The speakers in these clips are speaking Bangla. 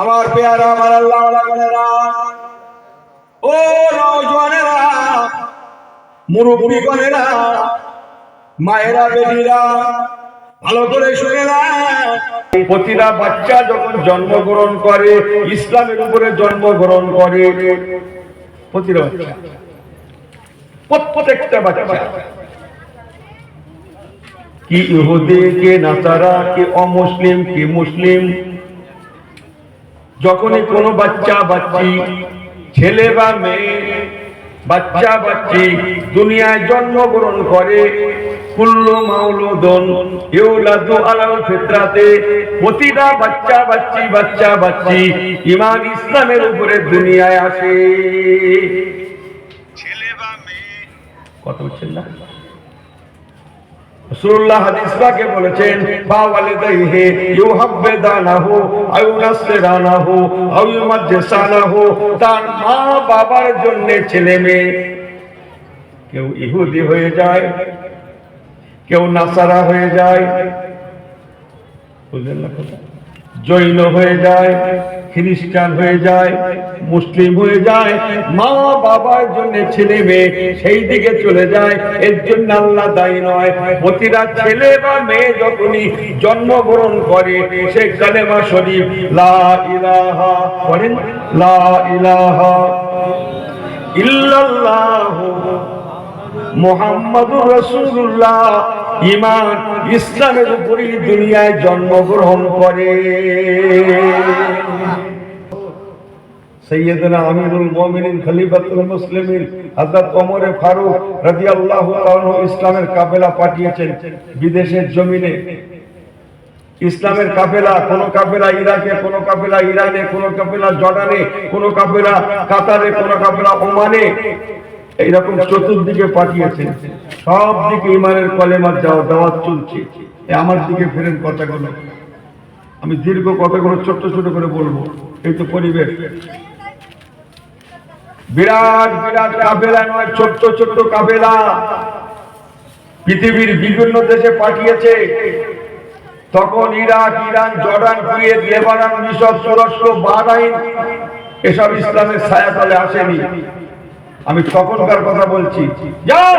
আমার পেয়ারা আমার আল্লাহ ওয়ালারা, ও নওজওয়ানেরা, মুরব্বীগণেরা, মায়েরা, বেটিরা, ভালো করে শুনে না। প্রতিটা বাচ্চা যখন জন্মগ্রহণ করে ইসলামের উপরে জন্মগ্রহণ করে। প্রতিটা বাচ্চা, প্রত্যেকটা বাচ্চা, কি ইহুদি, কে নাসারা, কে অমুসলিম, কে মুসলিম, যখনই কোনো বাচ্চা বাচ্চি, ছেলে বা মেয়ে, বাচ্চা বাচ্চি দুনিয়ায় জন্মগ্রহণ করে, কুল্লু মাউলুদুন ইউলাদু আলাল ফিতরাতে, প্রতিটা বাচ্চা বাচ্চি ঈমান ইসলামের উপরে দুনিয়ায় আসে। ছেলে বা মেয়ে, কথা বলছেন না? রাসূলুল্লাহ হাদিস পাকে বলেছেন, বা ওয়ালিদাইহি ইউহাব্বিদানাহু আও ইউনাসসিরানাহু আও ইউমাজ্জিসানাহু, তার মা বাবার জন্য ছেলে মেয়ে কেউ ইহুদি হয়ে যায়, কেউ নাসারা হয়ে যায়, বুঝলেন না কথা, জৈন হয়ে যায়, খ্রিস্টান হয়ে যায়, মুসলিম হয়ে যায়, মা বাবার জন্য ছেলে মেয়ে সেই দিকে চলে যায়। এর জন্য আল্লাহ দায়ী নয়। প্রতিটা ছেলে বা মেয়ে যখনই জন্মগ্রহণ করে সে কালেমা শরীফ লা ইলাহা পড়েন, লা ইলাহা ইল্লাল্লাহু মুহাম্মাদুর রাসূলুল্লাহ, ঈমান ইসলামের উপরই দুনিয়ায় জন্মগ্রহণ করে। সাইয়্যিদুনা আমিরুল মুমিনিন খলিফাতুল মুসলিমিন হযরত ওমর ফারুক রাদিয়াল্লাহু তাআলা ইসলামের কাফেলা পাঠিয়েছেন বিদেশের জমিনে। ইসলামের কাফেলা, কোন কাফেলা ইরাকে, কোন কাফেলা ইরানে, কোন কাফেলা জর্ডানে, কোন কাফেলা কাতারে, কোন কাফেলা ওমানে, এইরকম চতুর্দিকে পাঠিয়েছেন। সব দিকে ইমানের কলেমার দাওয়াত চলছে। আমার দিকে ফেরেন কথাগুলো, আমি দীর্ঘ কথাগুলো ছোট ছোট করে বলবো। এই তো পরিবেশ, বিরাট বিরাট কাফেলা নয়, ছোট্ট ছোট্ট কাফেলা পৃথিবীর বিভিন্ন দেশে পাঠিয়েছে। তখন Iraq, Iran, Jordan, Kuwait, Lebanon, মিশর, তুরস্ক, বাহরাইন এসব ইসলামের ছায়াতলে আসেনি। আমি তখনকার কথা বলছি। যাও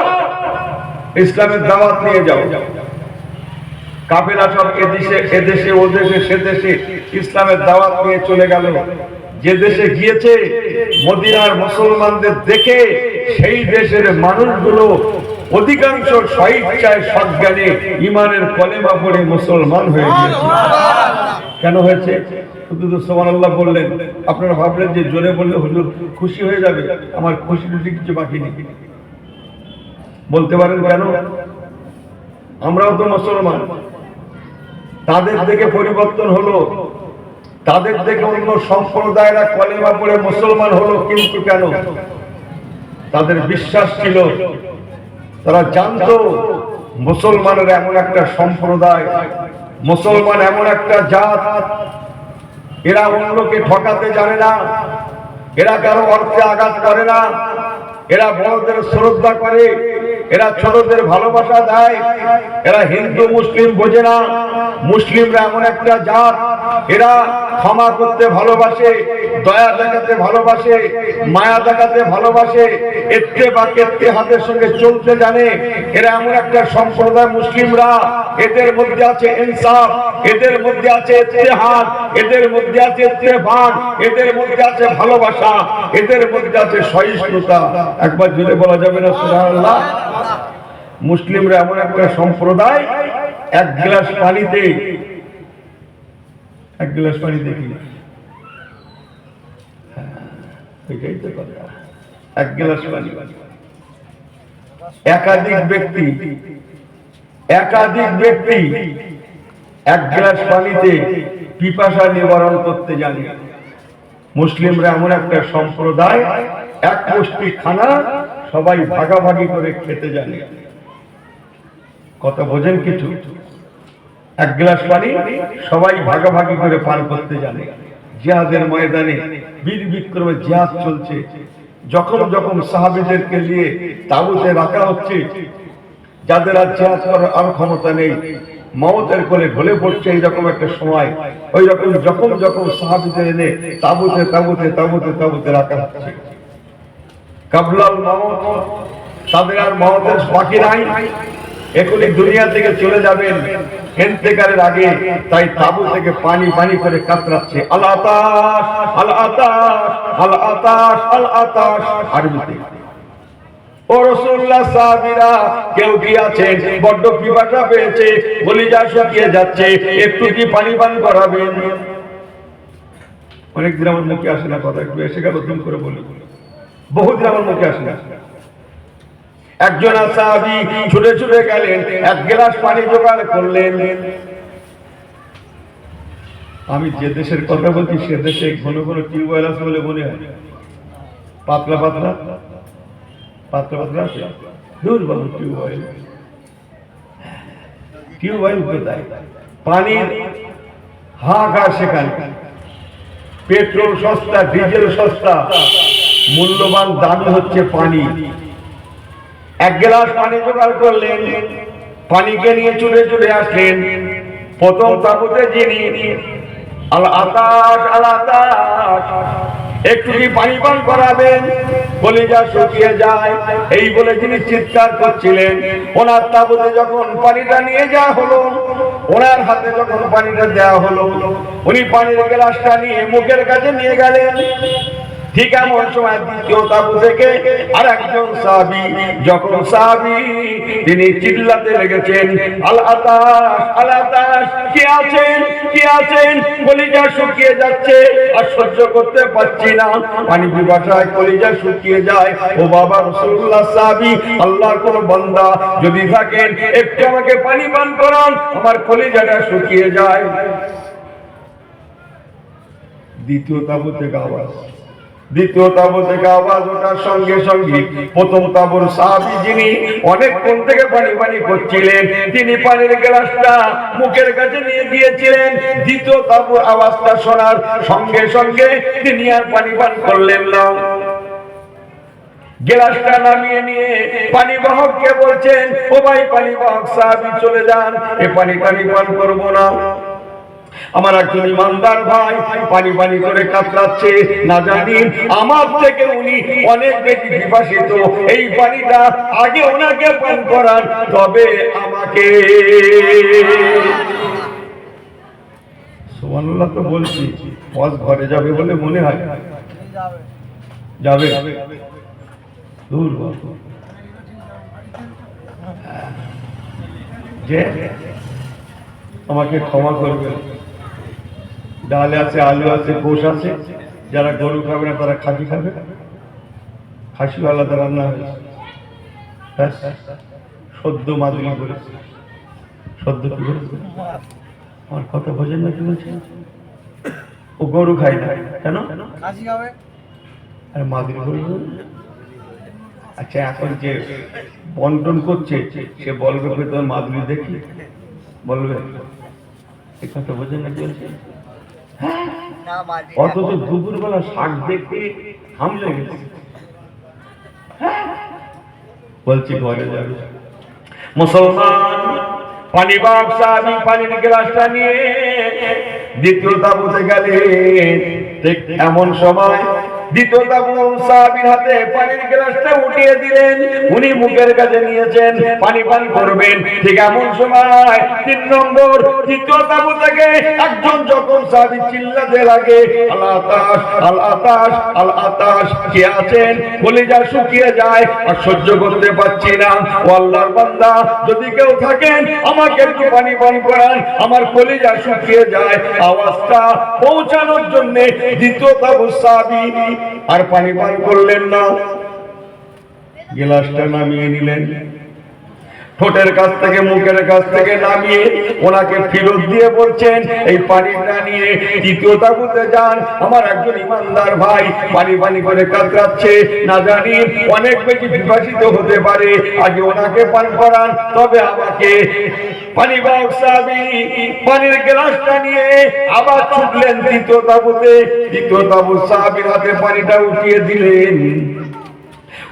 ইসলামের দাওয়াত নিয়ে যাও। কাফেলা সব এদেশে ওদেশে সেদেশে ইসলামের দাওয়াত নিয়ে চলে গেল। যে দেশে গিয়েছে মদিনার মুসলমানদের দেখে সেই দেশের মানুষগুলো অধিকাংশ স্বইচ্ছায় সজ্ঞানে ঈমানের কলেমা পড়ে মুসলমান হয়ে গিয়েছে। কেন হয়েছে? শুধু তো সুবহানাল্লাহ বললেন, আপনারা ভাবলেন যে জোরে বললে হুজুর খুশি হয়ে যাবে। আমার খুশি টুশি কিছু বাকি নেই। বলতে পারেন কেন? আমরাও তো মুসলমান। তাদের থেকে পরিবর্তন হলো, তাদের থেকে অন্য সম্প্রদায়েরা কলেমা পড়ে মুসলমান হলো, কিন্তু কেন? তাদের বিশ্বাস ছিল, তারা জানতো মুসলমানের এমন একটা সম্প্রদায়, মুসলমান এমন একটা জাত, এরা অন্যকে ঠকাতে জানে না, এরা কারো অর্থে আঘাত করে না, এরা বড়দের শ্রদ্ধা করে, এরা ছোটদের ভালোবাসা দেয়, এরা হিন্দু মুসলিম বোঝে না। মুসলিমরা এমন একটা জাত, এরা ক্ষমা করতে ভালোবাসে, দয়া দেখাতে ভালোবাসে, মায়া দেখাতে ভালোবাসে, ইত্তেফাকের সঙ্গে চলতে জানে। এরা এমন একটা সম্প্রদায় মুসলিমরা, এদের মধ্যে আছে ইনসাফ, এদের মধ্যে আছে ইত্তেহাদ, এদের মধ্যে আছে ইত্তেফাক, এদের মধ্যে আছে ভালোবাসা, এদের মধ্যে আছে সহিষ্ণুতা। একবার জুড়ে বলা যাবে না সুবহানাল্লাহ? মুসলিমরা এমন একটা সম্প্রদায়, এক গ্লাস পানিতে কি এক গ্লাস পানি, একাধিক ব্যক্তি এক গ্লাস পানিতে পিপাসা নিবারণ করতে জানে। মুসলিমরা এমন একটা সম্প্রদায়, এক মুষ্টি খানা সবাই ভাগাভাগি করে খেতে জানে। কথা বোঝেন কিছু? এক গ্লাস পানি সবাই ভাগাভাগি করে পান করতে জানে। জিহাদের ময়দানে বীর বিক্রমে জিহাদ চলছে, যখন যখন সাহাবীদেরকে নিয়ে তাবুতে রাখা হচ্ছে, যাদের আর জিহাদ করার আর ক্ষমতা নেই, মওতের কোলে ঢলে পড়ছে এইরকম একটা সময়, ওই রকম যখন যখন সাহাবীদের এনে তাবুতে তাবুতে তাবুতে তাবুতে রাখা হচ্ছে। কাবলাল মাউত, তাদের আর মওতের বাকি নাই, এখনই দুনিয়া থেকে চলে যাবেন ইন্তেকালের আগে। তাই তাবু থেকে পানি পানি করে কাতরাচ্ছে, আল আতাশ আল আতাশ আল আতাশ আল আতাশ আরবিতে। ও রাসূলুল্লাহ, সাহাবীরা কেউ কি আছেন বড্ড পিপাসা পেয়েছে, কলিজা শুকিয়ে যাচ্ছে, একটু কি পানি পান করাবেন? অনেক দিন আমার মুখে আসে না কথা, একটু এসে গেল তুমি করে বলি, বহুদিন আমার মুখে আসে না। একজন সাহাবী ছুটে ছুটে গেলেন, এক গ্লাস পানি জোগাড় করলেন। আমি যে দেশের কথা বলছি সে দেশে ঘন ঘন টিউবওয়েল আছে বলে মনে হয়, পাতলা পাতলা পাতলা পাতলা আছে, দূর বাবু টিউবওয়েল। টিউবওয়েল কোথায়? পানির হাহাকার সেখানে। পেট্রোল সস্তা, ডিজেল সস্তা, মূল্যবান দামি হচ্ছে পানি। এক গ্লাস পানি জোগাড় করলেন, পানিকে নিয়ে চুলে চুলে আসলেন। প্রথম তাবুতে যিনি, আল আতাশ আল আতাশ, একটু কি পানি পান করাবেন? কলিজা শুকিয়ে যায় এই বলে যিনি চিৎকার করছিলেন, ওনার তাবুতে যখন পানিটা নিয়ে যাওয়া হলো, ওনার হাতে যখন পানিটা দেওয়া হলো, উনি পানির গ্লাসটা নিয়ে মুখের কাছে নিয়ে গেলেন। ঠিক এমন সময় দ্বিতীয় তাবু থেকে আর একজন সাহাবী, যখন সাহাবী তিনি চিল্লাতে লেগেছেন, আল আতাশ আল আতাশ, কে আছেন কে আছেন, কলিজা শুকিয়ে যাচ্ছে আর সহ্য করতে পারছি না, পানি পিপাসায় কলিজা শুকিয়ে যায়। ও বাবা রাসূলুল্লাহ, সাহাবী আল্লাহর কোন বান্দা যদি থাকেন একটু আমাকে পানি পান করান, আমার কলিজাটা শুকিয়ে যায়। দ্বিতীয় তাবু থেকে আওয়াজ, দ্বিতীয় তাবু থেকে আওয়াজ ওঠার সঙ্গে সঙ্গে প্রথম তাবুর সাহাবী যিনি অনেকক্ষণ থেকে পানি পানি করছিলেন, তিনি পানির গ্লাসটা মুখের কাছে নিয়ে দিয়েছিলেন। দ্বিতীয় তাবুর আওয়াজটা শোনার সঙ্গে সঙ্গে তিনি আর পানি পান করলেন না। গ্লাসটা নামিয়ে নিয়ে পানি বাহককে বলছেন, ও ভাই পানি বাহক সাহাবী চলে যান, এ পানি টানি পান করবো না। আমার একজন ইমানদার ভাই পানি পানি করে কাতরাচ্ছে, না জানি আমার থেকে উনি অনেক বেশি পিপাসিত, এই পানিটা আগে ওনাকে পান করান তবে আমাকে। সুবহানাল্লাহ তো বলছি, বস ঘরে যাবে বলে মনে হয়, যাবে দূর যে আমাকে ক্ষমা করবে। ডাল আছে, আলু আছে, গোশ আছে, যারা গরু খাবে না তারা খাসি খাবে, খাসি আলাদা রান্না হয়েছে, সদ্য মাদুরি করেছে। সদ্য কি করেছে? আমার কথা বোঝেন না কি বলছে? ও গরু খায় না কেন? আর মাদুরি করবে। আচ্ছা, এখন যে বন্টন করছে সে বলবে তোমার মাদুরি দেখি, বলবে এই কথা বোঝেন না কি বলছে? অথচ দুপুরবেলা শাক দেখে হামলে গেছে, বলছি ঘরে যাবে। মুসলমান পানি বাহক সাহাবী পানির গ্লাসটা নিয়ে দ্বিতীয় তাবুতে গেলেন। ঠিক এমন সময় দ্বিতীয় তাবু সাহাবীর হাতে পানির গ্লাসটা উঠিয়ে দিলেন, উনি মুখের কাছে নিয়েছেন, পানি পান করবেন। ঠিক এমন সময় 3 নম্বর দ্বিতীয় তাবু থেকে একজন যখন সাহাবী চিল্লাতে লাগে, আল আতাশ আল আতাশ আল আতাশ, কে আছেন, কলিজা শুকিয়ে যায় আর সহ্য করতে পারছি না, ও আল্লাহর বান্দা যদি কেউ থাকেন আমাকে একটু পানি পান করান, আমার কলিজা শুকিয়ে যায়। আওয়াজটা পৌঁছানোর জন্য দ্বিতীয় তাবু সাহাবী আর পানি পান করলেন না, গ্লাসটা নামিয়ে নিলেন, ঠোঁটের কাছ থেকে মুখের কাছ থেকে নামিয়ে ওনাকে ফেরত দিয়ে বলছেন, এই পানিটা নিয়ে তৃতীয় তাবুতে যান। আমার একজন ইমানদার ভাই পানি পানি করে কাতরাচ্ছে, না জানি অনেক বেশি বিভাজিত হতে পারে, আগে ওনাকে পান করান তবে আমাকে। পানি বাহক সাহাবী পানির গ্লাসটা নিয়ে আবার ছুটলেন তৃতীয় তাবুতে, তৃতীয় তাবুর সাহাবীর হাতে পানিটা উঠিয়ে দিলেন।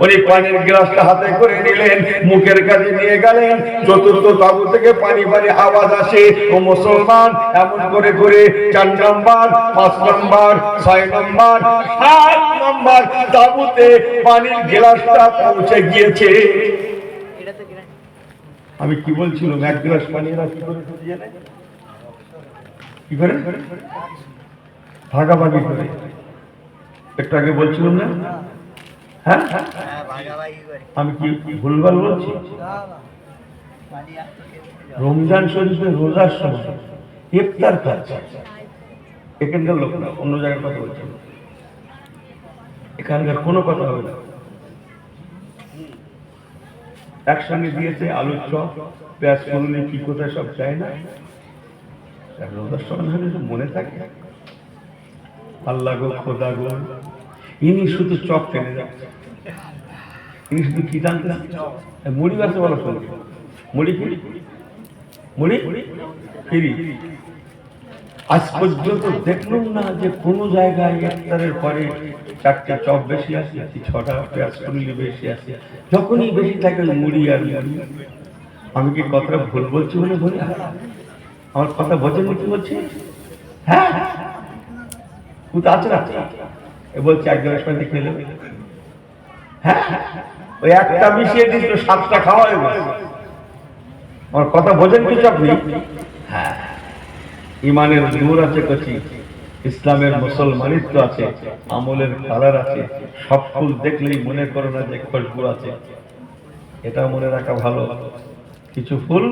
উনি পানির গ্লাসটা হাতে করে নিলেন, মুখের কাছে নিয়ে গেলেন। চতুর্থ তাবু থেকে পানি পানি আওয়াজ আসে। ও মুসলমান, এমন করে করে 4 নম্বর, 5 নম্বর, 6 নম্বর, 7 নম্বর তাবুতে পানির গ্লাসটা পৌঁছে গিয়েছে। আমি কি বলছিলাম, 1 গ্লাস পানি এরা কি করে দিয়ে নেয়? কি করে ভাগাভাগি করে, একটু আগে বলছিলাম না? হ্যাঁ, আমি কি ভুলভাল বলছি? রমজান শরীফের রোজার সময় ইফতার খাচ্ছে এখানকার লোক না, অন্য জায়গার কথা বলছি, এখানকার কোনো কথা হবে না। একসঙ্গে দিয়েছে আলুর চপ, পেঁয়াজ করুন, কি কোথায় সব চায় না। রোজার সময় হলে মনে থাকে, আল্লাহ গো, খোদা গো, ইনি শুধু চপ টেনে যাচ্ছে, ইনি শুধু কি জানতে মুড়ি আছে বলো, শুনবে মুড়ি মুড়ি ফিরি। আজ পর্যন্ত দেখলাম না যে কোনো জায়গায় ইফতারের পরে 4টে চপ বেশি আসে, 6টা পেঁয়াজ কলি বেশি আসে। যখনই বেশি থাকে মুড়ি আর মুড়ি। আমি কি কথাটা ভুল বলছি বলে বলি? আমার কথা বোঝেন কি বলছি? হ্যাঁ, কোথা আছে না এ বলছে 1 গ্লাস পানি খেলে, হ্যাঁ ওই একটা মিশিয়ে দিল 7টা খাওয়া হয়ে গেল। আমার কথা বোঝেন কিছু আপনি? হ্যাঁ, ইমানের নূর আছে কচি, ইসলামের মুসলমানিত্ব আছে, আমলের কালার আছে। সব ফুল দেখলেই মনে করো না যে খুশবু আছে, এটা মনে রাখা ভালো। কিছু ফুল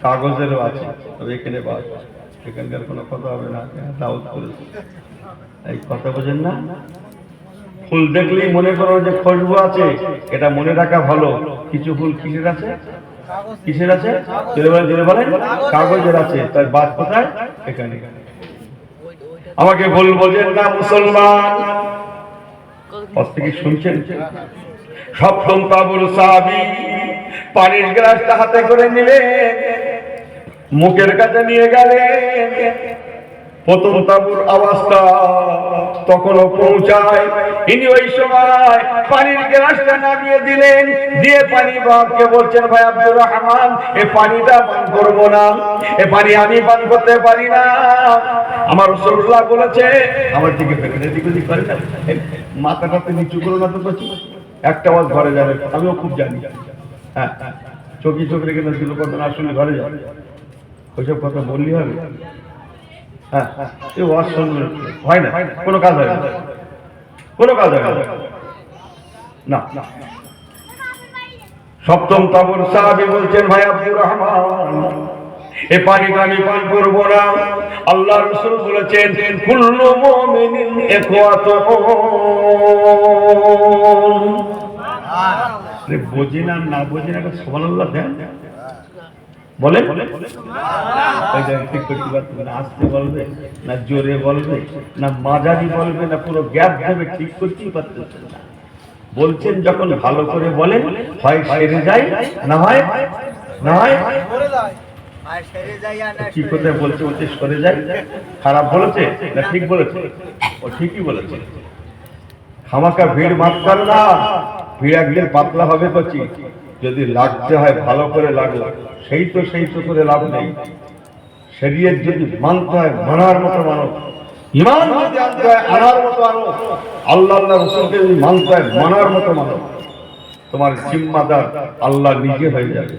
কাগজেরও আছে, তবে এখানে এখানকার কোনো কথা হবে না। দাউদ করেছে, এই কথা বোঝেন না? ফুল দেখলেই মনে করো যে খুশবু আছে, এটা মনে রাখা ভালো। কিছু ফুল কিসের আছে? কিসের আছে? বলেন, কাগজের আছে। তার বাদ কোথায়? এখানে। আমাকে ভুল বোঝেন না মুসলমান, থেকে শুনছেন? সপ্তম তাবুর সাহাবী পানির গ্লাসটা হাতে করে নিলেন, মুখের কাছে নিয়ে গেলেন। প্রথম তাবুর আওয়াজটা তখনও পৌঁছায়, ইনি ওই সময় পানির গ্লাসটা নামিয়ে দিলেন। দিয়ে পানি বাপকে বলছেন, ভাই আব্দুর রহমান, এই পানিটা পান করবো না, এ পানি আমি পান করতে পারি না। আমার রাসূলুল্লাহ বলেছে, আমার দিকে ফেলে দিকে দিক করে না, মাথাটাতে নিচু করে না তো করছি, একটা আওয়াজ ঘরে যাবে। আমিও খুব জানি, হ্যাঁ, চোখে চোখ রেখে না দিল কথা না শুনে ঘরে যাবে, ওইসব কথা বললি হবে? হ্যাঁ, এই ওয়াজ শুনবে হয় না, কোনো কাজ হয় না, কোনো কাজ হয় না। সপ্তম তাবুর সাহাবী বলছেন, ভাই আব্দুর রহমান, এ পানিটা আমি পান করবো না। আল্লাহ রাসূল বলেছেন, কুল্লু মুমিনিন ইখওয়াতুন। বোঝে না বোঝে না, সুবহানাল্লাহ দেন বলে আসতে বলবে না, জোরে বলবে না, মাঝারি বলবে না, পুরো গ্যাপ দেবে, ঠিক করতেই পারতেছে না। বলছেন যখন ভালো করে বলেন, হয় সেরে যায়, না হয় কি কোথায় বলছে, বলছে সরে যায়। খারাপ বলেছে না ঠিক বলেছে? ও ঠিকই বলেছে। খামাকা ভিড় মাফ কর না, ভিড় একদিন পাতলা হবে কচি। যদি লাগতে হয় ভালো করে লাগলো, সেই তো করে লাভ নেই। শরীয়ত যদি মানতে হয় মানার মতো মানো, ঈমান যদি আনতে হয় আনার মতো আনো, আল্লাহ রাসূলকে যদি মানতে হয় মানার মতো মানো, তোমার জিম্মাদার আল্লাহ নিজে হয়ে যাবে।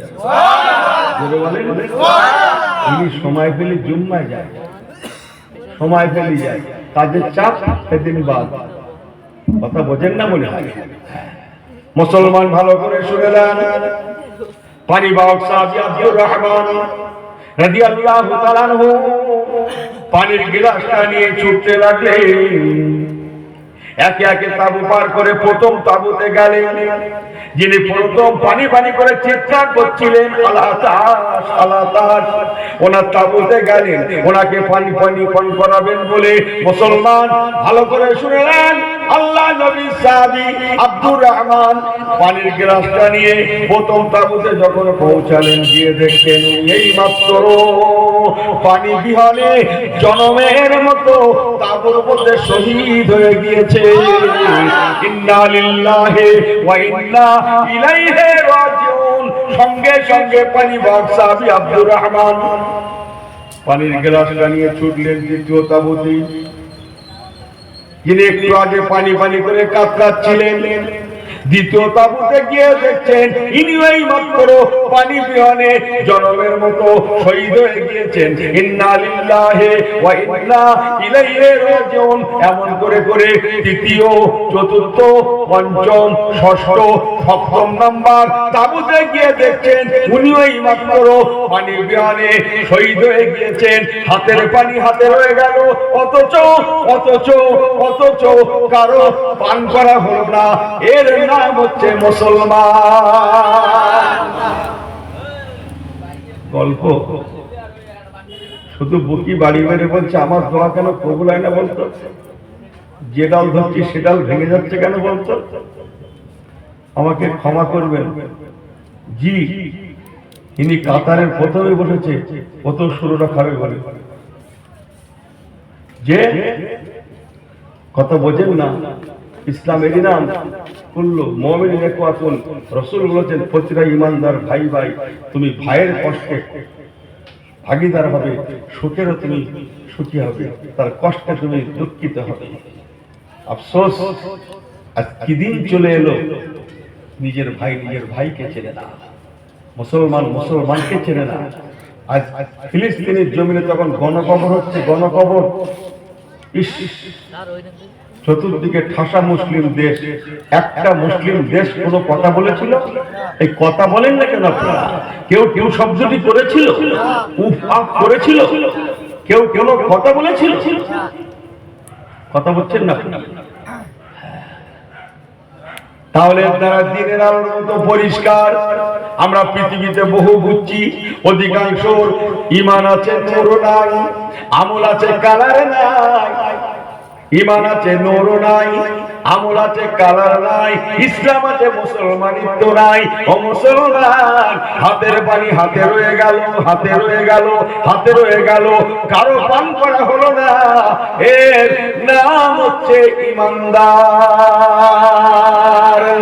জোরে বলেন, উনি সময় পেলে জুম্মায় যায়, সময় পেলে যায়, কাজের চাপ সেদিন বাদ। কথা বোঝেন না মনে হয়? মুসলমান ভালো করে শুনে নেন। পানি বাহক সাহাবী আব্দুর রহমান রাদিয়াল্লাহু তাআলা আনহু পানির গ্লাসটা নিয়ে ছুটতে লাগলেন। একে একে তাবু পার করে প্রথম তাবুতে গেলেন। যিনি প্রথম পানি করে চিৎকার করছিলেন, আল্লাহ তাআলা ওনার তাবুতে গেলেন, ওনাকে পানি পান করাবেন বলে। মুসলমান ভালো করে শুনে নেন, আল্লাহ নবী সাহাবী আব্দুর রহমান পানির গ্লাসটা নিয়ে প্রথম তাঁবুতে যখন পৌঁছালেন, গিয়ে দেখতেন এই মাত্র পানি বিহনে জনমের মতো তাঁবুর মধ্যে শহীদ হয়ে গিয়েছে। ইন্না লিল্লাহি ওয়া ইন্না ইলাইহি রাজিউন। সঙ্গে সঙ্গে পানি বাদশাহী আব্দুর রহমান পানির গ্লাসটা নিয়ে ছুটলেন দ্বিতীয় তাঁবুতে। যিনি একটু আগে পানি পানি করে কাতরাচ্ছিলেন, দ্বিতীয় তাঁবুতে গিয়ে দেখছেন ইনি এই মাত্র পানি বিহনে জনমের মতো শহীদ হয়ে গিয়েছেন। ইন্না লিল্লাহি ওয়া ইন্না ইলাইহি রাজিউন। এমন করে করে তৃতীয়, চতুর্থ, পঞ্চম, ষষ্ঠ, সপ্তম নাম্বার তাঁবুতে গিয়ে দেখছেন উনি এই মাত্র পানি বিহনে শহীদ হয়ে গিয়েছেন। হাতের পানি হাতে রয়ে গেল, অথচ অথচ অথচ কারো পান করা হলো না। এর নাম হচ্ছে মুসলমান। গল্প শুধু বুকি বাড়ি মেরে বলছে আমার দোয়া কেন কবুল হয় না বলতো? যে ডাল ধরছি সে ডাল ভেঙে যাচ্ছে কেন বলতো? আমাকে ক্ষমা করবেন জি, ইনি কাতারের প্রথমে বসেছে, প্রথম শুরুটা খাবে বলে যে কথা বোঝেন না। ইসলামেরই নাম কুল্লু মুমিনিন ইখওয়াতুন। রাসূল বলেছেন প্রতিটা ঈমানদার ভাই ভাই, তুমি ভাইয়ের কষ্টে ভাগীদার হবে, সুখেরও তুমি সুখী হবে, তার কষ্টে তুমি দুঃখিত হবে। আফসোস আজ কি দিন চলে এলো, নিজের ভাই নিজের ভাইকে চেনে না, মুসলমান মুসলমানকে চেনে না। আজ ফিলিস্তিনের জমিনে তখন গণকবর হচ্ছে, গণকবর। চতুর্দিকে ঠাসা মুসলিম দেশ, একটা মুসলিম দেশ কোনো কথা বলেছিল? এই কথা বলেন না কেন আপনারা? কেউ কেউ শব্দটি করেছিল, উফ আফ করেছিল? কেউ কেউ কথা বলেছিল? কথা বলছেন না? তাহলে তারা দিনের আলোর মতো পরিষ্কার। আমরা পৃথিবীতে বহু বুঝছি, অধিকাংশ ঈমান আছে নূর নাই, আমল আছে কালার নাই। ঈমান আছে নূর নাই, আমল আছে কালার নাই, ইসলাম আছে মুসলমানিত্ব নাই। ও মুসলমান, হাতের পানি হাতে রয়ে গেল, হাতে রয়ে গেল, হাতে রয়ে গেল, কারো পান করা হলো না। এর নাম হচ্ছে ঈমানদার।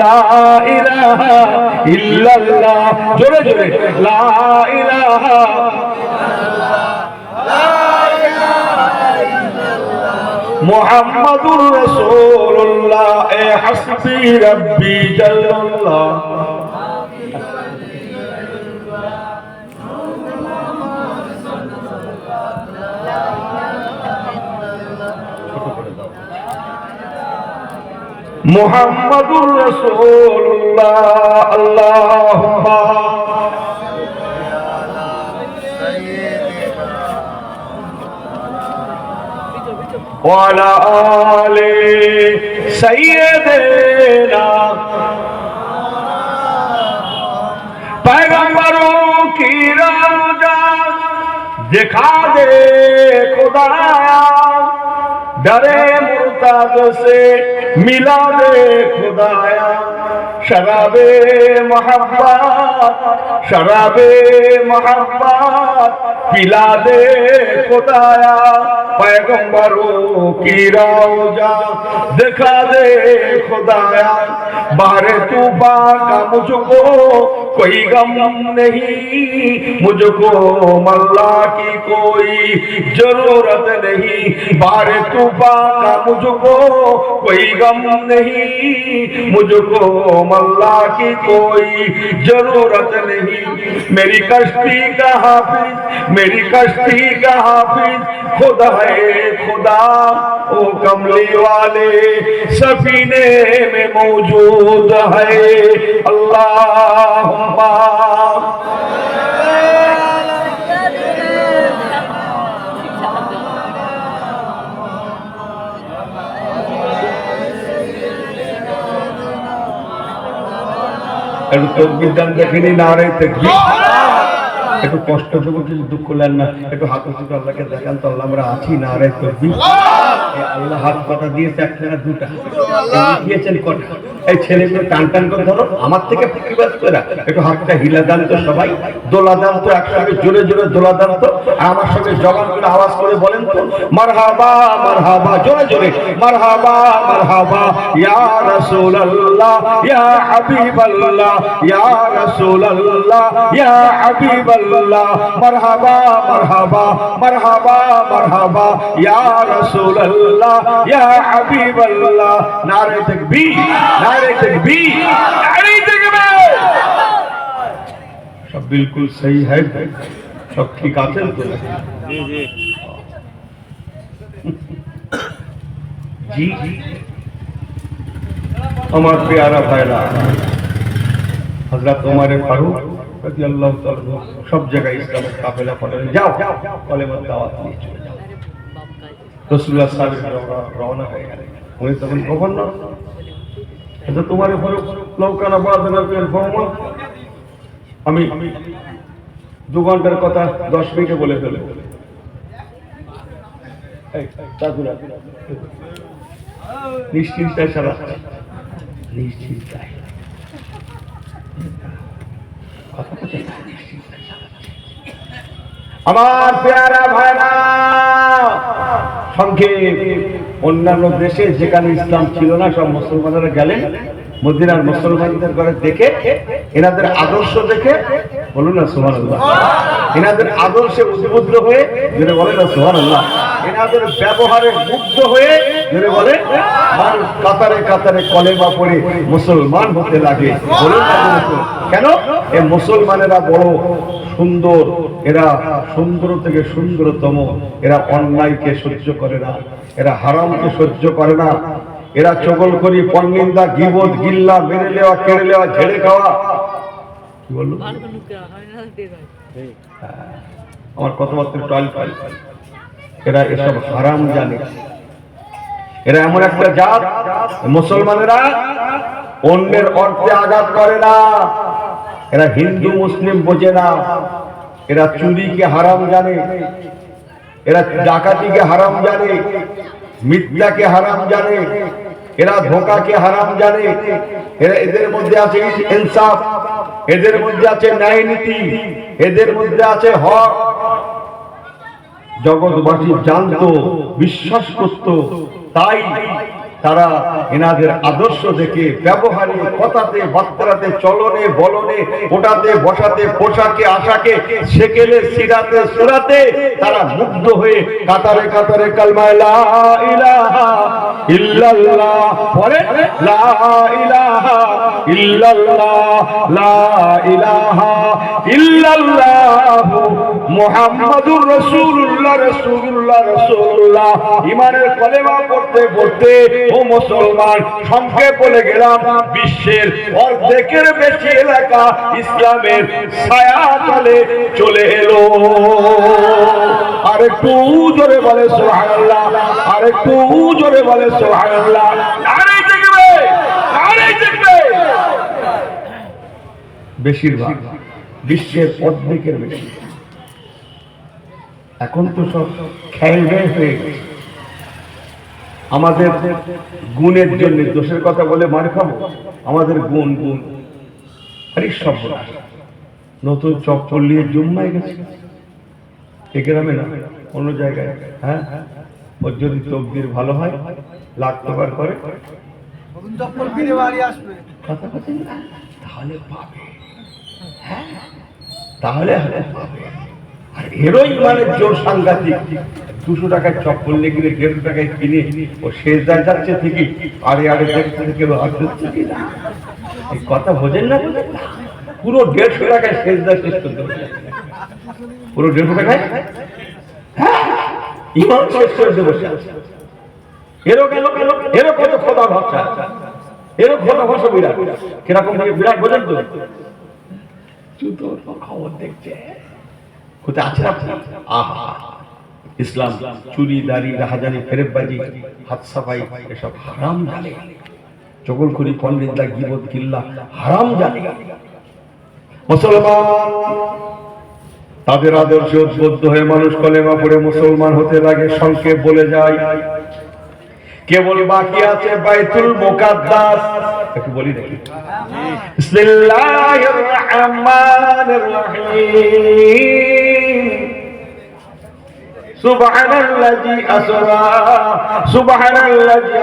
লা ইলাহা ইল্লাল্লাহ। জোরে জোরে লা ইলাহা মুহাম্মাদুর রাসূলুল্লাহ। এ হাসবি রাব্বি জাল্লাল্লাহ। মুহাম্মাদুর রাসূলুল্লাহ। আল্লাহুম্মা ওয়ালা আলে সাইয়্যিদিনা। पैगंबरों की रौजा दिखा दे खुदाया, डरे मुर्ताद से मिला दे खुदाया। शराबे मोहब्बत, शराबे मोहब्बत पिला दे खुदाया। पैगंबरों की रौजा दिखा दे खुदाया। बाहर तूफा का मुझको कोई गम नहीं, मुझको मल्ला की कोई जरूरत नहीं। बाहर तूफा का मुझको कोई गम नहीं, मुझको मल्ला की कोई जरूरत नहीं। मेरी कश्ती का हाफिज, मेरी कश्ती का हाफिज खुदा है खुदा। ओ कमली वाले सफीने में मौजूद है। अल्लाहुम्मा একটু তকবীর দান দেখেনি, নারে তাকবীর। একটু কষ্ট দেবো, কিছু দুঃখ নেন না, একটু হাত উঁচু আল্লাহকে দেখান তো আল্লাহ আমরা আছি, নারে তাকবীর। আল্লাহ হাত কথা দিয়েছে একটা না দুটা, দিয়েছেন কটা? এই ছেলেগুলো টান টান করে ধরো, আমার থেকে প্রতিবাদ করে একটু হাতটা হিলা দান তো, সবাই দোলা দান তো, একসঙ্গে জোরে জোরে দোলা দান তো, আমার সঙ্গে জবান করে আওয়াজ করে বলেন তো মারহাবা মারহাবা, জোরে জোরে মারহাবা মারহাবা, ইয়া রাসূলুল্লাহ ইয়া হাবিবাল্লাহ ইয়া রাসূলুল্লাহ ইয়া হাবিবাল্লাহ, মারহাবা মারহাবা মারহাবা মারহাবা, ইয়া রাসূলুল্লাহ ইয়া হাবিবাল্লাহ। নারে তাকবীর, नारे तकबीर, नारे तकबीर। सब बिल्कुल सही है, सब ठीक आते हैं तो जी जी हमारे प्यारा भाईरा हजरत उमर फारूक रज़ी अल्लाह ताला सब जगह इस्लाम का काफिला पढ़े, जाओ कलेमा दावत लिए चले जाओ। रसूलुल्लाह सल्लल्लाहु अलैहि वसल्लम रवाना হয়ে গেলেন, উনি তখন গভর্নর। তোমার লৌকানা আমি 2 ঘন্টার কথা 10 মিনিটে বলে ফেলে, নিশ্চিন্তায় সারা, নিশ্চিন্তায় আমার পেয়ারা ভাইরা। সংক্ষেপ, অন্যান্য দেশে যেখানে ইসলাম ছিল না সব মুসলমানেরা গেলেন মদিনার মুসলমানদের ঘরে, দেখে এনাদের আদর্শ দেখে, বলুন না সুবহানাল্লাহ, এনাদের আদর্শে উদ্বুদ্ধ হয়ে, যেটা বলেন না সুবহানাল্লাহ, এনাদের ব্যবহারে মুগ্ধ হয়ে, যেটা বলে মানুষ কাতারে কাতারে কলেমা পড়ে মুসলমান হতে লাগে। বলুন না কেন? এই মুসলমানেরা বড় সুন্দর, এরা সুন্দর থেকে সুন্দরতম, এরা অন্যায়কে সহ্য করে না, এরা হারামকে সহ্য করে না, এরা চগলখড়ি, পরনিন্দা, গীবত, গিল্লা, মেরে নেওয়া, কেড়ে নেওয়া, ঝেড়ে খাওয়া, কি বললো আমার কথাবার্তা টয়েল ফাইল, এরা এসব হারাম জানে। এরা এমন একটা জাত, মুসলমানেরা অন্যের অর্থে আঘাত করে না, এরা হিন্দু মুসলিম বোঝে না, এরা চুরিকে হারাম জানে, এরা ডাকাতিকে হারাম জানে, মিথ্যাকে হারাম জানে, এরা ধোঁকাকে হারাম জানে, এরা এদের মধ্যে আছে ইনসাফ, এদের মধ্যে আছে ন্যায় নীতি, এদের মধ্যে আছে হক। জগৎবাসী জানতো, বিশ্বাস করত, তাই তারা এনাদের আদর্শ দেখে ব্যবহারে, কথাতে, বার্তাতে, চলনে, বলনে, ওটাতে, বসাতে, পোশাকে, আশাকে, সেকেলে, সিরাতে, সুরাতে তারা মুগ্ধ হয়ে কাতারে কাতারে কালমা লা ইলাহা ইল্লাল্লাহ পড়ে, লা ইলাহা ইল্লাল্লাহ, লা ইলাহা ইল্লাল্লাহ মুহাম্মাদুর রাসূলুল্লাহ, রাসূলুল্লাহ, রাসূলুল্লাহ। ঈমানের কলেমা পড়তে পড়তে ও মুসলমান, সংক্ষেপ বলে গেলাম, বিশ্বের অর্ধেকের বেশি এলাকা ইসলামের ছায়া তলে চলে এলো। আরেকটু জোরে বলে সুবহানাল্লাহ, আরেকটু জোরে বলে সুবহানাল্লাহ। আরে দেখবে, আরে দেখবে, বেশিরভাগ বিশ্বের অর্ধেকের বেশি এখন তো সব খেয়াল হয়ে গেছে। আমাদের গুণের জন্য দোষের কথা বলে মার খাবো, আমাদের গুণ গুণ আরে সব নতুন চপ্পল নিয়ে জুম্মায় গেছে, এ গ্রামে না অন্য জায়গায়। হ্যাঁ, ওর যদি তকদির ভালো হয়, লাখ টাকার করে তাহলে পাবে, হ্যাঁ তাহলে পাবে। আর এরই মানে জোর সাংঘাতিক, 200 টাকায় চপ্পল লেগে 150 টাকায় কিনে ও সেজদায় যাচ্ছে ঠিকই, আরে আরে দেখতে থেকে হচ্ছে কি না, এই কথা বোঝেন না? পুরো 150 টাকায় সেজদা শেষ করতে হবে, পুরো 150 টাকায় ইমাম শেষ করে দেবো। এরও গেল, এরও কত খোদা ভাবছা, এরও খোদা ভাষা বিরাট, কিরকম বিরাট বোঝেন তো? জুতোর খবর দেখছে কোথায় আছে আপনি? আহা, ইসলাম চুরি, দাড়ি, রাহাজানি, ফেরেববাজি, হাত সাফাই এসব হারাম জানে, চগলখড়ি, পরনিন্দা, গীবত, গিল্লা হারাম জানে। মুসলমান তাদের আদর্শে উদ্বুদ্ধ হয়ে মানুষ কলেমা পড়ে মুসলমান হতে লাগে। সংক্ষেপ বলে যায়, কেবল বাকি আছে বাইতুল মুকাদ্দাস। একটু বলি দেখি, বিসমিল্লাহির রহমানির রহিম। সুবহানাল্লাযী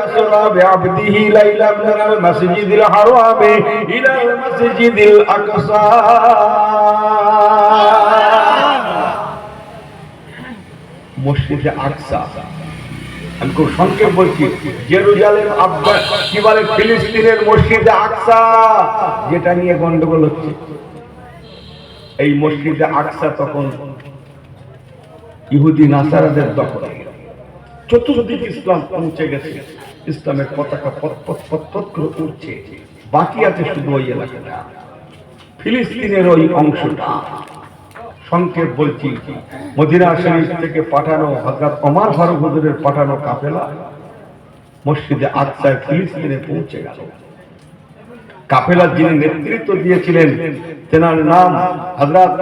আসরা বিআবদিহি লাইলাম মিনাল মাসজিদিল হারামি ইলাল মাসজিদিল আকসা। মসজিদে আকসা, আমি খুব সংক্ষেপ বলছি, জেরুজালেম কি বলে ফিলিস্তিনের মসজিদে আকসা, যেটা নিয়ে গন্ডগোল হচ্ছে। এই মসজিদে আকসা তখন ইহুদি নাসারাদের দখলে, চতুর্দিকে ইসলাম পৌঁছে গেছে, ইসলামের পতাকা পত করে উঠছে। বাকি আছে শুধু ওই এলাকাটা, ফিলিস্তিনের ওই অংশটা। সংক্ষেপ বলছি, মদিনা শরীফ থেকে পাঠানো হযরত ওমর ফারুক হুজুরের পাঠানো কাফেলা মসজিদে আকসায় ফিলিস্তিনে পৌঁছে গেল। কাফেলার যিনি নেতৃত্ব দিয়েছিলেন তেনার নাম হযরত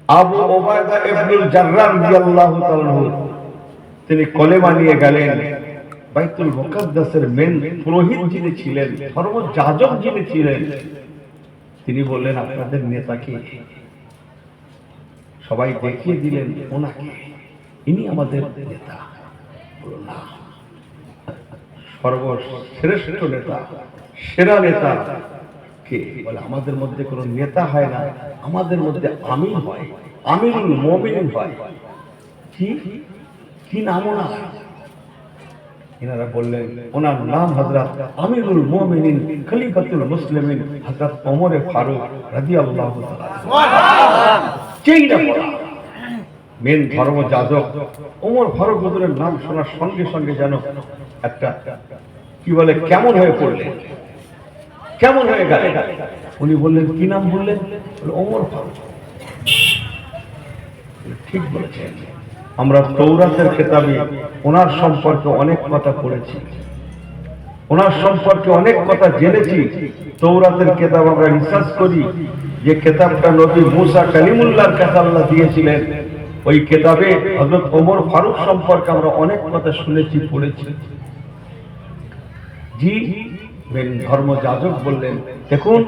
আবু ওবায়দা ইবনুল জাররাহ রাদিয়াল্লাহু তাআলা আনহু। তিনি কলেমা নিয়ে গেলেন। বাইতুল মুকাদ্দাসের মেন পুরোহিত যিনি ছিলেন, ধর্মযাজক যিনি ছিলেন, তিনি বললেন, আপনাদের নেতা কে? সবাই দেখিয়ে দিলেন ওনাকে, ইনি আমাদের নেতা। বলল না, সর্বশ্রেষ্ঠ নেতা, সেরা নেতা কে? বলে, আমাদের মধ্যে কোনো নেতা হয় না, আমাদের মধ্যে আমির হয়, আমিরুল মুমিনিন হয়। কি নাম ওনার? এনারা বললেন, ওনার নাম হযরত আমিরুল মুমিনিন খলিফাতুল মুসলিমিন হযরত ওমর ফারুক রাদিয়াল্লাহু তাআলা। সেইটা বলা মেন ধর্মযাজক ওমর ফারুক হুজুরের নাম শোনার সঙ্গে সঙ্গে যেন একটা কি বলে কেমন হয়ে পড়লেন, কেমন হয়ে গেল। উনি বললেন, কি নাম বললেন? ওমর ফারুক। ঠিক বলেছেন, আমরা তৌরাতের কিতাবে ওনার সম্পর্কে অনেক কথা পড়েছি, ওনার সম্পর্কে অনেক কথা জেনেছি। তৌরাতের কিতাব আমরা রিসার্চ করি, যে কিতাবটা নবী মুসা কালিমুল্লাহর কাছে আল্লাহ দিয়েছিলেন, ওই কিতাবে হযরত ওমর ফারুক সম্পর্কে আমরা অনেক কথা শুনেছি, পড়েছি। জি, ধর্মযাজক বললেন, দেখুন,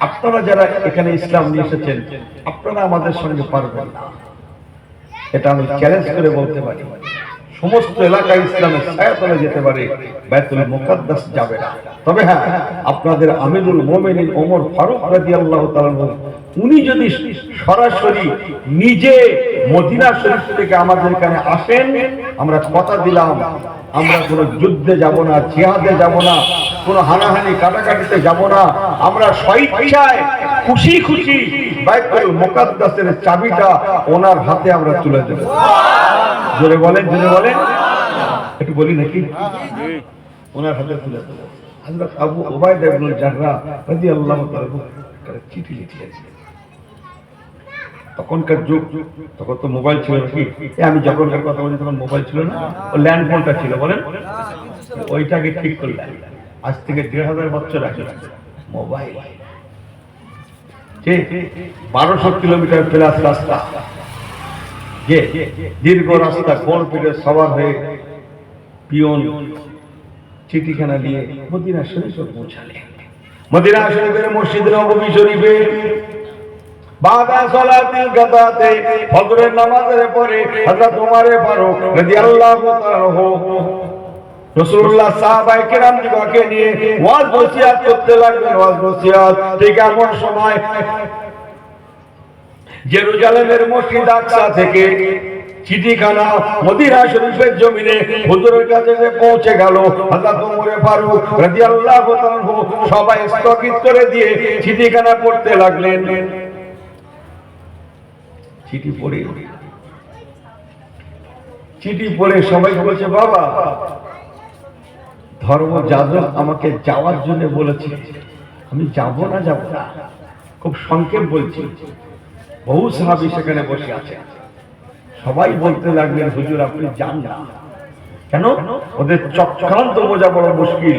আপনারা যারা এখানে ইসলাম নিয়ে এসেছেন, আপনারা আমাদের সঙ্গে পারবেন না, এটা আমি চ্যালেঞ্জ করে বলতে পারি। সমস্ত এলাকায় ইসলামের ছায়াতলে যেতে পারে, বাইতুল মুকাদ্দাস যাবে না। তবে হ্যাঁ, আপনাদের আমিরুল মুমিনিন ওমর ফারুক রাদিয়াল্লাহু তাআলা উনি যদি সরাসরি নিজে মদিনা শরীফ থেকে আমাদের এখানে আসেন, আমরা কথা দিলাম, আমরা কোনো যুদ্ধে যাব না, জিহাদে যাব না, কোনো হানাহানি কাটাকাটিতে যাব না, আমরা স্বেচ্ছায় খুশি খুশি বাইতুল মুকাদ্দাসের চাবিটা ওনার হাতে আমরা তুলে দেব। জোরে বলেন, জোরে বলেন, একটু বলি নাকি? ওনার হাতে তুলে দেব। হযরত আবু ওবায়দা ইবনুল জাররাহ রাদিয়াল্লাহু তাআলা চিঠি লিখেছিলেন। তখনকার যুগ, তখন তো মোবাইল ছিল নাকি? আমি যখনকার কথা বলছি তখন মোবাইল ছিল না, ও ল্যান্ড ফোনটা ছিল, বলেন, ওইটাকে ঠিক করলেন। আজ থেকে ১,৫০০ বছর আগে মোবাইল, ১২০০ কিলোমিটার প্লাস রাস্তা, যে দীর্ঘ রাস্তা, কোন পিঠে সবার হয়ে পিয়ন চিঠিখানা নিয়ে মদিনা শরীফে পৌঁছালেন। মদিনা শরীফের মসজিদ নববী শরীফে বাদা সালাতিল গাদাতে ফজরের নামাজের পরে হযরত ওমর ফারুক রাদিয়াল্লাহু তাআলা রাসূলুল্লাহ সাহাবায়ে কেরাম দিগকে নিয়ে ওয়াজ নসিহত করতে লাগলেন। ওয়াজ নসিহত ঠিক এমন সময় জেরুজালেমের মসজিদ আকসা থেকে চিঠিখানা মদিনা শরীফের জমিনে হুজুরের কাছে পৌঁছে গেল। হযরত ওমর ফারুক রাদিয়াল্লাহু তাআলা সবাই স্থগিত করে দিয়ে চিঠিখানা পড়তে লাগলেন। চিঠি পড়ে সবাই বলছে, বাবা, ধর্মযাজক আমাকে যাওয়ার জন্য বলেছে, আমি যাব না। খুব সংক্ষেপ বলছি, বহু সাহাবী সেখানে বসে আছে। সবাই বলতে লাগলেন, হুজুর আপনি যান না। কেন? ওদের চক্রান্ত বোঝা বড় মুশকিল।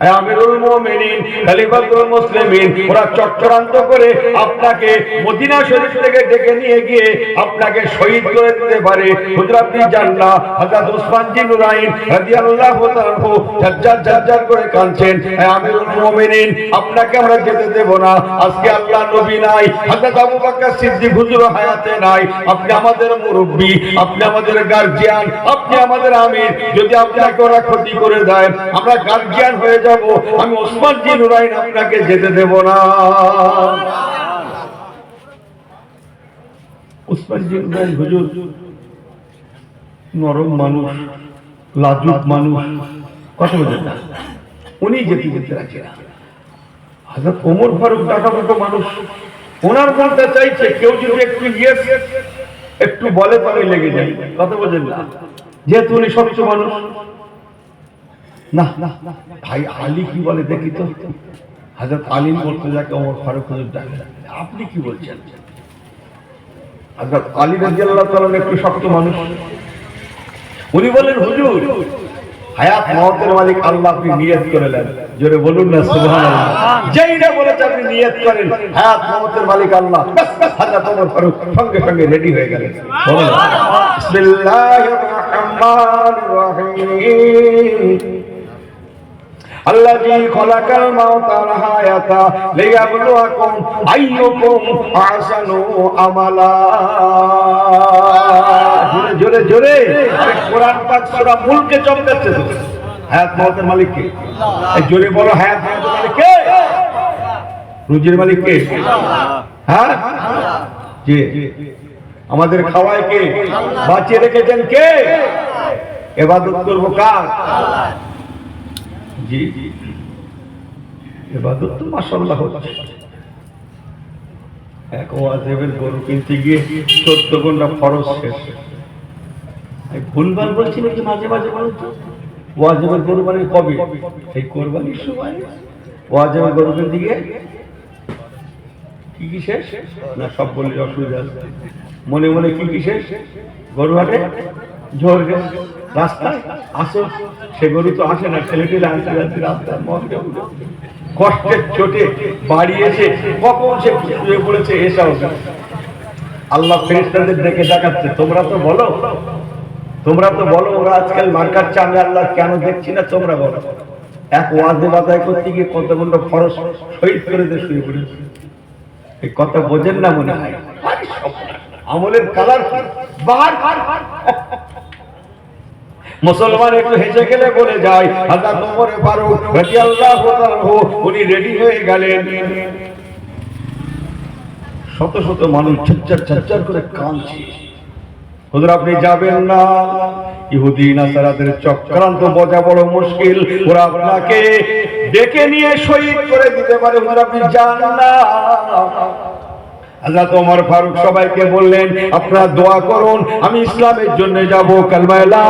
আমিরুল মুমিনিন খলিফাতুল মুসলিমিন ওরা চক্রান্ত করে আপনাকে মদিনা শরীফ থেকে ডেকে নিয়ে গিয়ে আপনাকে শহীদ করে দিতে পারে। হুজুর আপনি জানেন না, হযরত ওসমান বিন নুরাইন রাদিয়াল্লাহু তাআলা ঝরঝর করে কাঁদছেন, আমিরুল মুমিনিন আপনাকে আমরা যেতে দেব না। আজকে আল্লাহ নবী নাই, হযরত আবু বকর সিদ্দিক হুজুর হায়াতে নাই, আপনি আমাদের মুরব্বি, আপনি আমাদের গার্জিয়ান, আপনি আমাদের আমির, যদি আপনাকে ওরা ক্ষতি করে দেয় আমরা গার্জিয়ান হয়ে যাব। আমি ওসমান বিন নুরাইন আপনাকে যেতে দেব না। ওসমান বিন নুরাইন হুজুর নরম মানুষ, লাজুক মানুষ, কথা বলেন না, উনি যেতে রাজি না। হযরত ওমর ফারুক টাকামতো মানুষ, ওনার মনটা চাইছে কেউ যদি একটু একটু বলে তবে লেগে যায়, কথা বলেন না, যেহেতু উনি স্বচ্ছ মানুষ। না ভাই আলী কি বলে দেখি তো। হযরত আলী বলতে যাকে ওমর ফারুক হুজুর ডাকে, আপনি কি বলছেন? হযরত আলী রাদিয়াল্লাহু তাআলা একটু শক্ত মানুষ, উনি বলেন হুজুর হায়াত মওতের মালিক আল্লাহ, আপনি নিয়ত করে নেন, জোরে বলুন না সুবহানাল্লাহ। যেইটা বলেছে আপনি নিয়ত করেন হায়াত মওতের মালিক আল্লাহ, হযরত ওমর ফারুক সঙ্গে সঙ্গে রেডি হয়ে গেলেন। বলেন বিসমিল্লাহির রহমানির রহিম। আল্লাযী খালাকাল মাউতা ওয়াল হায়াতা লিয়াবলুয়াকুম আইয়ুকুম আহসানু আমালা। জোরে জোরে কোরআন পাক সূরা মুলকে চমকাচ্ছে তো। হায়াত মওতের মালিক কে? এই জোরে বলো, হায়াত মওতের মালিক কে? রুজির মালিক কে? হ্যাঁ জি। আমাদের খাওয়ায় কে? বাঁচিয়ে রেখেছেন কে? ইবাদত করব কার? জি ইবাদত তো মাশাআল্লাহ হচ্ছে। এক ওয়াজিবের গরু কিনতে গিয়ে 14 ঘন্টা ফরজ শেষ। ভুলভাল বলছি নাকি মাঝে মাঝে বলুন তো? ওয়াজিবের গরু মানে কবে? এই কোরবানির সময় ওয়াজিবের গরু কিনতে গিয়ে কি শেষ না, সব বললে অসুবিধা আছে। মনে মনে কি শেষ? গরু হাটে ঝোর রাস্তায় আসো, সে গরু তো আসে না, ছেলেটি রাস্তার মধ্যে কষ্টের চোটে বাড়ি এসে কখন সে শুয়ে পড়েছে এসা হচ্ছে। আল্লাহ ফেরেশতাদের ডেকে দেখাচ্ছে, তোমরা তো বলো ওরা আজকাল মার কাটছে, আমি আল্লাহ কেন দেখছি না, তোমরা বলো। এক ওয়াজে বাদায় করতে গিয়ে কত ঘন্টা ফরজ শহীদ করে দিয়ে শুয়ে পড়েছে। এই কথা বোঝেন না মনে হয়? আমলের কালার বাহার। মুসলমান একটু হেসে খেলে বলে যায়, হযরত ওমর ফারুক রাদিয়াল্লাহু তাআলা উনি রেডি হয়ে গেলেন। শত শত মানুষ ঝরঝর করে কাঁদছে। হুজুর আপনি যাবেন না, ইহুদি নাসারাদের চক্রান্ত বোঝা বড় মুশকিল, ওরা আপনাকে ডেকে নিয়ে শহীদ করে দিতে পারে, হুজুর আপনি যান না। হযরত ওমর ফারুক সবাইকে বললেন, আপনারা দোয়া করুন আমি ইসলামের জন্য যাব। কালিমা লা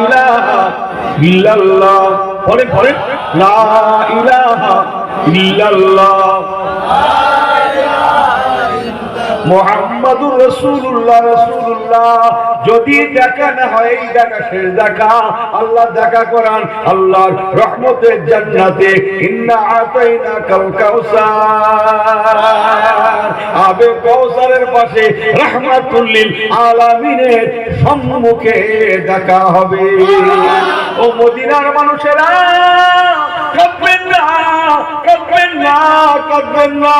ইলাহা ইল্লাল্লাহ বলেন, লা ইলাহা ইল্লাল্লাহ মুহাম্মাদুর রাসূলুল্লাহ। যদি দেখা না হয়, এই দেখা শেষ দেখা, আল্লাহ দেখা করান আল্লাহর রহমতের জান্নাতে। ইন্না আতাইনাকাল কাউসার, আবে কাউসারের পাশে রাহমাতুল লিল আলামিনের সম্মুখে দেখা হবে। ও মদিনার মানুষেরা কাঁদবেন না, কাঁদবেন না, কাঁদবেন না।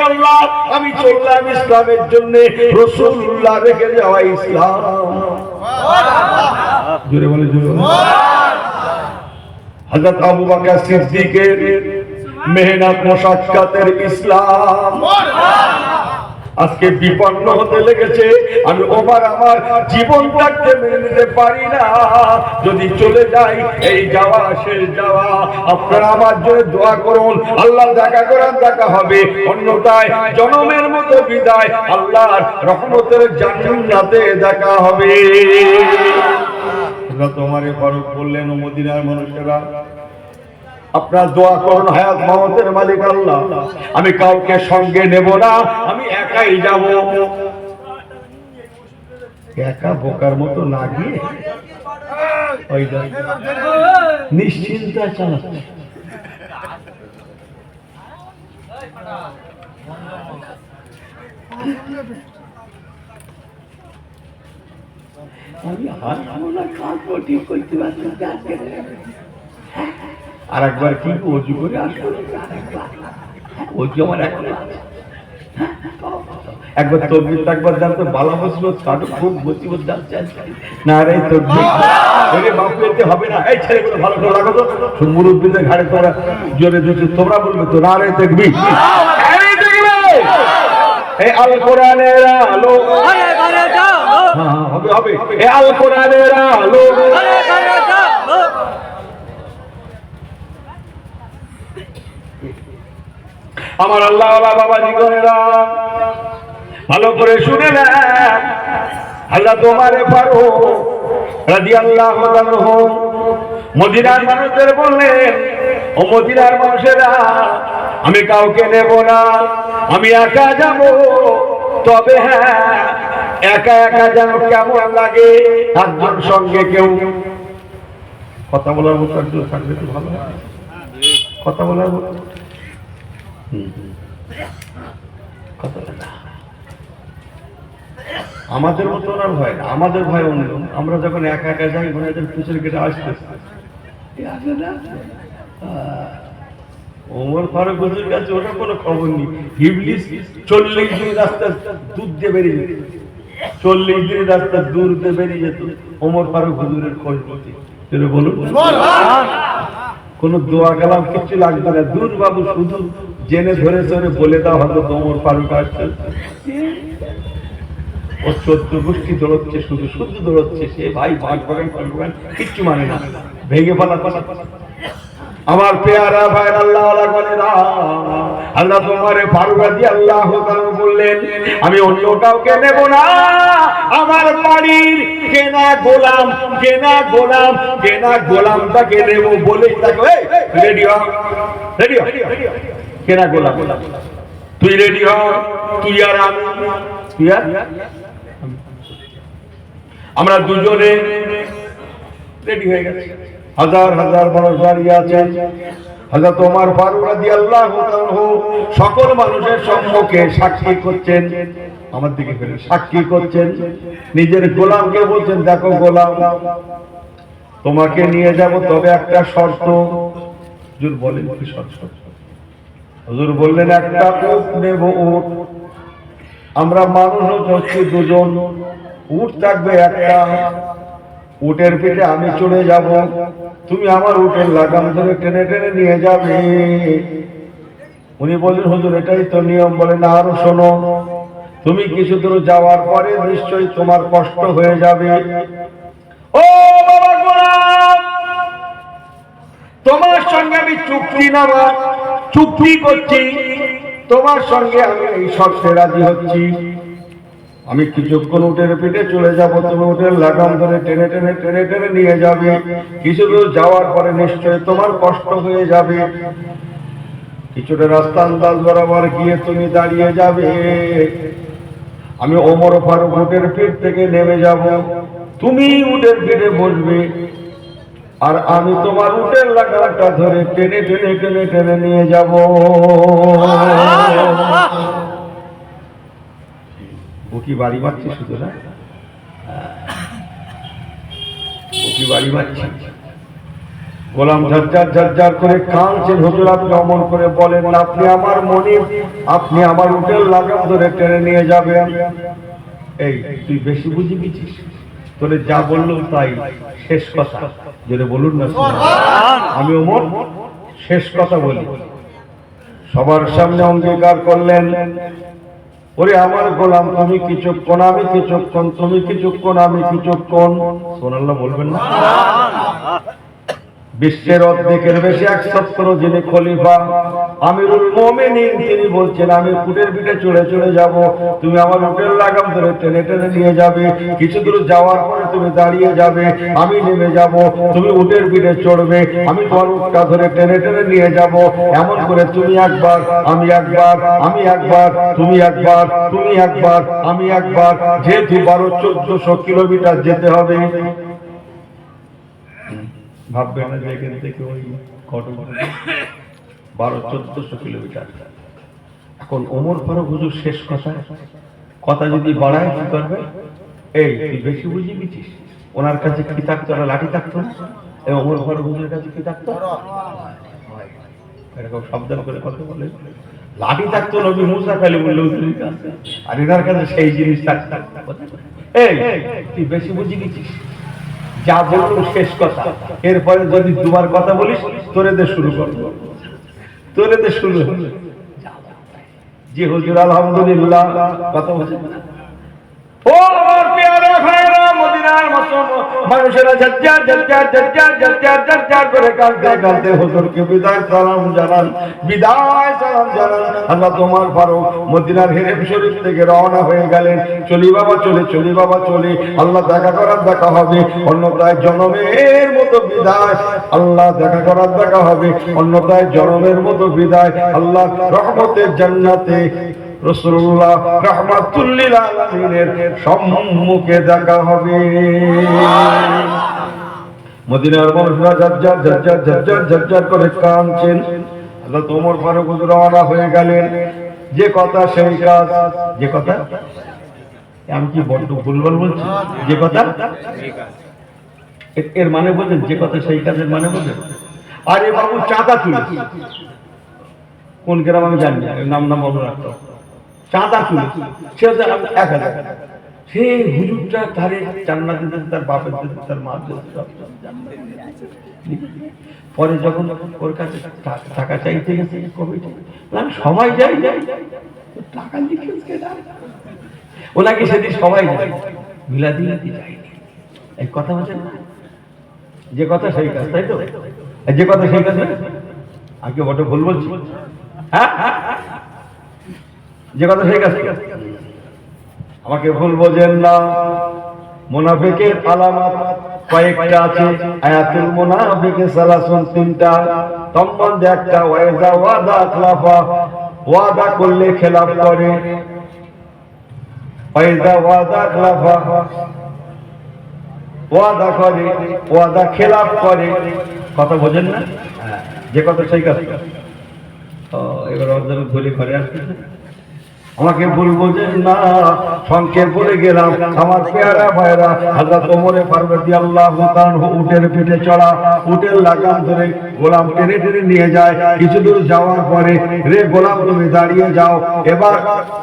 আল্লাহ আমি চললাম ইসলামের জন্য, রাসূলুল্লাহ রেখে যাওয়া ইসলাম। জোরে বলে জোরে। হযরত আবু বকর সিদ্দিকের মেহনত মুশাক্কাতের ইসলাম আজকে বিপন্ন হতে লেগেছে। আমি ওমর আমার জীবনটাকে মেনে নিতে পারি না, যদি চলে যাই এই যাওয়া শেষ যাওয়া। আপনারা আমার জন্য দোয়া করুন, আল্লাহ দেখা করার দেখা হবে, অন্যথায় জনমের মতো বিদায়, আল্লাহর রহমতের জান্নাতে দেখা হবে। হযরত ওমর ফারুক বললেন, ও মদিনার মানুষেরা আপনারা দোয়া করুন, হায়াত মওতের মালিক আল্লাহ, আমি কাউকে সঙ্গে নেব না, আমি একাই যাব। একা বোকার মতো না গিয়ে ওই নিশ্চিন্তা চালাচ্ছে। আমি হাসবো না কাঁদবো ঠিক করতে পারছি। আর একবার কি অজু করে আসবো, অজু আমার একবার তকবীর একবার জানতো বালা বসলো কাটো খুব মুসিবত যাচ্ছে না রে তকবীর এরে বাপু এতে হবে না। এই ছেলেগুলো ভালো করে লাগো তো মুরব্বীদের ঘাড়ে তোমরা জোরে জোরে তোমরা বলবে তো না রে তকবীর। এই আল কোরআনের আলো হবে হবে এই আল কোরআনের আলো আমার আল্লাহ বাবা জীবনেরা ভালো করে শুনে নেন। আল্লাহ তোমারে পারো রাদিয়াল্লাহু আনহু মদিনার মানুষদের বললেন, ও মদিনার মানুষেরা আমি কাউকে নেব না, আমি একা যাব। তবে হ্যাঁ একা একা যেন কেমন লাগে, একজন সঙ্গে কেউ কথা বলার মতো একজন থাকলে তো ভালো হয়। কথা বলার মতো কথা না, আমাদের মতো আর ভয় না, আমাদের ভয় অন্য। আমরা যখন একা একা যাই মনে হয় পিছনে কেটে আসতে ওমর ফারুক হুজুর কাছে ওটা কোনো খবর নেই। ইবলিস 40 দিন রাস্তা দুধ দিয়ে বেরিয়ে যেত, 40 দিন রাস্তা দূর দিয়ে বেরিয়ে যেত ওমর ফারুক হুজুরের খোঁজ করতে। বলুন কোন দোয়া কালাম কিছু লাগবে না, দূর বাবু শুধু জেনে ধরে ধরে বলে দেওয়া হতো ওমর ফারুক আসছে। ও 14 গোষ্ঠী দৌড়চ্ছে, শুধু শুধু দৌড়চ্ছে। সে ভাই ভাগ ভাগান কিচ্ছু মানে না, ভেঙে ফেলা কথা। আমার পেয়ারা ভাই আল্লাহ আল্লাহ তোমারে ফারুক রাদিয়াল্লাহু তাআলা বললেন, আমি অন্য কাউকে নেব না, আমার বাড়ির কেনা গোলামটাকে নেব বলেই তাকে রেডি হ কেনা গোলাম, তুই রেডি হ, তুই আর আমি, আমরা দুজনে রেডি হয়ে গেছি। হাজার হাজার মানুষ দাঁড়িয়ে আছেন। হযরত ওমর ফারুক রাদিয়াল্লাহু আনহু সকল মানুষের সম্মুখে সাক্ষী করছেন, আমার দিকে ফিরে সাক্ষী করছেন, নিজের গোলামকে বলছেন, দেখো গোলাম তোমাকে নিয়ে যাব, তবে একটা শর্ত। হুজুর বলেন কি শর্ত? হুজুর বললেন একটা উট নেব, উট। আমরা মানুষ হচ্ছি দুজন, উট থাকবে একটা, উটের পিঠে আমি চড়ে যাব, তুমি আমার উটের লাগাম ধরে টেনে টেনে নিয়ে যাবে। উনি বললেন হুজুর এটাই তো নিয়ম। বলে না, আরো শোনো, তুমি কিছু দূর যাওয়ার পরে নিশ্চয়ই তোমার কষ্ট হয়ে যাবে। ও বাবা গোলাম, তোমার সঙ্গে আমি চুক্তি করছি, তোমার সঙ্গে আমি এই শর্তে রাজি হচ্ছি। আমি কিছুক্ষণ উটের পিঠে চলে যাব, তুমি উটের লাগাম ধরে টেনে টেনে টেনে টেনে নিয়ে যাবে। কিছু দূর যাওয়ার পরে নিশ্চয়ই তোমার কষ্ট হয়ে যাবে। কিছুটা রাস্তা আন্দাজ বরাবর গিয়ে তুমি দাঁড়িয়ে যাবে, আমি ওমর ফারুক উটের পিঠ থেকে নেমে যাব, তুমি উটের পিঠে বসবে, আর আমি তোমার উটের লাগামটা ধরে টেনে টেনে টেনে টেনে নিয়ে যাব। ও কি বাড়ি মারছে শুধু না, ও কি বাড়ি মারছে। গোলাম ঝরঝর ঝরঝর করে কাঁদছেন। হুজুর আপনি অমন করে বলেন, আপনি আমার মনিব, আপনি আমার উটের লাগাম ধরে টেনে নিয়ে যাবেন। এই তুই বেশি বুঝি গেছিস, তোরে যা বললো তাই শেষ কথা, যেটা বলুন না। আমি ওমর শেষ কথা বলি। সবার সামনে অঙ্গীকার করলেন, ওরে আমার গোলাম তুমি কিছুক্ষণ, আমি কিছুক্ষণ, তুমি কিছুক্ষণ, আমি কিছুক্ষণ। সুবহানাল্লাহ বলবেন না? বিশ্বের অর্ধেকের বেশি 170 যিনি খলিফা আমিরুল মুমিনিন তিনি বলছেন আমি উটের পিঠে চড়ে চড়ে যাব, তুমি আমার উটের লাগাম ধরে টেনে টেনে নিয়ে যাবে, কিছু দূর যাওয়ার পরে তুমি দাঁড়িয়ে যাবে, আমি নেমে যাব, তুমি উটের পিঠে চড়বে, আমি তোমার উটটা ধরে টেনে টেনে নিয়ে যাব, এমন করে তুমি একবার আমি একবার, আমি একবার তুমি একবার, তুমি একবার আমি একবার, যেহেতু 1200-1400 কিলোমিটার যেতে হবে। ভাববে না যে এখান থেকে ওই 1200-1400 কিলোমিটার। এখন ওমর ফারুক হুজুর শেষ কথা যদি বাড়ায় কি করবে? এই তুই বেশি বুঝিয়ে দিচ্ছিস, ওনার কাছে কি থাকতো না, লাঠি থাকতো না, ওমর ফারুক হুজুরের কাছে কি থাকতো, এরকম সাবধান করে কথা বলে, লাঠি থাকতো নবী মুসা কালিমুল্লাহ হুজুরের কাছে, আর এনার কাছে সেই জিনিস থাকতো। এই তুই বেশি বুঝিয়ে দিচ্ছিস, যা বললো শেষ কথা, এরপরে যদি দুবার কথা বলিস তোরে দে শুরু করবো, তোরে দে শুরু। জি হুজুর আলহামদুলিল্লাহ কথা বলছেন। ও আমার পেয়ারা ভাইরা, মদিনার মানুষেরা ঝরঝর ঝরঝর ঝরঝর ঝরঝর ঝরঝর করে কাঁদতে কাঁদতে হুজুরকে বিদায় সালাম জানান, বিদায় সালাম জানান। আল্লাহ তোমার ফারুক মদিনার হেরেম শরীফ থেকে রওনা হয়ে গেলেন, চলি বাবা চলে, চলি বাবা চলে, আল্লাহ দেখা করার দেখা হবে, অন্যথায় জনমের মতো বিদায়, আল্লাহ দেখা করার দেখা হবে, অন্যথায় জনমের মতো বিদায়, আল্লাহ রহমতের জান্নাতে রাসূলুল্লাহ রাহমাতুল লিল আলামিনের সম্মুখে দেখা হবে। মদিনার মানুষরা ঝরঝর ঝরঝর ঝরঝর ঝরঝর করে কাঁদছেন। আল্লাহ ওমর ফারুক হুজুর রওনা হয়ে গেলেন, যে কথা সেই কাজ, যে কথা, আমি কি বড্ড ভুলভাল বলছি, যে কথা এর মানে বলেন, যে কথা সেই কাজের মানে বলেন। আরে বাবু চাঁদা তুলে, কোন গ্রাম আমি জানি না, নাম নাম বলে রাখতো, চাঁদা তুলে সে 1000, সে হুজুরটা ধারে জান্নাতে দিতে, তার বাপের দিতে, তার মা দিতে, পরে যখন ওর কাছে টাকা চাইতে গেছে কমিটি, সবাই যাই যাই টাকা লিখে ওনাকে সেদিন সবাই যায়, মিলাদি যায়নি। এই কথা বলছেন না, যে কথা সেই কাজ, তাই তো, যে কথা সেই কাজ, আগে বড় ভুল বলছি, হ্যাঁ যে কথা সেই কাজ। আমাকে ভুল বোঝেন না, মুনাফিকের আলামত কয়েকটা আছে, আয়াতুল মুনাফিকে সালাসুন, 3টা, তার মধ্যে একটা ওয়াইদা ওয়াদা আখলাফা, ওয়াদা করলে খেলাফ করে, ওয়াইদা ওয়াদা আখলাফা, ওয়াদা করে, ওয়াদা খেলাফ করে, কথা বোঝেন না, যে কথা সেই কাজ। এবার অর্জন ঘুরে ঘরে আসতেছে, আমাকে ভুল বোঝেন না, সংক্ষেপ বলে গেলাম। আমার পেয়ারা ভাইরা, হযরত ওমর ফারুক রাদিয়াল্লাহু তাআলা উটের পিঠে চড়া, উটের লাগাম ধরে গোলাম টেনে টেনে নিয়ে যায়, কিছু দূর যাওয়ার পরে, রে গোলাম তুমি দাঁড়িয়ে যাও, এবার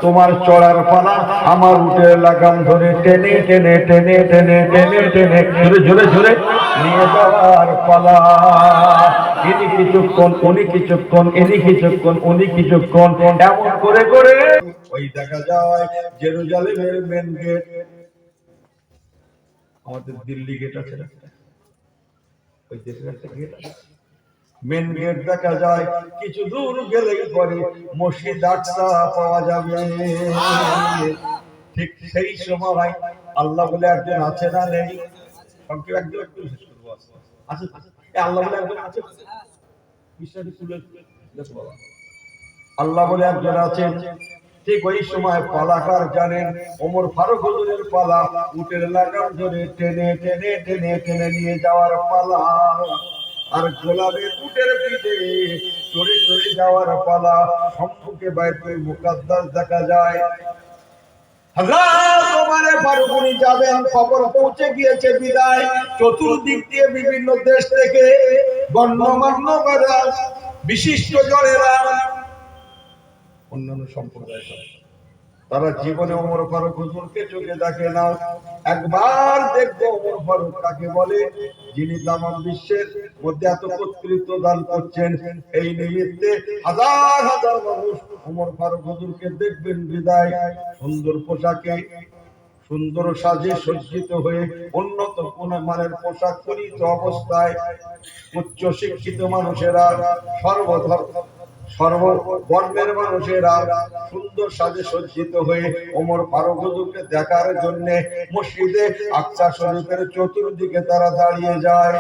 তোমার চড়ার পালা, আমার উটের লাগাম ধরে টেনে টেনে টেনে টেনে টেনে টেনে জোরে জোরে জোরে নিয়ে যাওয়ার পালা। ইনি কিছুক্ষণ, উনি কিছুক্ষণ, ইনি কিছুক্ষণ, উনি কিছুক্ষণ, এমন করে করে ওই দেখা যায় জেরুজালেমের মেন গেট, আমাদের দিল্লি গেট আছে না, ওই দেশের একটা গেট আছে, মেন গেট দেখা যায়, কিছু দূর গেলেই পরে মসজিদ আকসা পাওয়া যাবে। ঠিক সেই সময় আল্লাহ বলে একজন আছে না নেই, সংক্ষেপ একদম একটু শেষ করবো, আছে আল্লাহ বলে একজন আছে, বিশ্বাস তুলে দেখো বাবা, আল্লাহ বলে একজন আছেন। ঠিক ওই সময় পালাকার জানেন, ওমর ফারুক হুজুরের পালা, উটের লাগাম ধরে টেনে টেনে টেনে টেনে নিয়ে যাওয়ার পালা, আর গোলামের উটের পিঠে চড়ে চড়ে যাওয়ার পালা। সম্মুখে বাইতুল মুকাদ্দাস দেখা যায়, হযরত ওমর ফারুক উনি যাবেন, খবর পৌঁছে গিয়েছে বিদায়, চতুর্দিক দিয়ে বিভিন্ন দেশ থেকে গণ্যমান্য বিশিষ্ট জনেরা, অন্যান্য সম্প্রদায়, তারা জীবনে ওমর ফারুক হুজুরকে চোখে দেখে না। একবার দেখবো ওমর ফারুক কাকে বলে, যিনি তামাম বিশ্বের মধ্যে এত কর্তৃত্ব দান করছেন। এই নিমিত্তে হাজার হাজার মানুষ ওমর ফারুক হুজুরকে দেখবেন বিদায়, সুন্দর পোশাকে, সুন্দর সাজে সজ্জিত হয়ে, উন্নত মানের পোশাক পরিহিত অবস্থায়, উচ্চ শিক্ষিত মানুষেরা, সর্বধর্ম সর্ববর্ণের মানুষেরা সুন্দর সাজে সজ্জিত হয়ে ওমর ফারুক হুজুরকে দেখার জন্য মসজিদে আকসা শরীফের চতুর্দিকে তারা দাঁড়িয়ে যায়।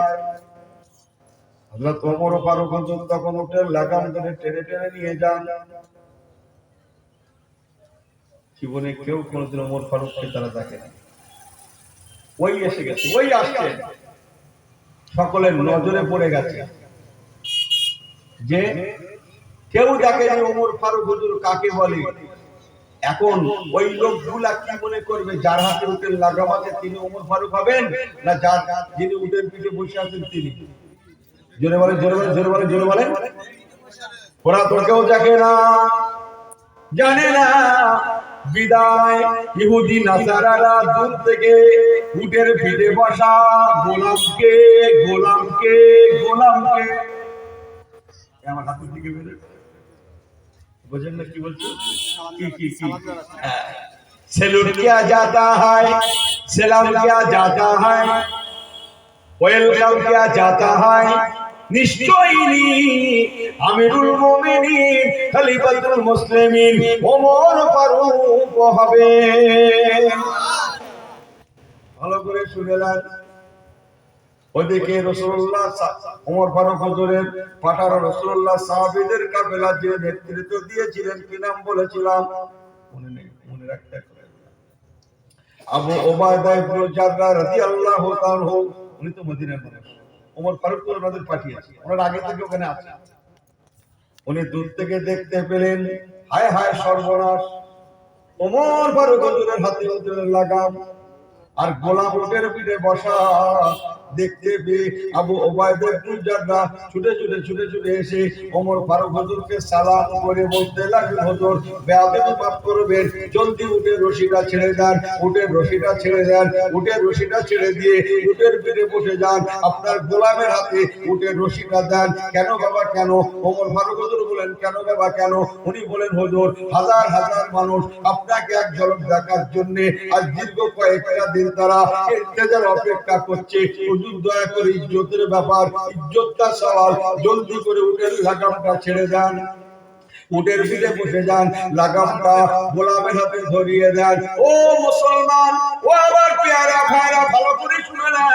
হযরত ওমর ফারুক হুজুর তখন উটের লাগাম ধরে টেনে টেনে নিয়ে যান। জীবনে কেউ কোনোদিন ওমর ফারুককে তারা দেখে না। ওই এসে গেছে, ওই আসছে, সকলের নজরে পড়ে গেছে যে কেউ দেখেনি ওমর ফারুক হুজুর কাকে বলে। এখন ওই লোকগুলা কি মনে করবে, যার হাতে উটের লাগাম আছে তিনি ওমর ফারুক হবেন, না যার যিনি উটের পিঠে বসে আছেন তিনি? জোরে বলেন, জোরে বলেন, জোরে বলেন, জোরে বলেন। ওরা তো কেউ দেখে না, জানে না। বিদায় ইহুদি নাসারারা দূর থেকে উটের পিঠে বসা গোলামকে গোলামকে গোলামকে আমার হাতের দিকে বের বুঝেন না কি বলছো? কি কি কি সেলুট কিয়া जाता है, सलाम किया जाता है, ওয়েলকাম কিয়া जाता है। নিশ্চয়ই আমিরুল মুমিনিন খলিফাতুল মুসলিমিন ওমর ফারুক হবে। ভালো করে শুনলেন। ওদিকে রাসূলুল্লাহ ওমর ফারুক হুজুরের পাঠানো রাসূলুল্লাহ সাহাবীদের কাফেলা যে নেতৃত্ব দিয়েছিলেন, কি নাম বলেছিলাম মনে নেই, মনে রাখতে হবে। আবু উবাইদা ইবনে জাররাহ রাদিয়াল্লাহু তাআলা, উনি তো মদিনার মানুষ। ওমর ফারুক ওনাদের পাঠিয়েছে, ওনার আগে থেকে ওখানে আছে। উনি দূর থেকে দেখতে পেলেন, হায় হায় সর্বনাশ, ওমর ফারুক হুজুরের হাতে উটের লাগাম আর গোলাম উটের পিঠে বসা। দেখতে পেয়ে আবু উবাইদা ইবনে জাররাহ ছুটে ছুটে ছুটে ছুটে এসে ওমর ফারুক হুজুরকে সালাম করে বলতে লাগলেন, হুজুর বেয়াদবি মাফ করবেন, জলদি উটের রশিটা ছেড়ে দেন, উটের রশিটা ছেড়ে দেন, উটের রশিটা ছেড়ে দিয়ে উটের পিঠে বসে যান, আপনার গোলামের হাতে উটের রশিটা দেন। কেন বাবা কেন? ওমর ফারুক হুজুর বলেন, কেন বাবা কেন? উনি বলেন, হুজুর হাজার হাজার মানুষ আপনাকে এক ঝলক দেখার জন্য আজ দীর্ঘ কয়েকটা দিন তারা ইন্তজার অপেক্ষা করছে। হুজুর দয়া করে ইজ্জতের ব্যাপার, ইজ্জতটা সওয়াল, জলদি করে উটের লাগামটা ছেড়ে দেন, উটের পিঠে বসে যান, লাগামটা গোলামের হাতে ধরিয়ে দেন। ও মুসলমান, ও আমার পেয়ারা ভাইরা, ভালো করে শুনে নেন।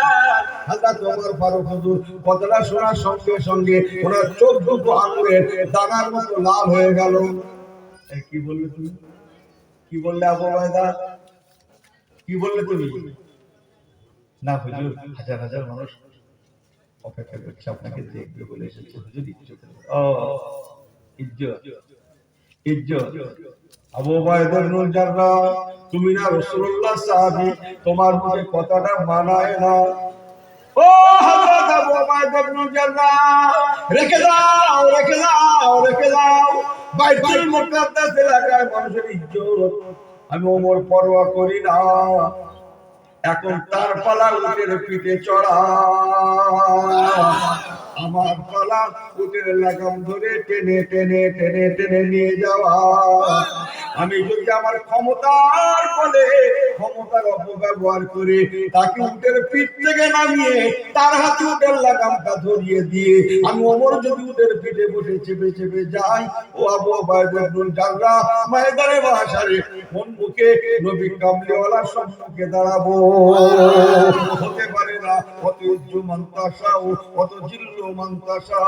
হযরত ওমর ফারুক হুজুর কথাটা শোনার সঙ্গে সঙ্গে ওনার চোখ দুটো আঙুলের দানার মতো লাল হয়ে গেল। কি বললে তুমি? কি বললে আবু উবাইদা? কি বললে তুমি? না হুজুর, হাজার হাজার মানুষ অপেক্ষা করছে, আপনাকে দেখবে বলে এসেছে হুজুর, ইজ্জত। ও ইজ্জত, ইজ্জত। আবু উবাইদা ইবনে জাররাহ, তুমি না রাসূলুল্লাহ সাহাবী, তোমার মুখে কথাটা মানায় না। ও হযরত আবু উবাইদা ইবনে জাররাহ, রেখে দাও, রেখে দাও, রেখে দাও। বাইতুল মুকাদ্দাস এলাকায় মানুষের ইজ্জত আমি ওমর পরোয়া করি না। এখন তার পালা উটের পিঠে চড়া, আমার পালা উটের লাগাম ধরে টেনে টেনে টেনে টেনে নিয়ে যাওয়া। আমি যদি আমার ক্ষমতার বলে ক্ষমতার অপব্যবহার করে তাকে উটের পিঠ থেকে নামিয়ে তার হাতে উটের লাগামটা ধরিয়ে দিয়ে আমি ওমর যদি উটের পিঠে বসে চেপে চেপে যাই, ও আবু উবাইদা ইবনে জাররাহ ময়দানে মাহশারে কোন মুখে নবী কামলিওয়ালার সম্মুখে দাঁড়াবো? হতে পারে না। কত ইজ্জু মান্তাসা, কত জিল্লু মান্তাসা।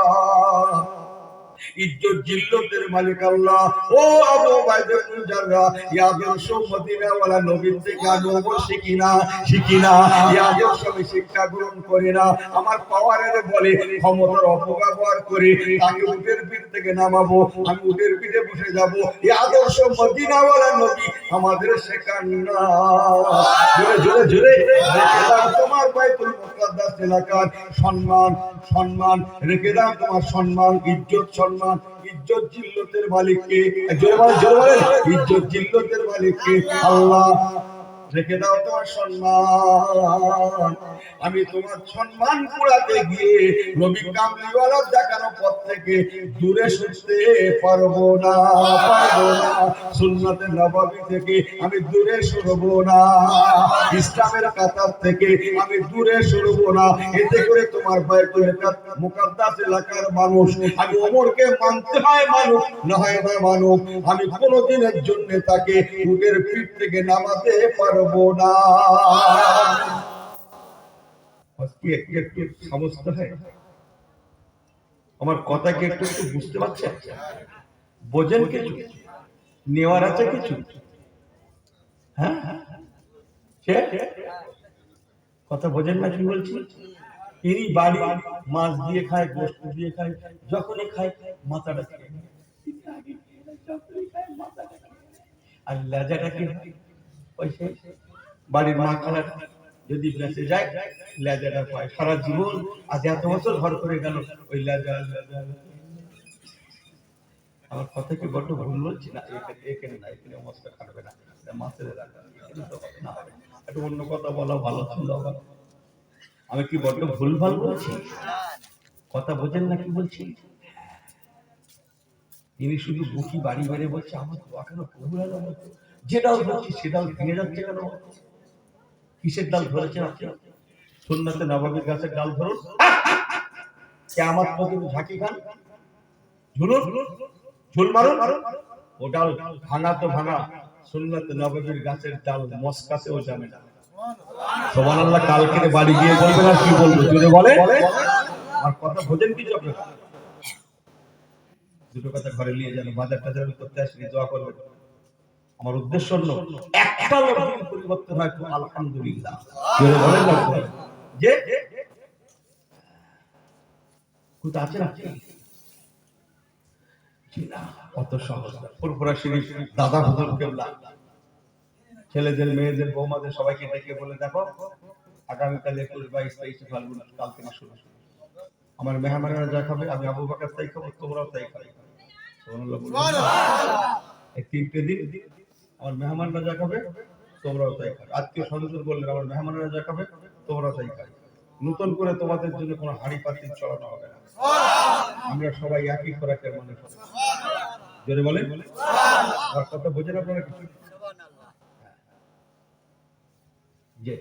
ইজ্জত জিল্লতের মালিক আল্লাহ। ও আবু উবাইদা ইবনে জাররাহ, ইয়া আদর্শ মদিনাওয়ালা নবীর থেকে আমি ওমর শিখি না, শিখি না। ইয়া আদর্শ আমি শিক্ষা গ্রহণ করি না। আমার পাওয়ারের বলে ক্ষমতার অপব্যবহার করে তাকে উটের পিঠ থেকে নামাবো, আমি উটের পিঠে বসে যাব। ইয়া আদর্শ মদিনাওয়ালা নবী আমাদের শেখান না। জোরে জোরে জোরে রেখে দাও তোমার বাইতুল মুকাদ্দাস এলাকার সম্মান, সম্মান রেখে দাও তোমার সম্মান, ইজ্জত, সম্মান। ইজ্জত জিল্লতের মালিককে, জোরে বলেন, জোরে বলেন, ইজ্জত জিল্লতের মালিককে আল্লাহ। রেখে দাও তোমার সম্মান। আমি তোমার সম্মান কুড়াতে গিয়ে নবী কামলিওয়ালা দেখানো পথ থেকে দূরে সরতে পারবো না, পারবো না। সুন্নতে নববী থেকে আমি দূরে সরবো না, ইসলামের কাতার থেকে আমি দূরে সরবো না। এতে করে তোমার বাইতুল মুকাদ্দাস এলাকার মানুষ, আমি ওমরকে মানতে হয় মানুষ, না হয় না মানুষ, আমি কোনোদিনের জন্য তাকে উটের পিঠ থেকে নামাতে পারবো না। একটু সমস্যা হয়, আমার কথা কি একটু একটু বুঝতে পারছেন? বোঝেন কিছু? নেওয়ার আছে কিছু? হ্যাঁ, কথা বোঝেন না কি বলছি? এই বাড়ি মাছ দিয়ে খায়, গোস্ত দিয়ে খায়, যখনই খায় মাথাটা খেয়ে, আর লেজাটা কি পয়সা বাড়ির মা খালার যদি বেঁচে যায় লেজাটা পায় সারা জীবন। আজ এত বছর ঘর করে গেল ওই লেজা। আমার কথা কি বড্ড ভুল বলছি না? এখানে না, এখানে মস্ত খাটবে না, মাছের এলাকা না, একটু অন্য কথা বলা ভালো ছিল। আমি কি বড্ড ভুল ভাল বলছি? কথা বোঝেন না কি বলছি? ইনি শুধু বুকি বাড়ি বেড়ে বলছে আমার তো এখনো প্রভুরালো মতো, যেটাও ধরছি সেটাও ভেঙে যাচ্ছে কেন? কিসের ডাল ধরেছেন আপনি? সুন্নতে নববীর গাছের ডাল ধরুন, কিয়ামত পর্যন্ত ঝাঁকি খান, ঝুলুন, ঝুল মারুন, ও ডাল ভাঙা তো ভাঙা, সুন্নতে নববীর গাছের ডাল মস্কাতেও যাবে না। সুবহানাল্লাহ। কালকে বাড়ি গিয়ে বলবেন আর কি বলবো, জুড়ে বলে। আর কথা বোঝেন কি আপনারা? দুটো কথা ঘরে নিয়ে যান, বাজার টাজার করতে আসলে দোয়া করবেন। আমার উদ্দেশ্য অন্য, একটা লোক যদি পরিবর্তন হয় তো আলহামদুলিল্লাহ, জোরে বলেন না যে কোথা আছে না কত সহজ। ফুরফুরা শরীফ দাদা হুজুর কেবলা ছেলেদের মেয়েদের বৌমাদের সবাইকে ডেকে বলে দেখো আগামীকাল 21, 22, 23 ফাল্গুন কাল থেকে শুরু, আমার মেহমানেরা যা খাবে আমি আবু বকর তাই খাবো, তোমরাও তাই খাবে। এই 3টে দিন আমার মেহমানরা যা খাবে তোমরাও তাই খাবে। আত্মীয় স্বজন বললেন আমার মেহমানরা যা খাবে তোমরাও তাই খাবে। নতুন করে তোমাদের জন্য কোনো হাঁড়ি পাতিল চড়ানো হবে না, আমরা সবাই একই খোরাকের মানুষ। জোরে বলেন। আর কথা বোঝেন আপনারা কিছু? যে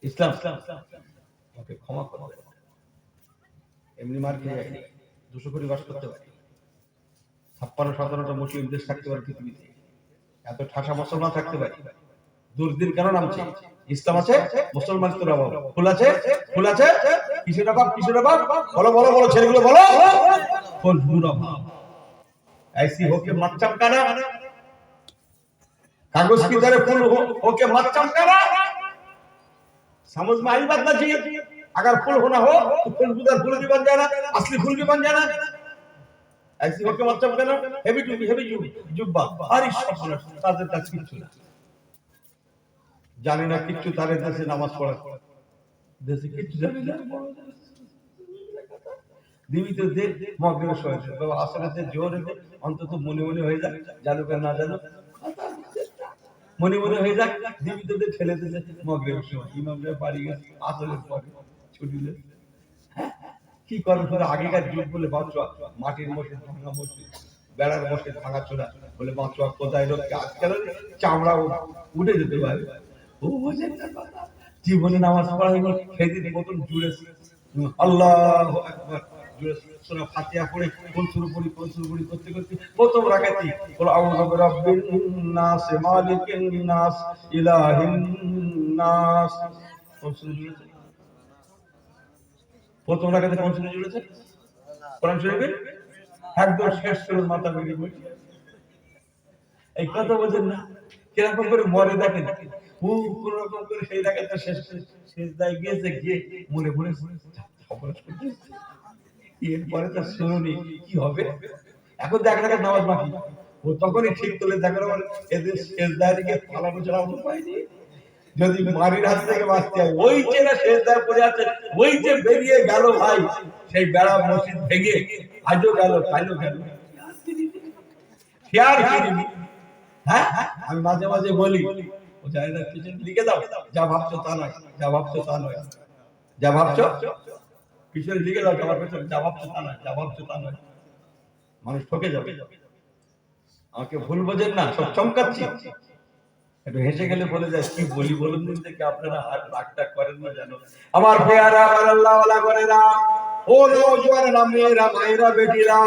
ইসলাম ওকে ক্ষমা করবে, এমনি মার খেয়ে যায়নি, 200 কোটি বাস করতে পারে, 56-57টা মুসলিম দেশ থাকতে পারে পৃথিবীতে, এত ঠাসা মুসলমান থাকতে পারে। দুর্দিন কেন নামছে? ইসলাম আছে, মুসলমান তো অভাব। ফুল আছে, ফুল আছে, কিসের অভাব, কিসের অভাব? বলো বলো বলো, ছেলেগুলো বলো। ফুল অভাব। ऐसी होके मत चमकाना, कागज की तरह फूल होके मत चमकाना। समझ में आई बात ना? चाहिए अगर फूल होना हो तो फूल उधर फूल भी बन जाना, असली फूल भी बन जाना। ऐसी होके मत चमकाना। हेवी जुब्बा আর তাদের কাছে কিছু না, জানি না কিচ্ছু, তাদের দেশে নামাজ পড়া দেশে কিচ্ছু জানি না। দিবিতে দে মগের সহিত বাবা আসলে জোর রেখে অন্তত মনে মনে হয়ে যাক, জানুক আর না জানুক মনে মনে হয়ে যাক। দিবিতে দে ঠেলে দিতে মগের সময় ইমামরা বাড়ি গেছে আসলের পরে ছুটিলে কি করবে? আগেকার যুগ বলে বাঁচোয়া, মাটির মসজিদ ভাঙা মসজিদ, বেড়ার মসজিদ ভাঙা চোরা বলে বাঁচোয়া কোথায় লোককে আজকাল চামড়া উঠে যেতে পারে। ও বোঝেন না কথা, জীবনে নামাজ পড়া হয়ে গেল সেদিন মতন জুড়েছে আল্লাহু আকবার সূরা ফাতিহা পড়ে কোন শুরু করি করতে করতে প্রথম রাকাতে কুল আউযু বিরাব্বিন নাস মালিকিন নাস ইলাহিন নাস কোন শুরু জুড়েছে? প্রথম রাকাতে কোন শুরু জুড়েছে? কোরআন শরীফের একদম শেষ সুরের মাথা বেরিয়ে বলছে। এই কথা বোঝেন না? কিরকম করে মরে দেখেন, কোন রকম করে সেই রাকাতে শেষ দায় গিয়েছে, গিয়ে মনে মনে অপরাধ করতে এরপরে তো শুনুনি কি হবে। এখন দেখা যায় নামাজ বাকি, ও তখনই ঠিক করলে দেখা গেল এদের শেষ দাঁড়িয়ে পালানো ছাড়া অন্য উপায় নেই। যদি মারির হাত থেকে বাঁচতে হয়, ওই যে না শেষ দাঁড় পড়ে আছে, ওই যে বেরিয়ে গেল ভাই, সেই বেড়া মসজিদ ভেঙে আজও গেল কালও গেল। হ্যাঁ, আমি মাঝে মাঝে বলি ও জায়গার পিছনে লিখে দাও, যা ভাবছো তা নয়, যা ভাবছো তা নয়, যা ভাবছো পিছনে লিখে দাও, আমার পেছনে যা ভাবছো তা নয়, যা ভাবছো তা নয়। মানুষ ঠকে যাবে। আমাকে ভুল বোঝেন না, সব চমকাচ্ছি। একটু হেসে গেলে বলে যায় কি বলি বলুন দিন থেকে, আপনারা হাত রাগটা করেন না জানো। আমার পেয়ারা আমার আল্লাহ ওয়ালা করেনা, ও নওজওয়ানেরা, মেয়েরা, মায়েরা, বেটিরা,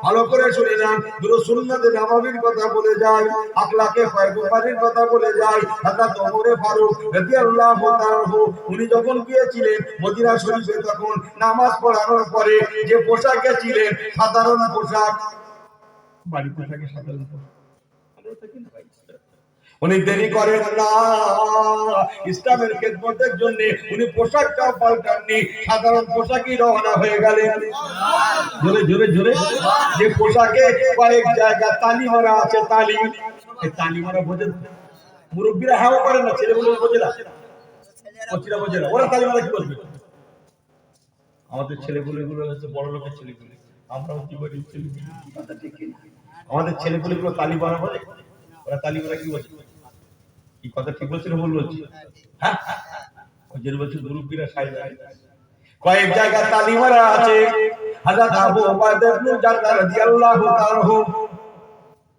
ভালো করে শুনে যান। দুরূদ সুন্নাতে নববীর কথা বলে যায়, আখলাকে পয়গম্বরের কথা বলে যায়। হযরত ওমর ফারুক রাদিয়াল্লাহু তাআলা উনি যখন গিয়েছিলেন মদিনা শরীফে, তখন নামাজ পড়ানোর পরে যে পোশাকে ছিলেন, সাধারণ পোশাক, বাড়িতে থাকে সাধারণ পোশাক, উনি দেরি করেন না। ইসলামের খেদমতের জন্য উনি পোশাকটা পাল্টাননি, সাধারণ পোশাকই রওনা হয়ে গেলেন। জোরে জোরে জোরে। যে পোশাকে কয়েক জায়গা তালি মারা আছে, তালি, এই তালি মারা বোঝেন মুরব্বীরা? হ্যাঁ করেন না, ছেলেগুলো বোঝে না, কচিরা বোঝে না, ওরা তালি মারা কি বলবে? আমাদের ছেলেগুলো এগুলো হচ্ছে বড় লোকের ছেলেগুলো, আমরাও কি করি ছেলেগুলো, আমাদের ছেলেগুলো এগুলো তালি মারা বলে, ওরা তালি মারা কি বলছে? কি কথা ঠিক বলছে না ভুল বলছি? হ্যাঁ, ওই যে বলছে মুরব্বীরা সাইজ কয়েক জায়গা তালি মারা আছে। হযরত আবু উবাইদা ইবনে জাররাহ রাদিয়াল্লাহু তাআলা,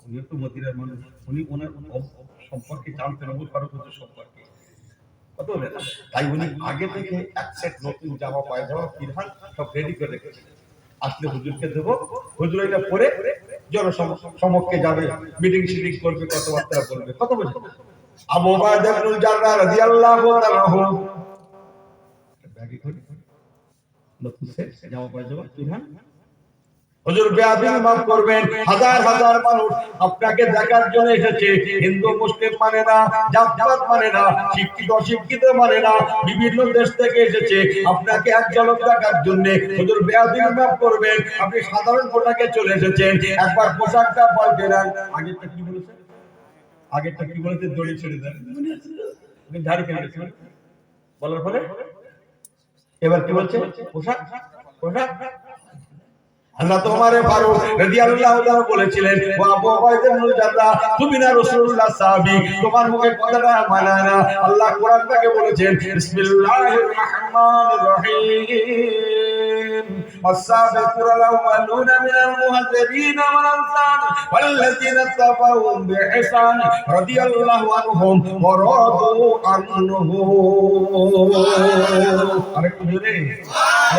উনি তো মদিনার মানুষ, উনি ওনার সম্পর্কে জানতেন, আবু ফারুক সম্পর্কে কত বলে, তাই উনি আগে থেকে এক সেট নতুন জামা পায়জামা পিরহান সব রেডি করে রেখেছেন। আসলে হুজুরকে দেব, হুজুর এটা পরে জনসমক্ষে যাবে, মিটিং শিটিং করবে, কথাবার্তা বলবে, কত বোঝে। আবু উবাইদা ইবনে জাররাহ রাদিয়াল্লাহু তাআলা ব্যাগে করে নতুন সেট জামা পায়জামা পিরহান, হুজুর বেয়াদবি মাফ করবেন, হাজার হাজার মানুষ আপনাকে দেখার জন্য এসেছে। হিন্দু মুসলিম মানে না, জাতপাত মানে না, শিক্ষিত অশিক্ষিত মানে না, বিভিন্ন দেশ থেকে এসেছে আপনাকে এক ঝলক দেখার জন্য। হুজুর বেয়াদবি মাফ করবেন, আপনি সাধারণ পোশাকে চলে এসেছেন, একবার পোশাকটা পাল্টে নেন। আগেরটা কি বলেছে? আগেরটা কি বলেছে? দড়ি ছেড়ে দেন, আপনি ঝাড়ি ফেলে দিয়েছেন বলার পরে এবার কি বলছে? পোশাক, পোশাক। হযরত ওমর ফারুক রাদিয়াল্লাহু তাআলা বলেছিলেন, ও আবু উবাইদা ইবনে জাররাহ, তুমি না রাসূলুল্লাহ সাহাবী, তোমার মুখে কথাটা মানায় না। আল্লাহ কোরআন থেকে বলেছেন, বিসমিল্লাহির রাহমানির রহিম, والسابقون الأولون من المهاجرين والأنصار والذين اتبعوهم بإحسان رضي الله عنهم ورضوا عنه। আরেকটু জোরে।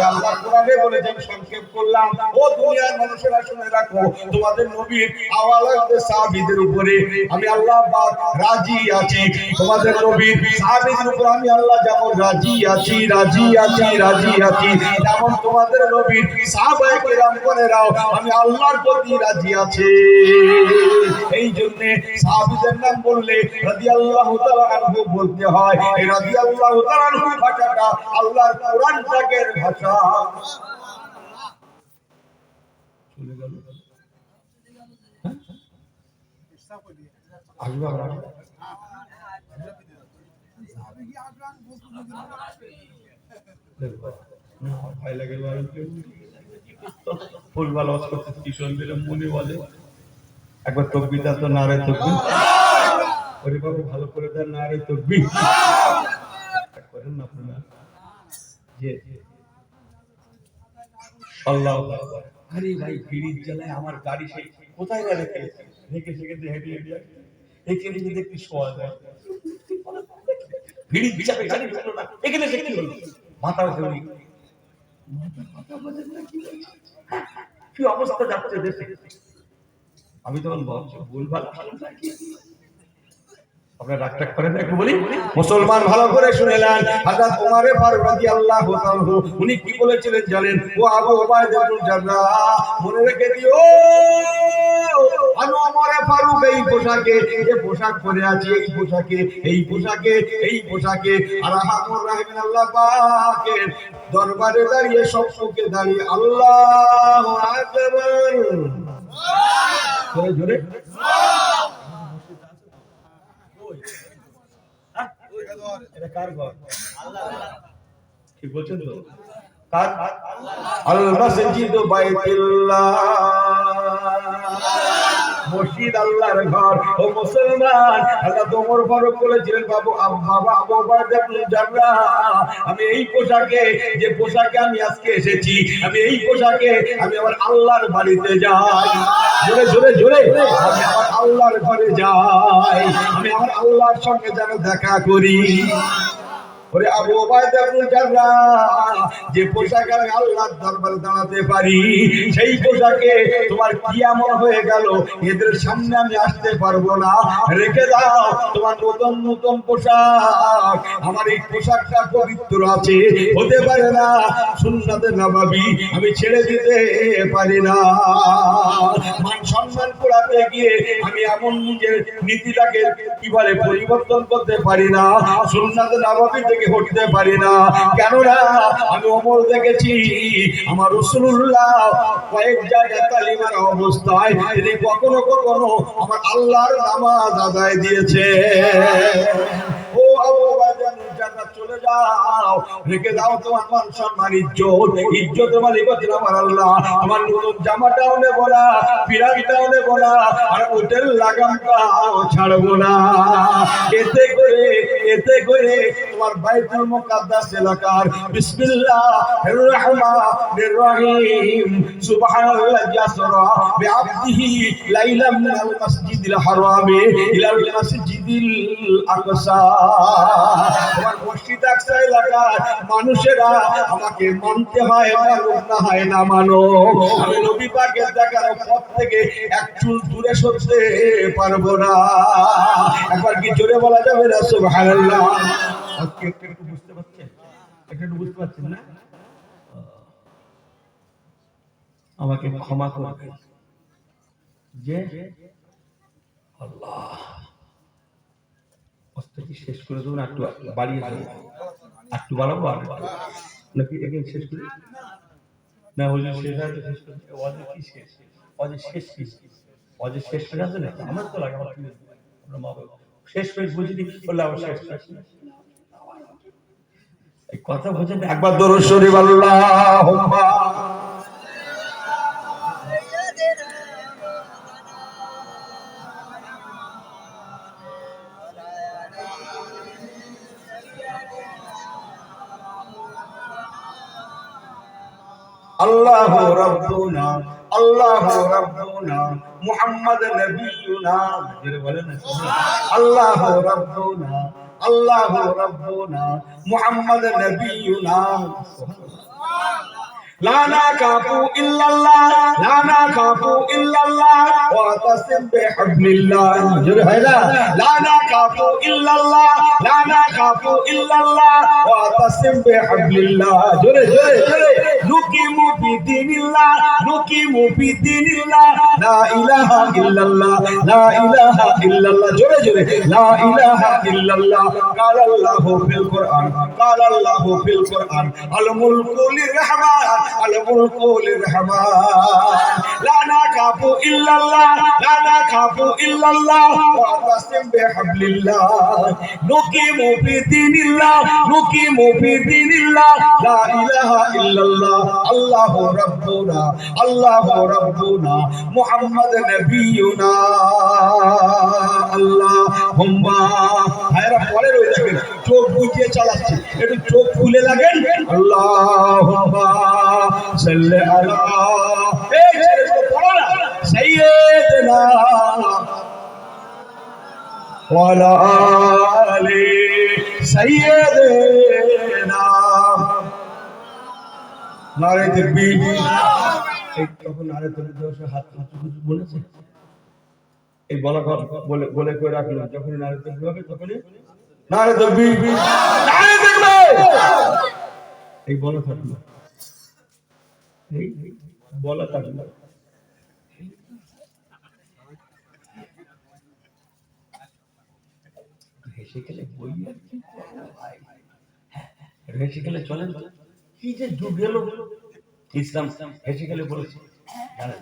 আল্লাহ কোরআনে বলেছেন, সংক্ষেপ করলাম, ও দুনিয়ার মানুষেরা শুনে রাখো, তোমাদের নবীর আওয়ালাদের সাহাবীদের উপরে আমি আল্লাহ পাক রাজি আছি। তোমাদের নবীর সাহাবীদের উপর আমি আল্লাহ যেমন রাজি আছি, রাজি আছি, রাজি আছি, যেমন তোমাদের নবীর সাহাবায়ে কেরাম গণেরাও আমি আল্লাহর প্রতি রাজি আছে। এই জন্য সাহাবীদের নাম বললে রাদিয়াল্লাহু তাআলা আনহু বলতে হয়। এই রাদিয়াল্লাহু তাআলা আনহু ভাষাটা আল্লাহর কোরআন পাকের ভাষা। চলে গেল ফুলবাল কিশোর মনে বলে একবার তকবির তো নারে তকবির, ওরে বাবু ভালো করে দেন নারে তকবির করেন না আপনারা। যে আল্লাহ, আরে ভাই ভিড়ির জ্বালায় আমার গাড়ি সেই কোথায় গেলে রেখে সেখানে হেঁটে হেঁটে এখানে যদি একটু শোয়া যায়, ভিড়ির বিচারে গাড়ি ঢুকলো না, এখানে সে কি হলো, মাথা ধরি কি অবস্থা যাচ্ছে দেশে। আমি তখন ভাবছি ভুলভাল আপনারা রাগ করেন, একটু বলি, মুসলমান ভালো করে শুনে নেন। হযরত ওমর ফারুক রাদিয়াল্লাহু তাআলা উনি কি বলেছিলেন জানেন? ও আবু উবাইদা ইবনে জাররাহ, মনে রেখে দিও, আমি ওমর ফারুক এই পোশাকে, যে পোশাক পরে আছি, এই পোশাকে, এই পোশাকে, এই পোশাকে আরহামুর রাহিমিন আল্লাহ পাকের দরবারে দাঁড়িয়ে, সম্মুখে দাঁড়িয়ে আল্লাহু আকবার জোরে জোরে এটা কার ঘর? ঠিক বলছেন তো? কার? আল মাসজিদু বাইতুল্লাহ মসজিদ আল্লাহর ঘর। ও মুসলমান, হযরত ওমর ফারুক বলেছিলেন, বাবা আবু উবাইদা ইবনে জাররাহ, আমি এই পোশাকে, যে পোশাকে আমি আজকে এসেছি, আমি এই পোশাকে আমি আমার আল্লাহর বাড়িতে যাই। জোরে জোরে জোরে, আমি আমার আল্লাহর ঘরে যাই, আমি আমার আল্লাহর সঙ্গে যেন দেখা করি। ওরে আবু উবাইদা ইবনে জাররাহ, যে পোশাকে আমি আল্লাহর দরবারে দাঁড়াতে পারি, সেই পোশাকে তোমার কি এমন হয়ে গেল এদের সামনে আমি আসতে পারবো না? রেখে দাও তোমার নতুন নতুন পোশাক, আমার এই পোশাকটা পবিত্র আছে, হতে পারে না সুন্নাতে নববী আমি ছেড়ে দিতে পারি না। মান সম্মান করাতে গিয়ে আমি এমন নিজের নীতিটাকে কি বলে পরিবর্তন করতে পারি না, সুন্নাতে নববী থেকে হটতে পারি না। কেননা আমি ওমর দেখেছি, আমার রাসূলুল্লাহ কয়েক জায়গায় কালিমার অবস্থায় তিনি কখনো কখনো আমার আল্লাহর নামাজ আদায় দিয়েছে। ও আবু উবাইদা জান্নাত চলে যাও, রেখে দাও তোমার মান সম্মান ইজ্জত, ইজ্জতের মালিক হচ্ছেন আমার আল্লাহ। আমার নতুন জামাটাও নেব না, পিরামিডটাও নেব না, আর হোটেল লাগামটাও ছাড়বো না। এতে করে তোমার বাইতুল মুকাদ্দাস এলাকার বিসমিল্লাহির রহমানির রহিম সুবহানাল্লাযী আসরা বিআবদিহি লাইলাম মিনাল মাসজিদিল হারামি ইলাল মাসজিদিল আকসা। তোমার মসজিদ আকসা এলাকার মানুষেরা আমাকে মানতে হয়, মানুক না হয় না মানো, আমি নবী পাকের দেখার পথ থেকে এক চুল দূরে সরতে পারবো না। একবার কি জোরে বলা যাবে না সুবহানাল্লাহ? আজকে একটু বুঝতে পারছেন, একটু বুঝতে পারছেন না? আমাকে ক্ষমা করবেন যে আল্লাহ অস্ত্রটি শেষ করে দেবো না, একটু বাড়িয়ে দেবো, একটু বাড়াবো নাকি এখানে শেষ করি না? হলে শেষ হয় তো শেষ করে অজে কি শেষ, অজে শেষ কি, অজে শেষ করে আছে না আমার তো লাগে, আমার মা বাবা শেষ করে বুঝিনি বললে আবার শেষ এই কথা বোঝেন। একবার দরুদ শরীফ আল্লাহুম্মা আল্লাহু রাব্বুনা আল্লাহু রাব্বুনা মুহাম্মদ নবিয়ুনা। জোরে বলেন না আল্লাহু রাব্বুনা আল্লাহু রাব্বুনা মুহাম্মদ নবিয়ুনা। লা নাকাফু ইল্লাল্লাহ লা নাকাফু ইল্লাল্লাহ ওয়া তাসিম বিহাবলিল্লাহ। জোরে হয় না লা নাকাফু ইল্লাল্লাহ লা নাকাফু ইল্লাল্লাহ ওয়া তাসিম বিহাবলিল্লাহ। জোরে জোরে জোরে নুকিমু বিদিনিল্লাহ নুকিমু বিদিনিল্লাহ লা ইলাহা ইল্লাল্লাহ লা ইলাহা ইল্লাল্লাহ। জোরে জোরে লা ইলাহা ইল্লাল্লাহ। قال الله في القرآن قال الله في القرآن الملك للرحمن الملك للرحمن لا نخاف إلا الله لا نخاف إلا الله واعتصم بحبل الله نقيم في دين الله نقيم في دين الله لا إله إلا الله الله ربنا الله ربنا محمد نبينا اللهم ভাইরা পরে রয়ে যাবেন, চোখ বুঝিয়ে চালাচ্ছি, একটু চোখ খুলে লাগেন। আল্লাহুম্মা সাল্লি আলা এই ছেড়ে তো পড়ো না সাইয়্যিদিনা ওয়া আলা আলি সাইয়্যিদিনা। নারে তাকবীর। এই তখন নারে তাকবীর হাত বলেছে এই বলা বলে বলে করে রাখলো, যখনই নারে তাকবীর হবে তখনই নারে তাকবীর নারে তাকবীর এই বলা থাকলো, এই বলা থাকলো। হেসে গেলে বই হেসে গেলে চলেন, কি যে যুগ গেল। ইসলাম হেসে গেলে বলেছে জানেন,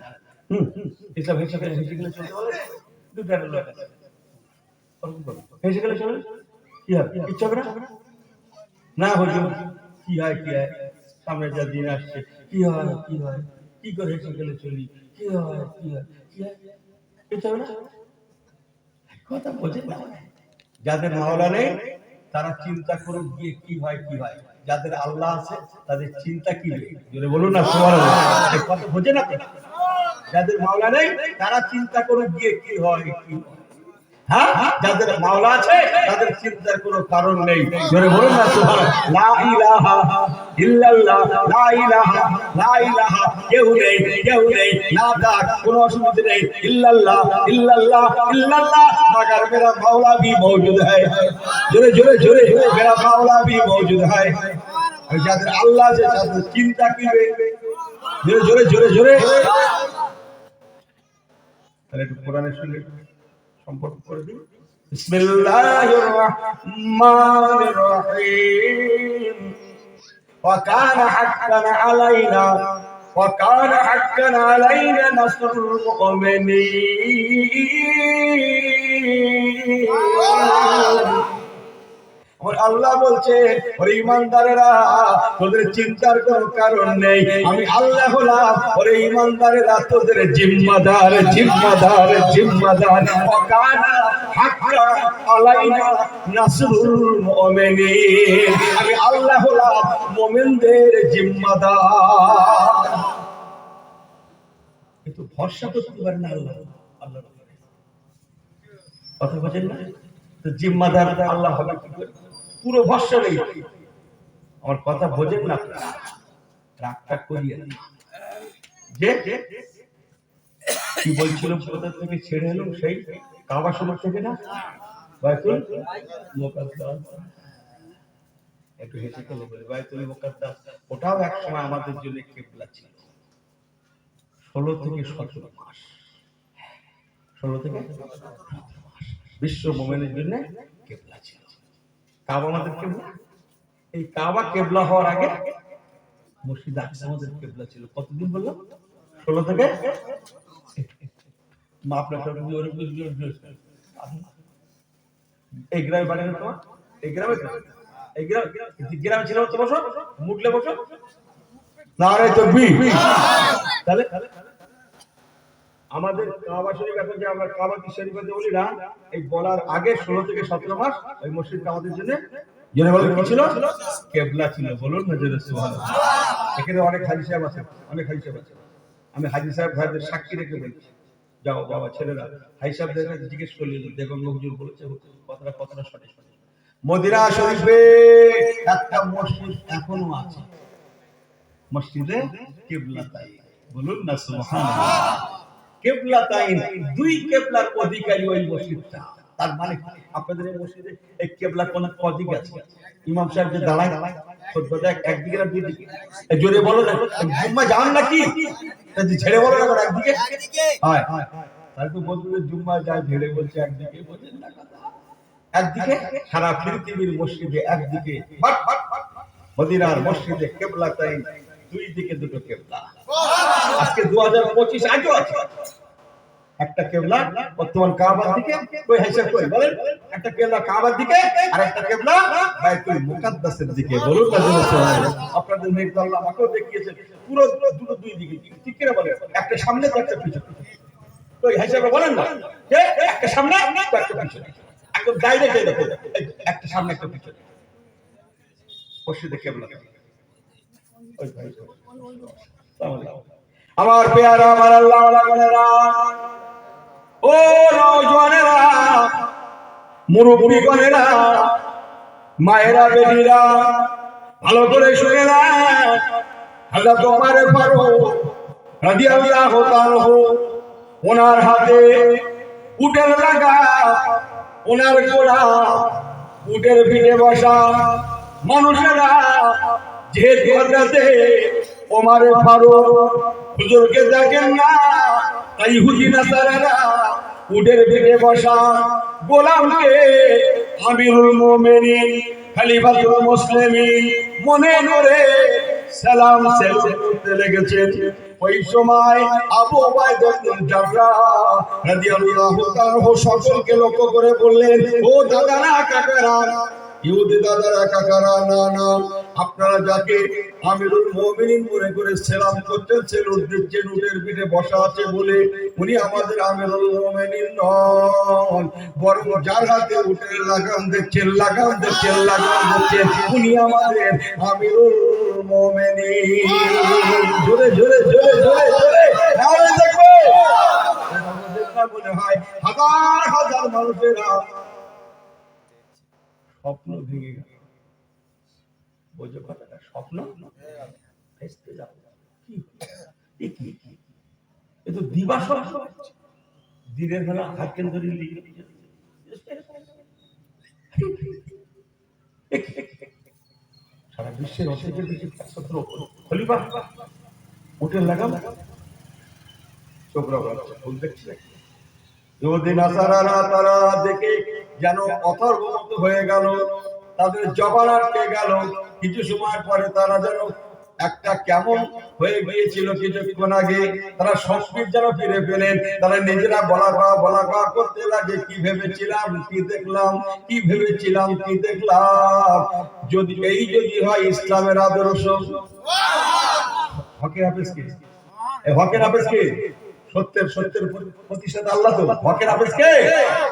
ইসলাম হেসে গেলে চলতে বলে দুটো লোক আছে হেসে গেলে চলে কি হবে, ইচ্ছা করে না হুজুর কি হয় সামনে যা দিন আসছে কি হয় কি করে হেসে গেলে চলি কি হয় কি হয় কি হয় কথা বোঝেন না। যাদের মাওলা নেই তারা চিন্তা করুক গিয়ে কি হয় কি হয়, যাদের আল্লাহ আছে তাদের চিন্তা কি নেই, জোরে বলুন না সুবহানাল্লাহ। এই কথা বোঝেন না? যাদের মাওলা নেই তারা চিন্তা করুক গিয়ে কি হয় কি হয়। হ্যাঁ, যাদের মাওলা আছে তাদের চিন্তার কোনো কারণ নেই, জোরে বলুন না সুবহানাল্লাহ। লা ইলাহা ইল্লাল্লাহ, লা ইলাহা, লা ইলাহা, কেউ নেই কেউ নেই, না ডাক কোনো অসুবিধা নেই, ইল্লাল্লাহ ইল্লাল্লাহ ইল্লাল্লাহ, मगर मेरा मौला भी मौजूद है, জোরে জোরে জোরে, मेरा मौला भी मौजूद है। যাদের আল্লাহ আছে তাদের চিন্তা কি হবে, জোরে জোরে জোরে জোরে। তাহলে একটু কোরআনের সঙ্গে সম্পর্ক করে দিন। বিসমিল্লাহির রহমানির রহিম। ওয়া কানা হাক্কান আলাইনা ওয়া কানা হাক্কান আলাইনা নাসরুল মুমিনিন। और আল্লাহ বলছে ওরে ঈমানদারেরা তোদের চিন্তার কোনো কারণ নেই, আমি আল্লাহ হলাম ওরে ঈমানদারেরা তোদের জিম্মাদার জিম্মাদার জিম্মাদার। ওয়াকানা হাক্কা আলাইনা নাসরুল মুমিনিন, আমি আল্লাহ হলাম মুমিনদের জিম্মাদার। কিন্তু ভরসা করতে পারেন না আল্লাহ, আল্লাহর উপরে কথা বলেন না, তো জিম্মাদার আল্লাহ হবে কি করে? পুরো ভরসা নেই। আমার কথা বোঝেন না, রাগটা করিয়ে যে কি বলছিল কোথা থেকে ছেড়ে এলো, সেই কাবা শরীফ থেকে না বাইতুল মুকাদ্দাস, একটু হেসে খেলে বলে বাইতুল মুকাদ্দাস, ওটাও এক সময় আমাদের জন্য কিবলা ছিল। 16 থেকে 17 মাস, 16 থেকে 17 মাস বিশ্ব মুমিনের জন্য কিবলা ছিল। কাবা আমাদের কিবলা, এই কাবা কিবলা হওয়ার আগে মসজিদ আকসা আমাদের কিবলা ছিল। কতদিন বললাম? 16 থেকে আপনার এই গ্রামে বাড়ি না তোমার? এই গ্রামে গ্রামে ছিল তো, বসো মুটলে বসো না রে তাকবীর। তাহলে আমাদের কাবা শরীফ, এখন যে আমরা কাবা শরীফে বলি না, এই বলার আগে 16 থেকে 17 মাস ওই মসজিদটা আমাদের জন্য জেনে বলে কি ছিল? কিবলা ছিল। বলুন না জোরে সুবহানাল্লাহ। এখানে অনেক হাজী সাহেব আছে, অনেক হাজী সাহেব আছে। আমি হাজী সাহেব ভাইদের সাক্ষী রেখে বলছি, যাও বাবা ছেলেরা হাজী সাহেবদের কাছে জিজ্ঞেস করলে দেখুন হুজুর বলেছে কথাটা কতটা সঠিক। মদিনা শরীফে একটা মসজিদ এখনো আছে, মসজিদে কিবলাতাইন। বলুন না সুবহানাল্লাহ। কিবলাতাইন, দুই কিবলার অধিকারী ওই মসজিদটা। তার মানে আপনাদের এই মসজিদে এই কিবলা কোন দিক আছে? ইমাম সাহেব যে দাঁড়ায় খুতবা দেয় একদিকে না দুই দিকে? জোরে বলো না, জুম্মা যান নাকি? ছেড়ে বলো না একদিকে হয়। তাই তো বলতে জুম্মা যায় ঝেড়ে বলছে একদিকে, বলেন না কথা একদিকে। সারা পৃথিবীর মসজিদে একদিকে, মদিনার মসজিদে কিবলাতাইন, দুই দিকে দুটো কিবলা। আজকে 2025 আজও আছে একটা কিবলা বর্তমান কাবার দিকে, কই হিসাব কই বলেন? একটা কিবলা কাবার দিকে আর একটা কিবলা বাইতুল মুকাদ্দাসের দিকে। বলুন না সুবহানাল্লাহ। আপনাদের নেক আল্লাহ আমাকেও দেখিয়েছেন পুরো দুটো দুই দিকে, ঠিক করে বলেন? একটা সামনে তো একটা পিছনে, কই হিসাবে বলেন না, একটা সামনে একটা পিছনে, একদম ডাইরেক্ট দেখো, একটা সামনে একটা পিছনে মসজিদে কিবলা। ওই ভাই আমার পেয়ারা, আমার আল্লাহ ওয়ালা গনেরা, ও নওজওয়ানেরা, মুরব্বি গনেরা, মায়েরা, বেটিরা, ভালো করে শুনে না। হযরত ওমর ফারুক রাদিয়াল্লাহু তাআলা ওনার হাতে উটের লাগা, ওনার ঘোড়া, উটের পিঠে বসা মানুষেরা যে দরজাতে ওমর ফারুক হুজুরকে দেখেন না, তাই ইহুদি নাসারারা উটের পিঠে বসা গোলামকে আমিরুল মুমিনিন খলিফাতুল মুসলিমিন মনে করে সালাম করতে লেগেছেন। ওই সময় আবু উবাইদা ইবনে জাররাহ রাদিয়াল্লাহু তাআলা সকলকে লক্ষ্য করে বললেন, ও দাদারা কাকারা, ইহুদি দাদারা কাকারা, না না, আপনারা যাকে আমিরুল মুমিনিন মনে করে সেলাম করতেন, সেলুট দিচ্ছেন, উটের পিঠে বসা আছে বলে উনি আমাদের আমিরুল মুমিনিন নন, বরং যার হাতে উটের লাগাম দেখছেন, লাগাম দেখছেন, লাগাম দেখছেন, উনি আমাদের আমিরুল মুমিনিন। জোরে জোরে জোরে জোরে জোরে নারে দেখো, মনে হয় হাজার হাজার মানুষেরা স্বপ্ন ভেঙে গেল। বোঝো কথাটা, স্বপ্ন ভেস্তে যাবে। কি এ তো দিবা স্বপ্ন, দিনের বেলা হাত কেন্দ্রে লিখে সারা বিশ্বের অর্ধেকের বেশি খলিফা উটের লাগাম চোখ রাখছে, ভুল দেখছে। ইহুদি নাসারারা তারা দেখে যেন অথর্বমত হয়ে গেল, তাদের জবান আটকে গেল। কিছু সময় পরে তারা যেন একটা কেমন হয়ে গিয়েছিল কিছুক্ষণ আগে, তারা সংস্কৃত যেন ফিরে পেলেন। তারা নিজেরা বলা করতে লাগে, কি ভেবেছিলাম কি দেখলাম, কি ভেবেছিলাম কি দেখলাম। যদি হয় ইসলামের আদর্শ, হকের হাফেজ কে? হকের হাফেজ কে? সত্যের প্রতিষ্ঠাতা আল্লাহ। তো হকের হাফেজ কে?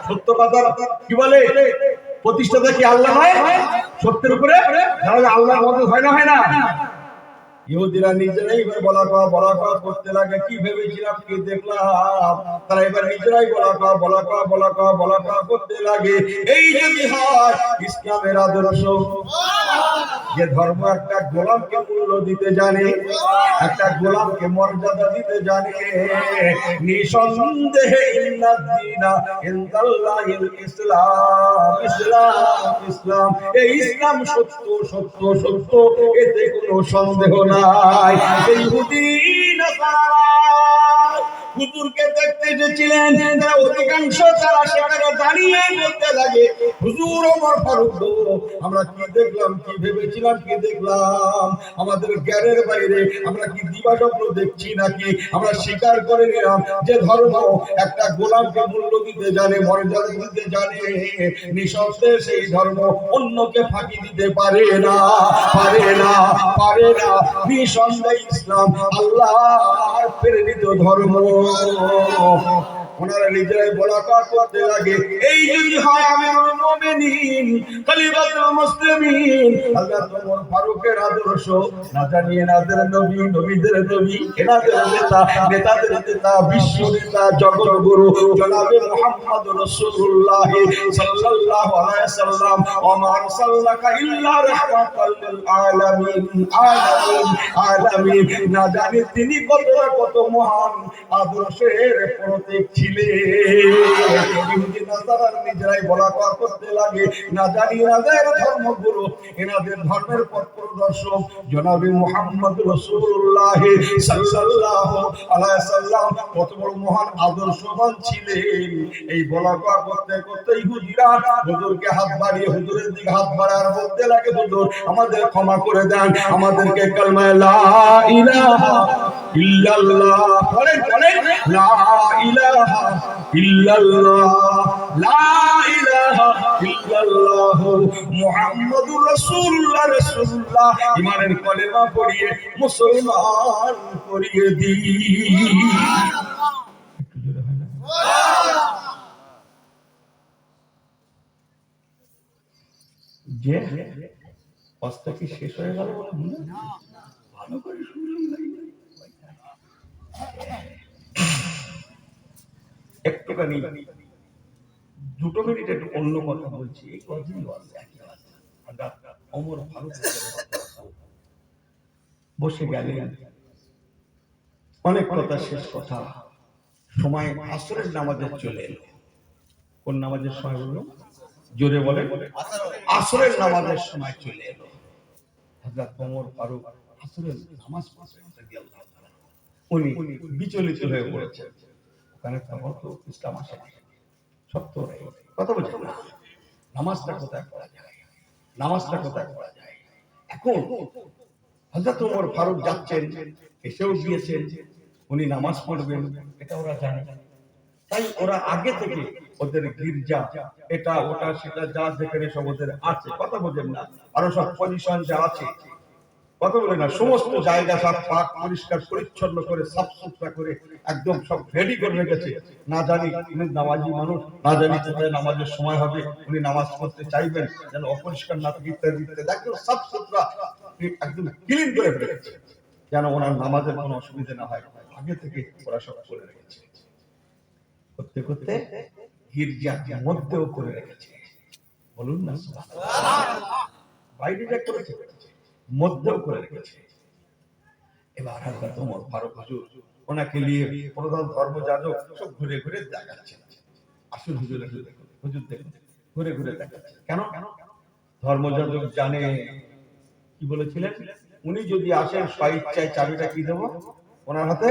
সত্য কথা কি বলে প্রতিষ্ঠাতা কি আল্লাহ নয়? সত্যের উপরে আল্লাহর মত হয় না, হয় না? ইহুদিরা নিজেরাই এবার বলা কওয়া করতে লাগে, কি ভেবেছিলাম কি দেখলাম। তারা এবার নিজেরাই বলা কওয়া করতে লাগে। এই যদি হয় ইসলামের আদর্শ, যে ধর্ম একটা গোলামকে মূল্য দিতে জানে, একটা গোলামকে মর্যাদা দিতে জানে, নিঃসন্দেহে ইন্নাদ-দীনা ইনদাল্লাহিল ইসলাম, ইসলাম ইসলাম, এই ইসলাম সত্য সত্য সত্য, এতে কোনো সন্দেহ নাই। এই ইহুদি নাসারা হুজুরকে দেখতে এসেছিলেন, তারা অধিকাংশ তারা সেখানে দাঁড়িয়ে বলতে লাগে, হুজুর ওমর ফারুক, আমরা কি দেখলাম কি ভেবেছিলাম কি দেখলাম, আমাদের জ্ঞানের বাইরে আমরা কি দিবাস্বপ্ন দেখছি নাকি? আমরা স্বীকার করে নিলাম যে ধর্ম একটা গোলামকে মূল্য দিতে জানে, মর্যাদা দিতে জানে, নিঃসন্দেহে সেই ধর্ম অন্যকে ফাঁকি দিতে পারে না, পারে না, পারে না। নিঃসন্দেহে ইসলাম আল্লাহর প্রেরিত ধর্ম। ওনারা নিজেরাই বলা করতে লাগে, এই যদি হয় আমিরুল মুমিনিন খলিফাতুল মুসলিমিন হযরত ওমর ফারুকের আদর্শ, না জানিয়ে এনাদের নবী, নবীদের নবী, এনাদের নেতা, নেতাদের নেতা, বিশ্ব নেতা, জগৎ গুরু জনাবে মুহাম্মদ রাসূলুল্লাহ সাল্লাল্লাহু আলাইহি সাল্লাম, ওমা আরসালনাকা ইল্লা রাহমাতাল লিল আলামিন, আলামিন আলামিন, না জানি তিনি কত মহান আদর্শের প্রতীক ছিলেন। ইহুদি নাসারার নিজেরাই বলা করতে লাগে, না জানি এনাদের ধর্মগুরু, এনাদের ধর্মের পথ প্রদর্শক জনাবে মুহাম্মদ রাসূলুল্লাহ সাল্লাল্লাহু আলাইহি সাল্লাম কত বড় মহান আদর্শবান ছিলেন। এই বলা করতে করতে ইহুদিরা হুজুরকে হাত বাড়িয়ে, হুজুরের দিকে হাত বাড়ার বলতে লাগে, হুজুর আমাদের ক্ষমা করে দেন, আমাদেরকে কালমা লা ইলাহা ইল্লাল্লাহ বলেন, লা ইলাহা ইল্লাল্লাহ, লা ইলাহা ইল্লাল্লাহ মুহাম্মাদুর রাসূলুল্লাহ, রাসূলুল্লাহ ইমানের কলেমা পড়িয়ে মুসলমান করিয়ে দিই। যে অবস্থা কি শেষ হয়ে গেল? ভালো করে শুনলাম, একটুখানি 2 মিনিট একটু অন্য কথা বলছি। এই কথাই ওমর ফারুক বসে গেলেন, অনেক কথা, শেষ কথা, সময় আসরের নামাজের চলে এলো। কোন নামাজের সময় বললো? জোরে বলে, আসরের নামাজের সময় চলে এলো। হযরত ওমর ফারুক আসরের নামাজ পড়তে গিয়ে উনি বিচলিত হয়ে পড়েছেন। ওখানে তখন তো ইসলাম আসে না, সত্য কথা বলছেন না, নামাজটা কোথায় পড়া যায়, নামাজটা কোথায় পড়া যায়। এখন হযরত ওমর ফারুক যাচ্ছেন, এসেও গিয়েছেন, উনি নামাজ পড়বেন, এটা ওরা জানে। তাই ওরা আগে থেকে ওদের গির্জা এটা ওটা সেটা যা যেখানে সব ওদের আছে, কথা বোঝেন না, আরো সব পজিশন যা আছে, কথা বলে না, সমস্ত জায়গা সব পাক পরিষ্কার পরিচ্ছন্ন করে সাফ সুতরা করে একদম সব রেডি করে রেখেছে। না জানি উনি নামাজি মানুষ, না জানি কোথায় নামাজের সময় হবে, উনি নামাজ পড়তে চাইবেন যেন অপরিষ্কার না থাকে ইত্যাদি ইত্যাদি, একদম সাফ সুতরা একদম ক্লিন করে রেখেছে যেন ওনার নামাজের কোনো অসুবিধা না হয়। আগে থেকে ওরা সব করে রেখেছে, করতে করতে গির্জার মধ্যেও করে রেখেছে। বলুন না বাইরে যা করেছে মধ্যেও করে রেখেছে। এবার হযরত ওমর ফারুক হুজুর ওনাকে নিয়ে প্রধান ধর্মযাজক সব ঘুরে ঘুরে দেখাচ্ছে, আসুন হুজুর দেখুন, হুজুর দেখুন, ঘুরে ঘুরে দেখাচ্ছে। কেন? ধর্মযাজক জানে কি বলেছিলেন, উনি যদি আসেন স্বেচ্ছায় চাবিটা কি দেবো ওনার হাতে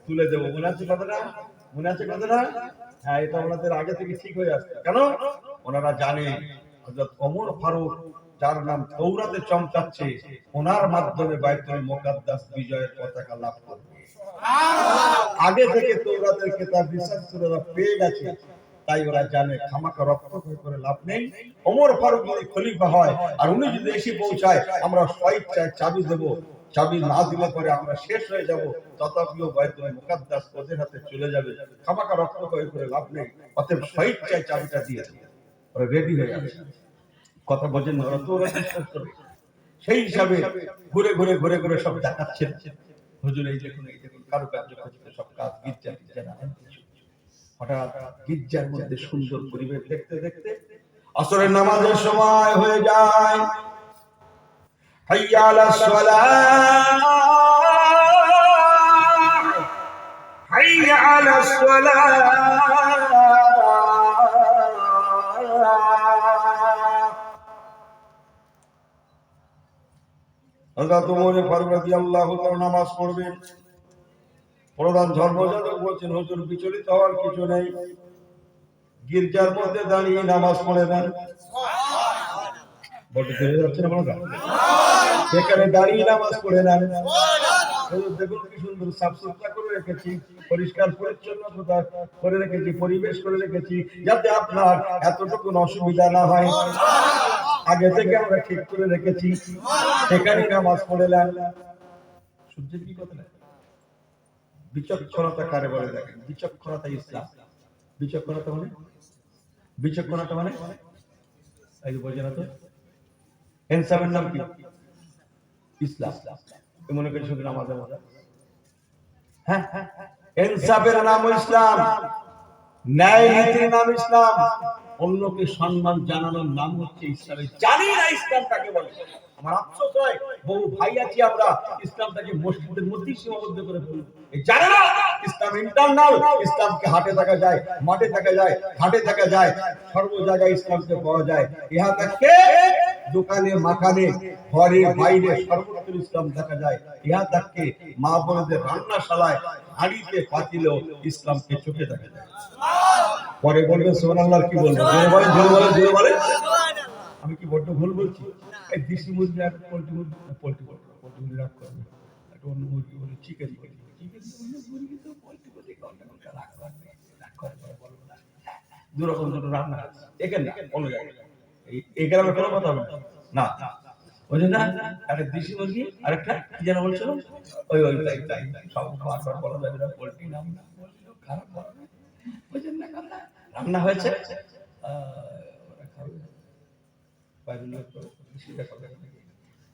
তুলে দেবো। মনে আছে কথাটা? মনে আছে কথাটা? হ্যাঁ, এটা ওনাদের আগে থেকে ঠিক হয়ে আসছে। কেন? ওনারা জানে হযরত ওমর ফারুক যার নাম তৌরাতে চমকাচ্ছে, ওনার মাধ্যমে বাইতুল মুকাদ্দাস বিজয়ের পতাকা লাভ করবে। আগে থেকে তৌরাতের কিতাব রিসার্চ করে ওরা পেয়ে গেছে, তাই ওরা জানে খামাকা রক্ত করে লাভ নেই। ওমর ফারুক যদি খলিফা হয় আর উনি যদি এসে পৌঁছায়, আমরা স্বেচ্ছায় চাবি দেব, চাবি না দিলে পরে আমরা শেষ হয়ে যাব, তথাপিও বাইতুল মুকাদ্দাস ওদের হাতে চলে যাবে, খামাকা রক্ত করে লাভ নেই, অতএব স্বেচ্ছায় চাবিটা দিয়ে দেব। ওরা রেডি হয়ে যাবে, কথা বোঝেন না, ওরা তো ওরা বিশ্বাস করে। সেই হিসাবে ঘুরে ঘুরে ঘুরে ঘুরে সব দেখাচ্ছেন, হুজুর এই দেখুন, এই দেখুন, কারুকার্য করতে সব কাজ গির্জা গির্জা না। হঠাৎ গির্জার মধ্যে সুন্দর পরিবেশ দেখতে দেখতে আসরের নামাজের সময় হয়ে যায়। হাইয়া আলাস সালাহ, হাইয়া আলাস সালাহ। হযরত ওমর ফারুক রাদিয়াল্লাহু তাআলা নামাজ পড়বেন। প্রধান ধর্মযাজক বলছেন, হুজুর বিচলিত হওয়ার কিছু নেই, গির্জার মধ্যে দাঁড়িয়ে নামাজ পড়ে নেন। বলতে চলে যাচ্ছেন আপনারা, সেখানে দাঁড়িয়ে নামাজ পড়ে নেন। দেখুন কি সুন্দর সাফ সুতরা করে রেখেছি, পরিষ্কার পরিচ্ছন্নতা করে রেখেছি, পরিবেশ করে রেখেছি, যাতে আপনার এতটুকু অসুবিধা না হয়। আগে থেকে আমরা ঠিক করে রেখেছি, সেখানে নামাজ পড়ে নেন। সূর্যের কি কথা না, বিচক্ষণতা কারে বলে দেখেন, বিচক্ষণতা ইসলাম। বিচক্ষণতা মানে, বিচক্ষণতা মানে এই বোঝে না তো, ইনসাফের নাম কি? ইসলাম। মনে করি শুধু নামাজের মধ্যে, হ্যাঁ, ইনসাফের নাম ইসলাম, ন্যায় নীতির নাম ইসলাম, অন্যকে সম্মান জানানোর নাম হচ্ছে ইসলাম। জানি না ইসলাম কাকে বলে। আমার আফসোস হয়, বহু ভাই আছি আমরা ইসলামটাকে মসজিদের মধ্যেই সীমাবদ্ধ করে ফেলি, জানে না ইসলাম ইন্টারনাল। ইসলামকে হাটে দেখা যায়, মাঠে দেখা যায়, ঘাটে দেখা যায়, সর্ব জায়গায় ইসলামকে পাওয়া যায়। ইহা থেকে দোকানে মাকানে ঘরে বাইরে সর্বত্র ইসলাম দেখা যায়। ইহা থেকে মা বোনদের রান্নাশালায় হাঁড়িতে পাতিলেও ইসলামকে চোখে দেখা যায়। পরে বলবে সুবহানাল্লাহ, কি বলবো, জোরে বলে জোরে বলে জোরে বলে। আমি কি বড্ড ভুল বলছি? এই দেশি মুরগি আর পোল্ট্রি মুরগি, পোল্ট্রি মুরগি রাগ করবে, একটা অন্য মুরগি বলে চিকেন বলি, চিকেন মুরগি তো পোল্ট্রি বলি, কোনটা রাগ করবে, রাগ করে বলবো না। দুরকম দুটো রান্না আছে এখানে, অন্য জায়গায়, এই গ্রামে কোনো কথা হবে না, বুঝলেন না? একটা দেশি মুরগি আর একটা কি যেন বলছিল, ওই ওই তাই তাই সব খাওয়ার পর বলা যাবে না, পোল্ট্রি নাম না বলছিল, খারাপ বলবে, বুঝলেন না কথা? রান্না হয়েছে, ওরা খাবে, বাইরে লোক তো সেটা খাবে,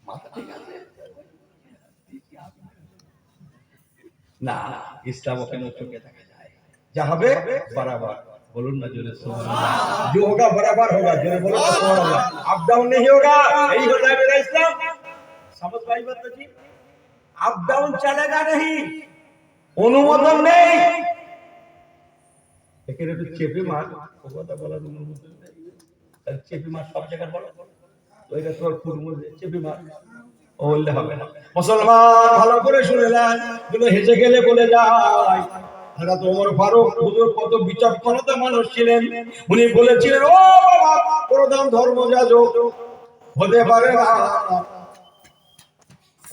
মাথা ঠিক আছে না। ইসলাম ওখানে চোখে দেখা যায়, যা হবে বরাবর। बोलूं ना जोरे सुभान, जो होगा बराबर होगा, जोरे बोलो ना सुभान। अप डाउन नहीं होगा, यही होता है मेरा इस्लाम। समझ पाई बात जी? अप डाउन चलेगा नहीं, অনুমোদন নেই। এখানে একটু চেপে মার, কথা বলার অনুমোদন নেই, চেপে মার সব জায়গায় বলো, ওইটা তোর ফুরমুর চেপে মার, বললে হবে না। মুসলমান ভালো করে শুনে নেন, গুলো হেসে গেলে বলে যায়। হযরত ওমর ফারুক হুজুর কত বিচক্ষণতা মানুষ ছিলেন। উনি বলেছিলেন, ও বাবা, প্রধান ধর্মযাজক হতে পারে না।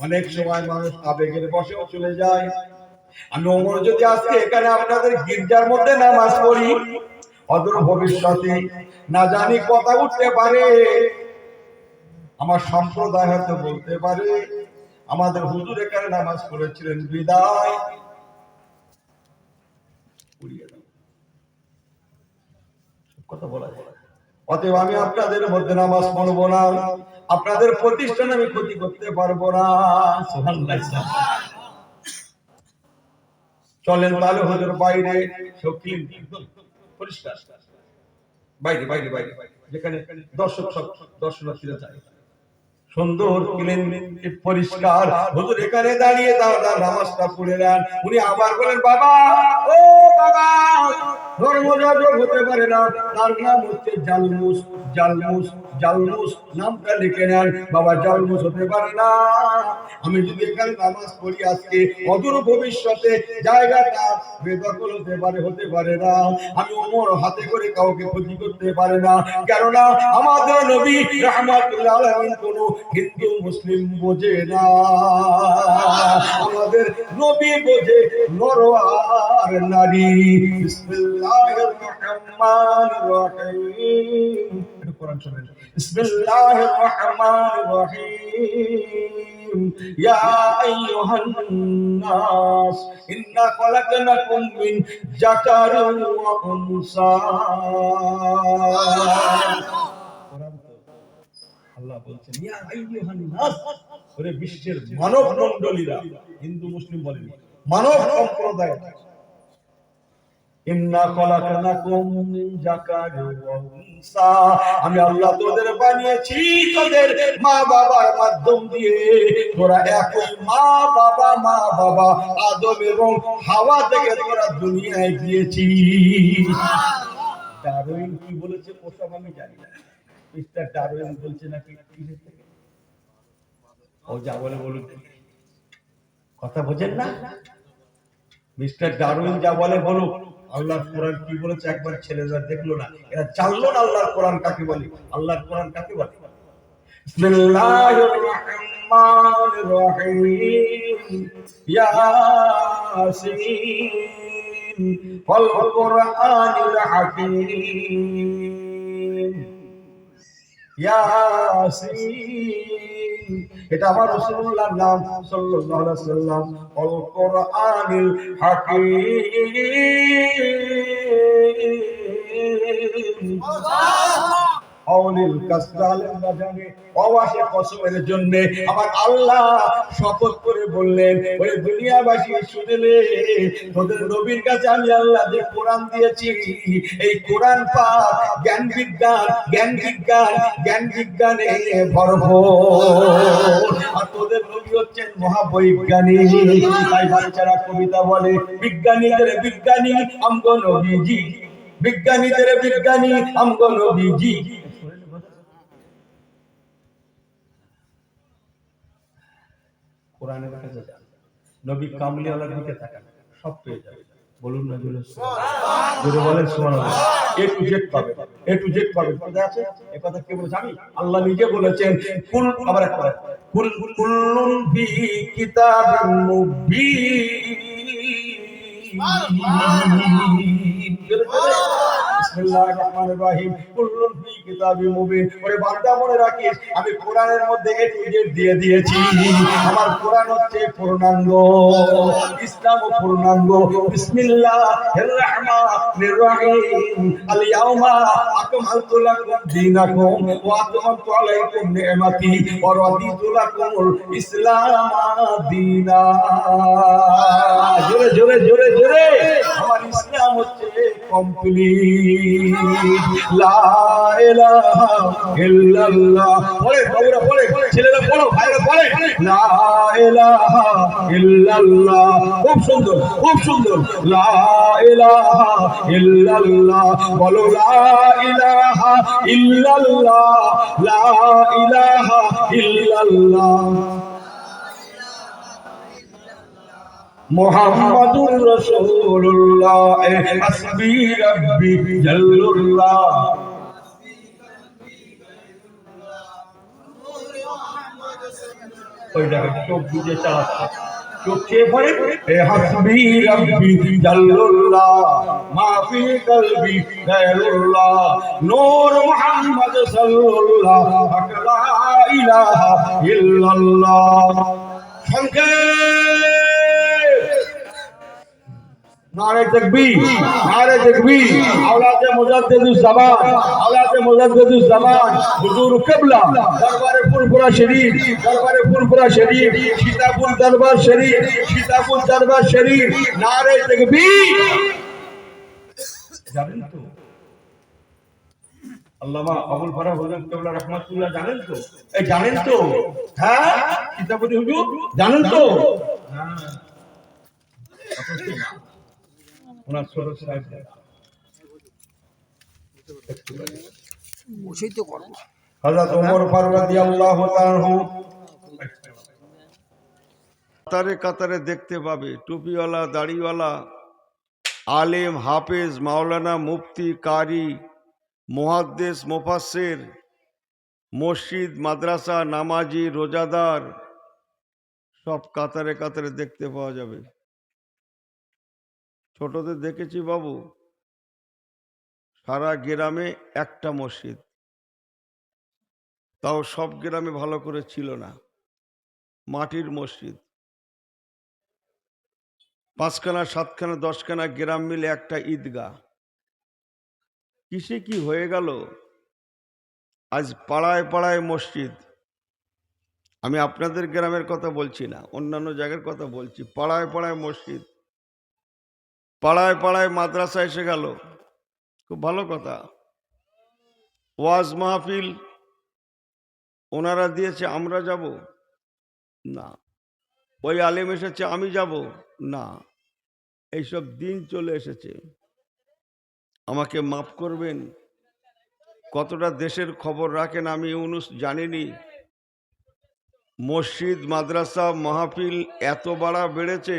অনেক সময় মানুষ আবেগের বশেও চলে যায়, আমি ওমর যদি আজকে এখানে আপনাদের গির্জার মধ্যে নামাজ পড়ি, অদূর ভবিষ্যতে না জানি কথা উঠতে পারে, আমার সম্প্রদায় হয়তো বলতে পারে আমাদের হুজুর এখানে নামাজ পড়েছিলেন, বিদায় কথা বলা যায়। অতএব আমি আপনাদের মধ্যে নামাজ পড়বো না, আপনাদের প্রতিষ্ঠানে আমি ক্ষতি করতে পারবো না। সুবহানাল্লাহ। চলেন তাহলে হুজুর বাইরে শৌখিন পরিষ্কার, বাইরে বাইরে বাইরে যেখানে দর্শক সব দর্শনার্থীরা যায়, সুন্দর ক্লিন পরিষ্কার। হুজুর এখানে দাঁড়িয়ে নামাজটা পড়ে নেন। উনি আবার বলেন, বাবা ও বাবা, ধর্মযাজক হতে পারে না, তার নাম হচ্ছে জালমুস। জালমুস, জালমুস নামটা লিখে নেন। বাবা জালমুস হতে পারে না। আমি যদি এখানে নামাজ পড়ি আজকে, অদূর ভবিষ্যতে জায়গাটা বেদখল হতে পারে না। আমি ওমর হাতে করে কাউকে ক্ষতি করতে পারে না, কেননা আমাদের নবী রাহমাতুল আলামিন কোন হিন্দু মুসলিম বোঝে না। আমাদের নবী বোঝে নর আর নারী। বিসমিল্লাহির রহমানির রহিম। কোরআন শুনেন। বিসমিল্লাহির রহমানির রহিম। ইয়া আইয়ুহান নাস ইন্না খলাকনাকুম মিন যাকারিন ওয়া উনসা। আল্লাহ বলছেন, ইয়া আইয়ুহান নাস, ওরে বিশ্বের মানব মণ্ডলীরা, হিন্দু মুসলিম বলেন, মানব সম্প্রদায়, ইন্না খলাকনাকুম মিন যাকারিন ওয়া উনসা, আমি আল্লাহ তোদের বানিয়েছি তোদের মা বাবার মাধ্যম দিয়ে। তোরা একই মা বাবা আদম এবং হাওয়া থেকে তোরা দুনিয়ায় গিয়েছিস। ডারউইন কি বলেছে প্রথম আমি জানি না, মিস্টার ডারউইন বলছে নাকি কিসের থেকে, ও যা বলে বলুন, কথা বোঝেন না? মিস্টার ডারউইন যা বলে বলুক। আল্লাহর কোরআন কি বলেছে একবার ছেলেরা দেখলো না, এরা জানলো না আল্লাহর কোরআন কাকে বলে। আল্লাহর কোরআন কাকে বলে? বিসমিল্লাহির রহমানির রহিম। ইয়াসিন ওয়াল কুরআনিল হাকীম। ইয়াসিন, এটা আমার রাসূলুল্লাহর নাম সাল্লাল্লাহু আলাইহি ওয়াসাল্লাম। আল কুরআনিল হাকীম। আউলিল কাসরালের বাজানে অবাসে কসমের জন্য আমার আল্লাহ শপথ করে বললেন, ওই দুনিয়াবাসী শুনলে, তোদের নবীর কাছে আমি আল্লাহ যে কোরআন দিয়েছি, এই কোরআন পাক জ্ঞান বিজ্ঞানে ভরপুর। আর তোদের নবী হচ্ছেন মহাবৈজ্ঞানিক। তাই বাচ্চারা কবিতা বলে, বিজ্ঞানীদের বিজ্ঞানী আমগো নবীজি, বিজ্ঞানীদের বিজ্ঞানী আমগো নবীজি। কোরআনের কাছে যান, নবী কামলিওয়ালার দিকে তাকান, সব পেয়ে যাবে। বলুন না জোরে সুবহানাল্লাহ, জোরে বলেন সুবহানাল্লাহ। এ টু জেড পাবে, এ টু জেড পাবে। কোথায় আছে এই কথা? কে বলেছে? আমি। আল্লাহ নিজে বলেছেন, কুল, আবার একবার কুল, কুল্লুন ফি কিতাবিন মুবিন। বিসমিল্লাহির রহমানির রহিম। কুল্লুন ফি কিতাবিন মুবিন। ওরে বান্দা মনে রাখিস, আমি কোরআনের মধ্যে এ টু জেড দিয়ে দিয়েছি। আমার কোরআন হচ্ছে পূর্ণাঙ্গ, ইসলাম পূর্ণাঙ্গ। বিসমিল্লাহির রহমানির রহিম। আল ইয়াউমা আকমালতু লাকুম দীনাকুম ওয়া আতমামতু আলাইকুম নি'মাতি ওয়া রাদিতু লাকুমুল ইসলাম দীনা। জোরে জোরে জোরে জোরে, আমার ইসলাম হচ্ছে কমপ্লিট। লা ইলাহা ইল্লাল্লাহ। পড়ে বাবুরা, পড়ে ছেলেরা, পড়ো ভাইরা, পড়ে লা ইলাহা ইল্লাল্লাহ। খুব সুন্দর, খুব সুন্দর। লা ইলাহা ইল্লাল্লাহ। বলো লা ইলাহা ইল্লাল্লাহ, লা ইলাহা ইল্লাল্লাহ। মুহাম্মাদুর রাসূলুল্লাহ, হাসবি রাব্বি জাল্লুল্লাহ। ওই দেখো চোখ বুজে চালাচ্ছে, চোখ চেয়ে পড়ে এ হাসবি রাব্বি জাল্লাল্লাহ মা ফি কলবি গায়রুল্লাহ নূর মুহাম্মদ সাল্লাল্লাহ লা ইলাহা ইল্লাল্লাহ। नारे तकबीर, नारे तकबीर, औलादे मुजद्दिदुज ज़मान, औलादे मुजद्दिदुज ज़मान, हुजूर क़िबला, दरबारे फुरफुरा शरीफ, दरबारे फुरफुरा शरीफ, सीतापुर दरबार शरीफ, सीतापुर दरबार शरीफ, नारे तकबीर। জানেন তো আল্লামা আবুল ফারাহ হুজুর क़िबला रहमतुल्लाह জানেন তো? এই জানেন তো? হ্যাঁ सीतापुर হুজুর জানেন তো? হ্যাঁ ওনার ছোট সাহেব বসেই তো করব। হযরত ওমর ফারুক রাদিয়াল্লাহু তাআলা কাতারে কাতারে দেখতে পাবে টুপিওয়ালা দাড়িওয়ালা আলেম হাফেজ মাওলানা মুফতি কারি মুহাদ্দিস মুফাসসির মসজিদ মাদ্রাসা নামাজি রোজাদার সব কাতারে কাতারে দেখতে পাওয়া যাবে। ছোটদের দেখেছি বাবু সারা গ্রামে একটা মসজিদ, তাও সব গ্রামে ভালো করে ছিল না, মাটির মসজিদ, 5খানা 7খানা 10খানা গ্রাম মিলে একটা ঈদগাহ। কিসে কি হয়ে গেল আজ পাড়ায় পাড়ায় মসজিদ। আমি আপনাদের গ্রামের কথা বলছি না, অন্যান্য জায়গার কথা বলছি। পাড়ায় পাড়ায় মসজিদ, পাড়ায় পাড়ায় মাদ্রাসা এসে গেল, খুব ভালো কথা। ওয়াজ মাহফিল ওনারা দিয়েছে আমরা যাব না, ওই আলেম এসেছে আমি যাব না, এইসব দিন চলে এসেছে। আমাকে মাফ করবেন, কতটা দেশের খবর রাখেন আমি ইউনুস জানিনি। মসজিদ মাদ্রাসা মাহফিল এত বাড়া বেড়েছে,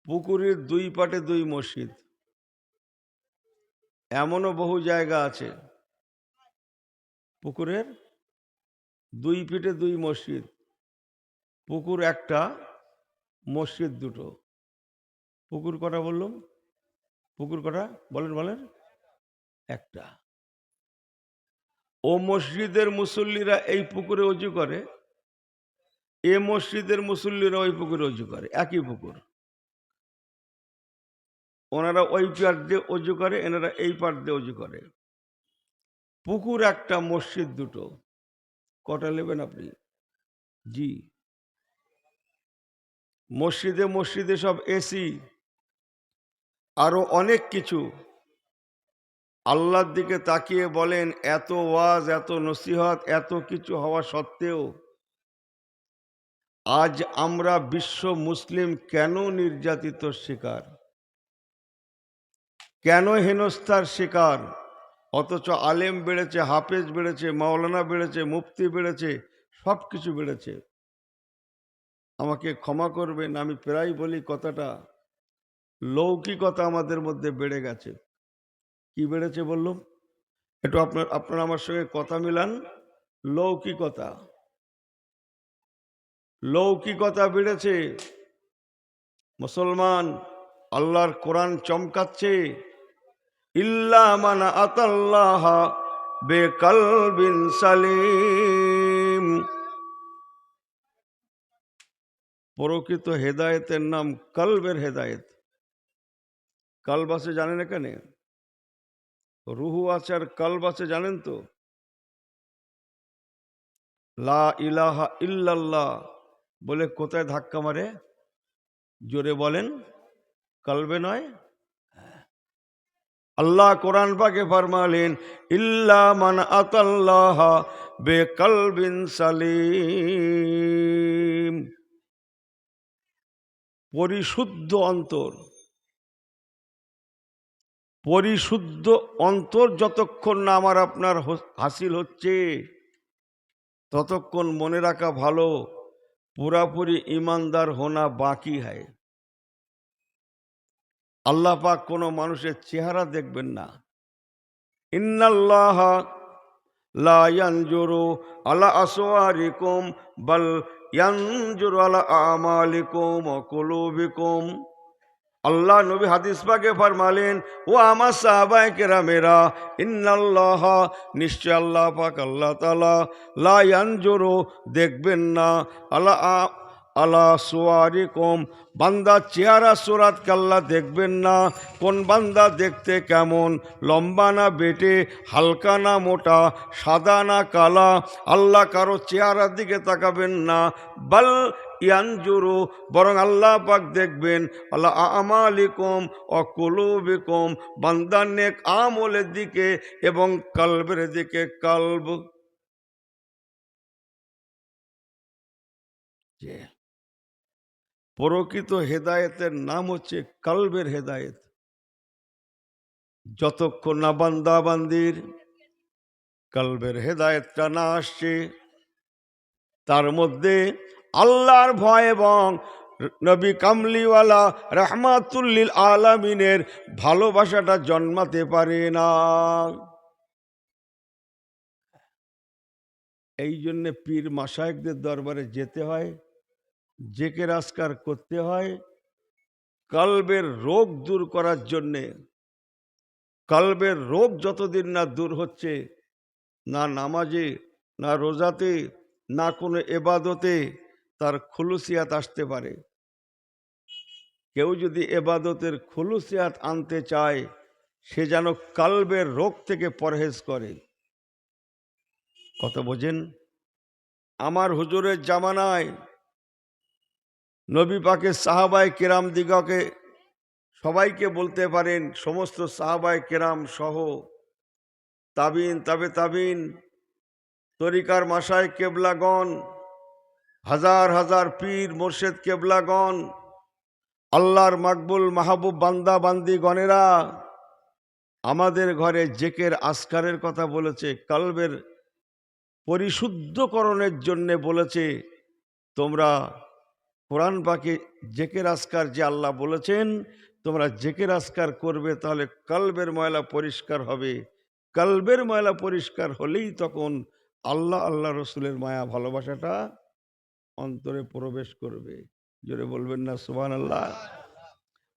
পুকুরের 2 পাটে 2 মসজিদ। এমনও বহু জায়গা আছে পুকুরের 2 পিঠে 2 মসজিদ, পুকুর একটা মসজিদ দুটো। পুকুর কটা বললাম? পুকুর কটা বলেন বলেন? একটা। ও মসজিদের মুসল্লিরা এই পুকুরে অজু করে, এ মসজিদের মুসল্লিরা ওই পুকুরে অজু করে, একই পুকুর। ওনারা ওই পার দিয়ে অজু করে, এনারা এই পার দিয়ে অজু করে। পুকুর একটা মসজিদ দুটো। কটা নেবেন আপনি? জি। মসজিদে মসজিদে সব এসি, আরো অনেক কিছু। আল্লাহর দিকে তাকিয়ে বলেন, এত ওয়াজ এত নসিহত এত কিছু হওয়া সত্ত্বেও আজ আমরা বিশ্ব মুসলিম কেন নির্যাতিত শিকার, কেন হেনস্থার শিকার? অথচ আলেম বেড়েছে, হাফেজ বেড়েছে, মাওলানা বেড়েছে, মুফতি বেড়েছে, সব কিছু বেড়েছে। আমাকে ক্ষমা করবেন, আমি প্রায় বলি কথাটা, লৌকিকতা আমাদের মধ্যে বেড়ে গেছে। কি বেড়েছে বললাম? একটু আপনারা আমার সঙ্গে কথা মিলান। লৌকিকতা, লৌকিকতা বেড়েছে। মুসলমান আল্লাহর কোরআন চমকাচ্ছে, ইল্লা মান আতাল্লাহ বিকলবিন সালিম। প্রকৃত হেদায়েতের নাম কলবের হেদায়েত। কলব আছে জানেন? এখানে রুহু আছে আর কলব আছে জানেন তো? লা ইলাহা ইল্লাল্লাহ বলে কোথায় ধাক্কা মারে? জোরে বলেন। কলবে নয়? আল্লাহ কোরআন পাকে ফরমালেন, ইল্লা মান আতাল্লাহ বিকলবিন সালিম। পরিশুদ্ধ অন্তর, পরিশুদ্ধ অন্তর যতক্ষণ না আমার আপনার হাসিল হচ্ছে ততক্ষণ মনে রাখা ভালো, পুরাপুরি ইমানদার হোনা বাকি হয়। আল্লাহ পাক কোনো মানুষের চেহারা দেখবেন না। ইন্নাল্লাহ লা ইয়ানজুরু আলা আসওয়ারিকুম বাল ইয়ানজুরু আলা আমালিকুম ওয়া কুলুবিকুম। আল্লাহ নবী হাদিস পাকে ফরমালেন, ও আমার সাহাবায়ে কেরামেরা, ইন্নাল্লাহা, নিশ্চয় আল্লাহ পাক আল্লাহ তাআলা, লা ইয়ানজুরু, দেখবেন না, আলা সুয়ারিকুম, বান্দা চেহারা সুরাতকে আল্লাহ দেখবেন না। কোন বান্দা দেখতে কেমন, লম্বা না বেটে, হালকা না মোটা, সাদা না কালা, আল্লাহ কারো চেহারার দিকে তাকাবেন না। বাল ইয়ানজুরু, বরং আল্লাহ পাক দেখবেন আল্লাহ আমালিকুম ও কুলুবিকুম, বান্দার নেক আমলের দিকে এবং কলবের দিকে। কলব, প্রকৃত হেদায়েতের নাম হচ্ছে কলবের হেদায়েত। যতক্ষণ না বান্দা বান্দির কলবের হেদায়েতটা না আসছে, তার মধ্যে আল্লাহর ভয় এবং নবী কামলিওয়ালা রহমাতুল্লিল আলামিনের ভালোবাসাটা জন্মাতে পারে না। এই জন্যে পীর মাশায়েখদের দরবারে যেতে হয়, জিকির আজকার করতে হয়, কলবের রোগ দূর করার জন্যে। কলবের রোগ যতদিন না দূর হচ্ছে, না নামাজে, না রোজাতে, না কোনো এবাদতে তার খুলুসিয়াত আসতে পারে। কেউ যদি এবাদতের খুলুসিয়াত আনতে চায়, সে যেন কলবের রোগ থেকে পরহেজ করে। কথা বোঝেন? আমার হুজুরের জামানায় নবী পাকের সাহাবায়ে কেরাম দিগকে, সবাইকে বলতে পারেন, সমস্ত সাহাবায়ে কেরাম সহ তাবিন, তাবে তাবিন, তরিকার মাশায়েখ কেবলাগণ, হাজার হাজার পীর মুর্শিদ কেবলাগণ, আল্লাহর মাকবুল মাহবুব বান্দা বান্দি গণেরা আমাদের ঘরে জেকের আসকারের কথা বলেছে, কলবের পরিশুদ্ধকরণের জন্য বলেছে। তোমরা কোরআন পাকে জেকের আসকার যে আল্লাহ বলেছেন, তোমরা জেকের আসকার করবে, তাহলে কলবের ময়লা পরিষ্কার হবে। কলবের ময়লা পরিষ্কার হলেই তখন আল্লাহ আল্লাহ রসুলের মায়া ভালোবাসাটা অন্তরে প্রবেশ করবে। জোরে বলবেন না সুবহানাল্লাহ?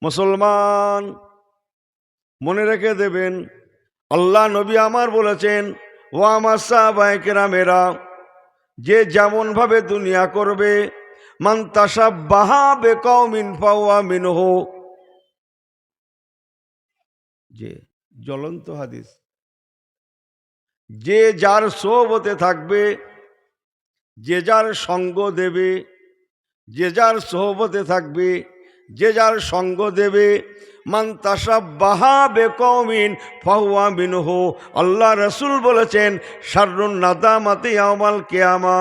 মুসলমান মনে রেখে দেবেন, আল্লাহ নবী আমার বলেছেন, ও আমার সাহাবায়ে কেরামেরা, যে যেমন ভাবে দুনিয়া করবে, মান তাশাব্বাহা বিকওমিন ফাহুয়া মিনহু, যে জ্বলন্ত হাদিস, যে যার সোহবতে থাকবে, যে যার সঙ্গ দেবে, যে যার সোহবতে থাকবে, যে যার সঙ্গ দেবে, মান তাশাব্বাহা বিকওমিন ফাহুয়া মিনহু, আল্লাহ রাসূল বলেছেন, শাররুন নাদামাতি ইয়াউমাল কিয়ামা,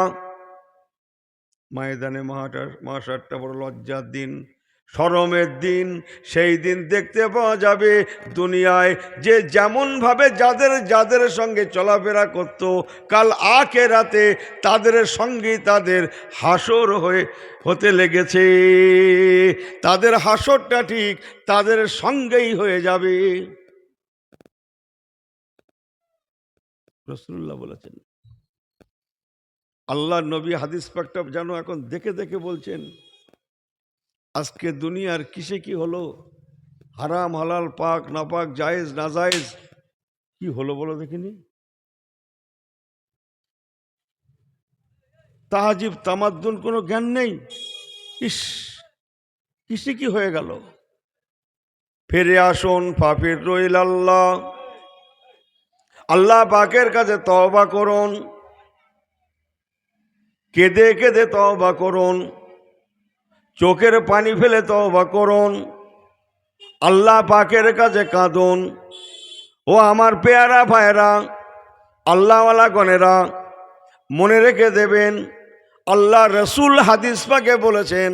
ময়দানে মাশারটা বড় লজ্জার দিন, শরমের দিন। সেই দিন দেখতে পাওয়া যাবে দুনিয়ায় যে যেমন ভাবে যাদের যাদের সঙ্গে চলাফেরা করত, কাল আখিরাতে তাদের সঙ্গে তাদের হাসর হতে লেগেছে। তাদের হাসরটা ঠিক তাদের সঙ্গেই হয়ে যাবে। রাসূলুল্লাহ বলেছেন। আল্লাহ নবী হাদিস পাকটা যেন এখন দেখে দেখে বলছেন, আজকে দুনিয়ার কিসে কি হলো, হারাম হালাল, পাক নাপাক, জায়েজ না জায়েজ, কি হলো বলো দেখিনি? তাহাজিব তামাদ্দুন কোনো জ্ঞান নেই। ইস, কিসে কি হয়ে গেল? ফিরে আসুন ফাফির রইল আল্লাহ, আল্লাহ পাকের কাছে তওবা করুন, কেঁদে কেঁদে তওবা করুন, চোখের পানি ফেলে তওবা করুন, আল্লাহ পাকের কাছে কাঁদুন। ও আমার পেয়ারা ভাইরা, আল্লাহওয়ালা গণেরা, মনে রেখে দেবেন, আল্লাহ রসুল হাদিস পাকে বলেছেন,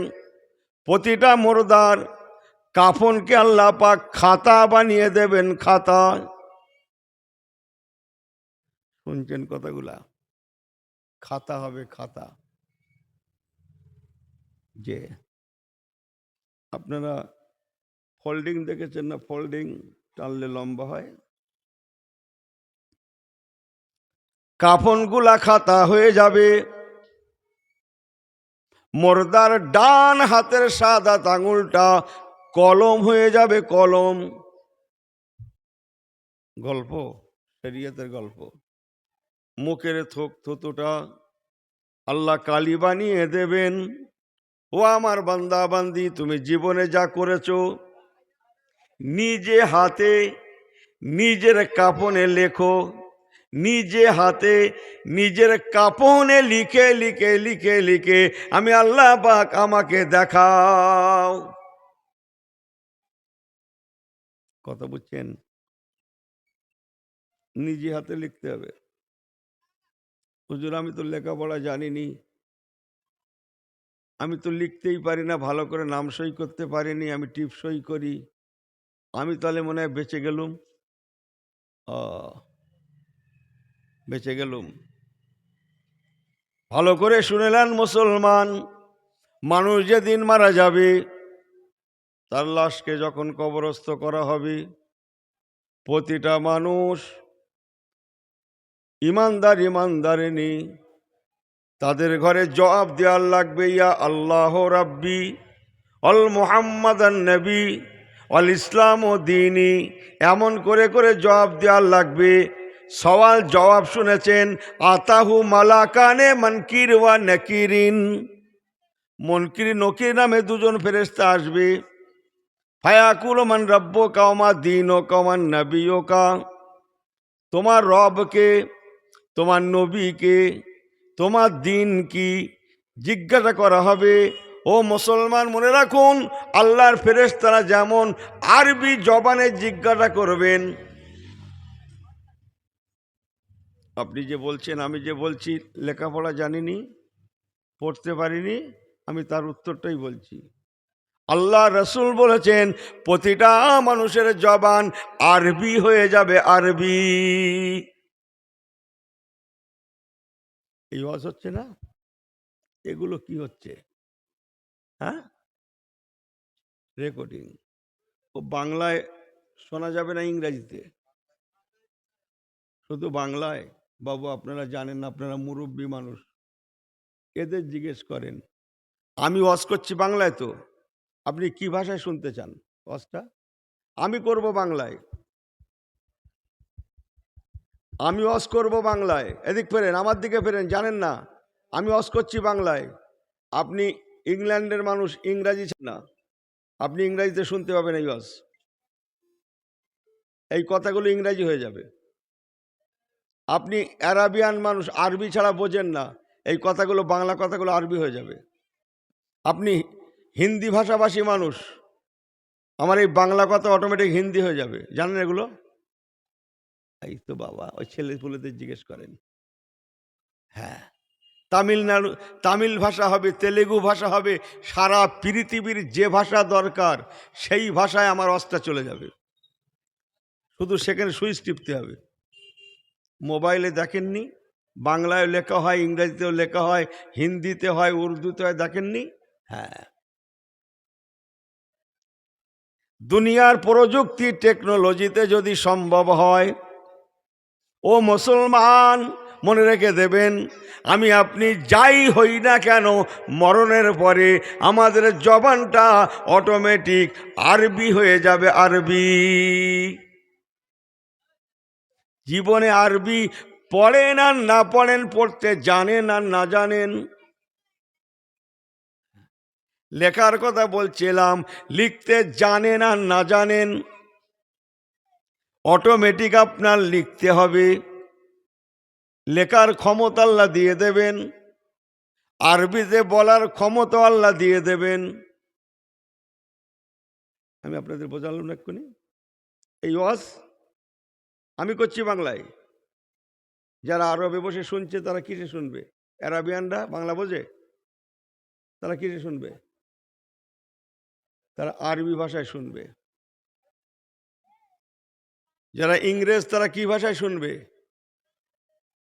প্রতিটা মুর্দার কাফনকে আল্লাহ পাক খাতা বানিয়ে দেবেন। খাতা, শুনছেন কথাগুলা? খাতা হবে, খাতা। যে আপনারা ফোল্ডিং দেখেছেন না? ফোল্ডিং টানলে লম্বা হয়। কাফনগুলা খাতা হয়ে যাবে। মোর্দার ডান হাতের সাদা আঙুলটা কলম হয়ে যাবে, কলম। গল্প, শরীয়তের গল্প। মুখের থুতুটা আল্লাহ কালি বানিয়ে দেবেন। ও আমার বান্দা বান্দি, তুমি জীবনে যা করেছো নিজে হাতে নিজের কাপনে লেখো, নিজে হাতে নিজের কাপনে লিখে লিখে লিখে লিখে আমি আল্লাহ পাক আমাকে দেখাও। কথা বুঝছেন? নিজে হাতে লিখতে হবে। হুজুর আমি তো লেখাপড়া জানিনি, আমি তো লিখতেই পারি না, ভালো করে নাম সই করতে পারিনি, আমি টিপ সই করি, আমি তাহলে মনে হয় বেঁচে গেলুম। বেঁচে গেলুম। ভালো করে শুনেলেন মুসলমান, মানুষ যেদিন মারা যাবে, তার লাশকে যখন কবরস্থ করা হবে, প্রতিটা মানুষ ইমানদার ইমানদারিনী তাদের ঘরে জবাব দেওয়ার লাগবে, ইয়া আল্লাহ রাব্বি অল মুহাম্মাদান নবী অল ইসলাম ও দিনী, এমন করে করে জবাব দেওয়ার লাগবে। সওয়াল জবাব শুনেছেন, আতাহু মালাকানে মনকির ওয়া নকিরিন, মনকির নকির নামে দুজন ফেরেশতা আসবে। ফায়াকুল মান রব্বুকা ওয়া মা দীনুকা ওয়া মান নবিয়ুকা, তোমার রবকে, তোমার নবীকে, তোমার দিন কি জিজ্ঞাসা করা হবে। ও মুসলমান মনে রাখুন, আল্লাহর ফেরেশতারা যেমন আরবি জবানে জিজ্ঞাসা করবেন, আপনি যে বলছেন আমি যে বলছি লেখাপড়া জানিনি, পড়তে পারিনি, আমি তার উত্তরটাই বলছি। আল্লাহ রসুল বলেছেন প্রতিটা মানুষের জবান আরবি হয়ে যাবে, আরবি। এই ওয়াজ হচ্ছে না? এগুলো কি হচ্ছে? হ্যাঁ, রেকর্ডিং। ও বাংলায় শোনা যাবে না ইংরেজিতে? শুধু বাংলায়? বাবু আপনারা জানেন না, আপনারা মুরব্বী মানুষ, এদের জিজ্ঞেস করেন। আমি ওয়াজ করছি বাংলায়, তো আপনি কি ভাষায় শুনতে চান ওয়াজটা? আমি করব বাংলায়, আমি ওয়াজ করব বাংলায়। এদিক ফেরেন, আমার দিকে ফেরেন, জানেন না আমি ওয়াজ করছি বাংলায়। আপনি ইংল্যান্ডের মানুষ, ইংরাজি না, আপনি ইংরাজিতে শুনতে পাবেন এই ওয়াজ। এই কথাগুলো ইংরাজি হয়ে যাবে। আপনি আরাবিয়ান মানুষ, আরবি ছাড়া বোঝেন না, এই কথাগুলো বাংলা কথাগুলো আরবি হয়ে যাবে। আপনি হিন্দি ভাষাভাষী মানুষ, আমার এই বাংলা কথা অটোমেটিক হিন্দি হয়ে যাবে, জানেন এগুলো? এই তো বাবা, ওই ছেলে পুলেদের জিজ্ঞেস করেন। হ্যাঁ, তামিলনাড়ু তামিল ভাষা হবে, তেলেগু ভাষা হবে, সারা পৃথিবীর যে ভাষা দরকার সেই ভাষায় আমার অস্তা চলে যাবে। শুধু সেখানে সুইচ টিপতে হবে। মোবাইলে দেখেননি, বাংলায় লেখা হয়, ইংরেজিতেও লেখা হয়, হিন্দিতে হয়, উর্দুতে হয়, দেখেননি? হ্যাঁ, দুনিয়ার প্রযুক্তি টেকনোলজিতে যদি সম্ভব হয়, ও মুসলমান মনে রেখে দেবেন, আমি আপনি যাই হই না কেন, মরণের পরে আমাদের জবানটা অটোমেটিক আরবি হয়ে যাবে, আরবি। জীবনে আরবি পড়েন আর না পড়েন, পড়তে জানেন আর না জানেন, লেখার কথা বলছিলাম, লিখতে জানেন আর না জানেন, অটোমেটিক আপনার লিখতে হবে। লেখার ক্ষমতা আল্লাহ দিয়ে দেবেন, আরবিতে বলার ক্ষমতা আল্লাহ দিয়ে দেবেন। আমি আপনাদের বোঝালাম না এক্ষুনি? এই ওয়াজ আমি করছি বাংলায়, যারা আরবে বসে শুনছে তারা কিসে শুনবে? আরাবিয়ানরা বাংলা বোঝে, তারা কিসে শুনবে? তারা আরবি ভাষায় শুনবে। যারা ইংরেজ তারা কি ভাষায় শুনবে?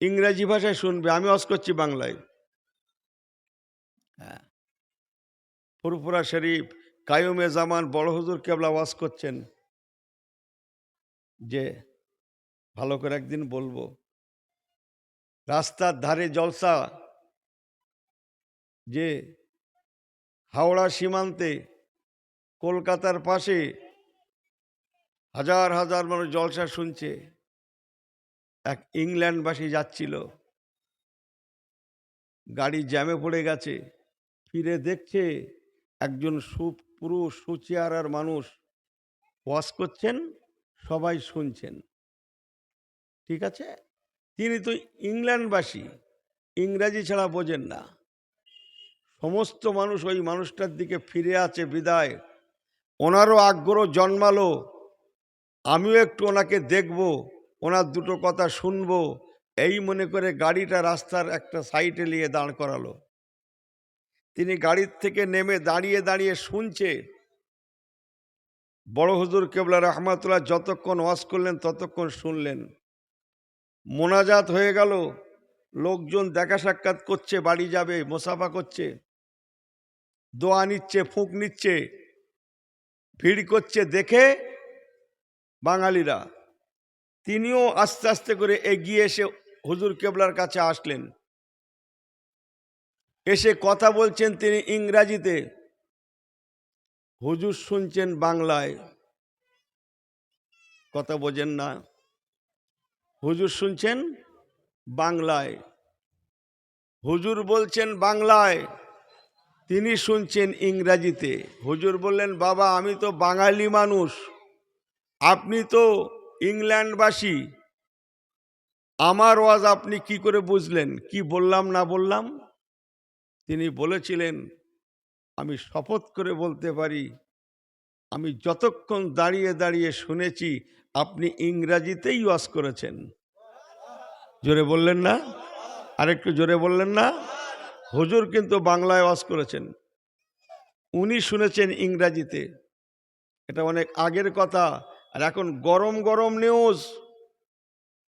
ইংরেজি ভাষায় শুনবে। আমি ওয়াজ করছি বাংলায়। হ্যাঁ, ফুরফুরা শরীফ কায়ুমে জামান বড় হুজুর কেবলা ওয়াজ করছেন যে ভালো করে একদিন বলবো, রাস্তার ধারে জলসা, যে হাওড়া সীমান্তে কলকাতার পাশে হাজার হাজার মানুষ জলসা শুনছে। এক ইংল্যান্ডবাসী যাচ্ছিল, গাড়ি জ্যামে পড়ে গেছে, ফিরে দেখছে একজন পুরুষ সুচেহারার মানুষ ওয়াজ করছেন, সবাই শুনছেন। ঠিক আছে, তিনি তো ইংল্যান্ডবাসী, ইংরাজি ছাড়া বোঝেন না। সমস্ত মানুষ ওই মানুষটার দিকে ফিরে আছে বিদায়, ওনারও আগ্রহ জন্মালো, আমিও একটু ওনাকে দেখব, ওনার দুটো কথা শুনবো, এই মনে করে গাড়িটা রাস্তার একটা সাইডে নিয়ে দাঁড় করালো। তিনি গাড়ির থেকে নেমে দাঁড়িয়ে দাঁড়িয়ে শুনছে। বড় হুজুর কেবলা রহমাতুল্লাহ যতক্ষণ ওয়াজ করলেন ততক্ষণ শুনলেন। মোনাজাত হয়ে গেল, লোকজন দেখা সাক্ষাৎ করছে, বাড়ি যাবে, মোসাফা করছে, দোয়া নিচ্ছে, ফুঁক নিচ্ছে, ভিড় করছে দেখে বাঙালিরা। তিনিও আস্তে আস্তে করে এগিয়ে এসে হুজুর কেবলার কাছে আসলেন। এসে কথা বলছেন তিনি ইংরাজিতে, হুজুর শুনছেন বাংলায়। কথা বোঝেন না, হুজুর শুনছেন বাংলায়, হুজুর বলছেন বাংলায়, তিনি শুনছেন ইংরাজিতে। হুজুর বললেন, বাবা আমি তো বাঙালি মানুষ, আপনি তো ইংল্যান্ডবাসী, আমার ওয়াজ আপনি কি করে বুঝলেন, কি বললাম না বললাম? তিনি বলেছিলেন, আমি শপথ করে বলতে পারি, আমি যতক্ষণ দাঁড়িয়ে দাঁড়িয়ে শুনেছি আপনি ইংরাজিতেই ওয়াজ করেছেন। জোরে বললেন না? আরেকটু জোরে বললেন না? হুজুর কিন্তু বাংলায় ওয়াজ করেছেন, উনি শুনেছেন ইংরাজিতে। এটা অনেক আগের কথা। আর এখন গরম গরম নিউজ,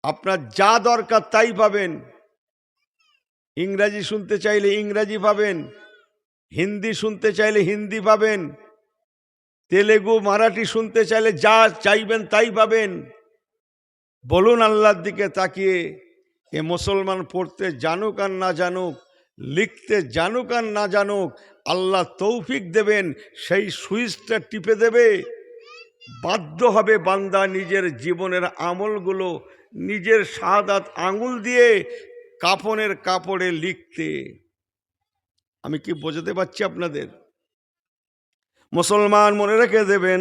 আপনার যা দরকার তাই পাবেন। ইংরাজি শুনতে চাইলে ইংরাজি পাবেন, হিন্দি শুনতে চাইলে হিন্দি পাবেন, তেলেগু মারাঠি শুনতে চাইলে যা চাইবেন তাই পাবেন। বলুন আল্লাহর দিকে তাকিয়ে, এ মুসলমান পড়তে জানুক আর না জানুক, লিখতে জানুক আর না জানুক, আল্লাহ তৌফিক দেবেন, সেই সুইচটা টিপে দেবে, বাধ্য হবে বান্দা নিজের জীবনের আমলগুলো নিজের শাহাদাত আঙ্গুল দিয়ে কাফনের কাপড়ে লিখতে। আমি কি বোঝাতে পারছি আপনাদের? মুসলমান মনে রেখে দেবেন,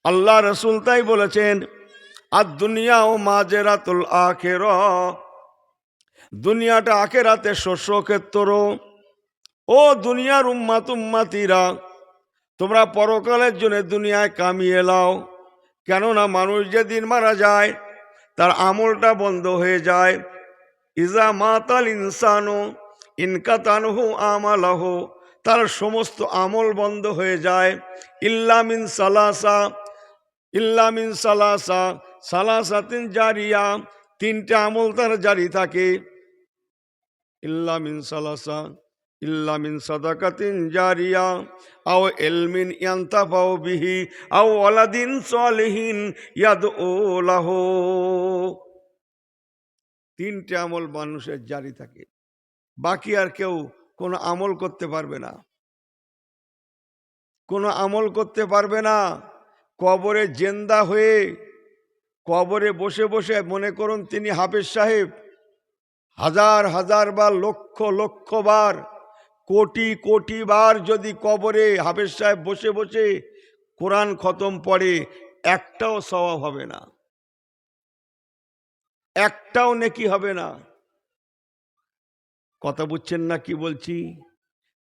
আল্লাহ রসুল তাই বলেছেন, আর দুনিয়া ও মাজেরাতুল আখিরাহ, দুনিয়াটা আখিরাতের শস্য ক্ষেত্র। ও দুনিয়ার উম্মাতিরা, তোমরা পরকালের জন্য দুনিয়ায় কামিয়ে লাও। কেননা মানুষ যেদিন মারা যায় তার আমলটা বন্ধ হয়ে যায়। ইজা মাতাল ইনসানু ইনকাতানহু আমালাহু, তার সমস্ত আমল বন্ধ হয়ে যায়। ইল্লামিন সালাসা, ইল্লামিন সালাসা, সালাসাতিন জারিয়া, তিনটা আমল তার জারি থাকে। ইল্লামিন সালাসা, ইল্লামিন সাদাকাতিন জারিয়া, আও ইলমিন ইয়ান্তাফাউ বিহি, আও ওয়ালাদিন সালিহিন ইয়াদউ লাহু। তিনটে আমল মানুষের জারি থাকে, বাকি আর কেউ কোনো আমল করতে পারবে না, কোনো আমল করতে পারবে না। কবরে জেন্দা হয়ে, কবরে বসে বসে মনে করুন তিনি হাফেজ সাহেব, হাজার হাজার বার, লক্ষ লক্ষ বার, কোটি কোটি বার যদি কবরে হাফেজ সাহেব বসে বসে কোরআন খতম পড়ে, একটাও সওয়াব হবে না, একটাও নেকি হবে না। কথা বুঝছেন না কি বলছি?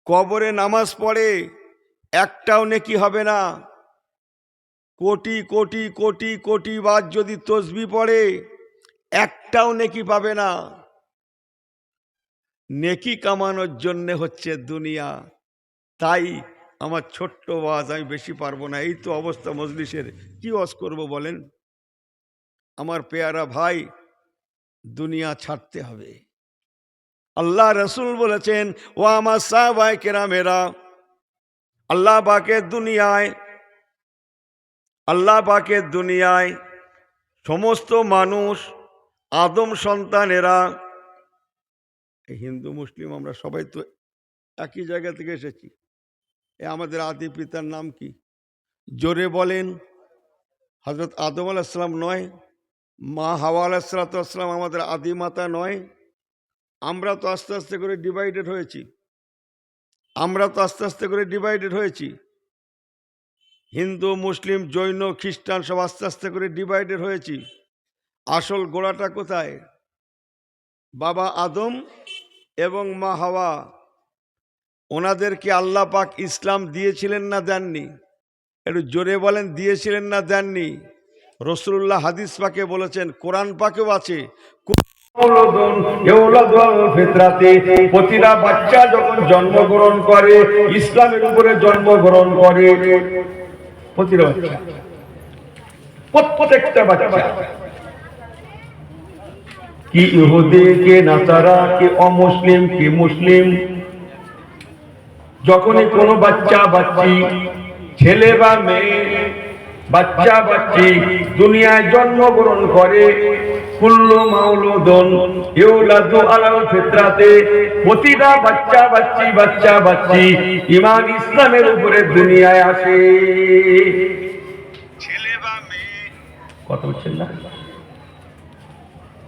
কবরে নামাজ পড়ে, একটাও নেকি হবে না। কোটি কোটি কোটি কোটি বার যদি তসবিহ পড়ে, একটাও নেকি পাবে না। নেকি কামানোর জন্যে হচ্ছে দুনিয়া। তাই আমার ছোট্ট ওয়াজ, আমি বেশি পারবো না, এই তো অবস্থা মজলিসের, কি ওয়াজ করব বলেন? আমার পেয়ারা ভাই, দুনিয়া ছাড়তে হবে। আল্লাহ রসুল বলেছেন, ও আমার সাহাবায়ে কেরামেরা, আল্লাহ পাকের দুনিয়ায়, আল্লাহ পাকের দুনিয়ায় সমস্ত মানুষ, আদম সন্তানেরা, হিন্দু মুসলিম আমরা সবাই তো একই জায়গা থেকে এসেছি, এ আমাদের আদি পিতার নাম কি? জোরে বলেন। হজরত আদম আলাইসালাম নয়? মা হাওয়া আলাইসালাম আমাদের আদি মাতা নয়? আমরা তো আস্তে আস্তে করে ডিভাইডেড হয়েছি। হিন্দু, মুসলিম, জৈন, খ্রিস্টান সব আস্তে আস্তে করে ডিভাইডেড হয়েছি। আসল গোড়াটা কোথায়? বাবা আদম এবং মা হাওয়া। ওনাদেরকে আল্লাহ পাক ইসলাম দিয়েছিলেন না দেননি? একটু জোরে বলেন, দিয়েছিলেন না দেননি? রাসূলুল্লাহ হাদিস পাকে বলেছেন, কোরআন পাকেও আছে, প্রতিটা বাচ্চা যখন জন্মগ্রহণ করে ইসলামের উপরে জন্মগ্রহণ করে। প্রতিটা বাচ্চা, প্রত্যেকটা বাচ্চা, কি ইহুদি, কে নাসারা, কে অমুসলিম, কি মুসলিম, যখনই কোনো বাচ্চা বাচ্চি, ছেলে বা মেয়ে, বাচ্চা বাচ্চি দুনিয়ায় জন্মগ্রহণ করে, কুল্লু মাউলুদুন ইউলাদু আলাল ফিতরাতে, প্রতিটা বাচ্চা বাচ্চি ঈমান ইসলামের উপরে দুনিয়ায় আসে। ছেলে বা মেয়ে, কথা বলছেন না?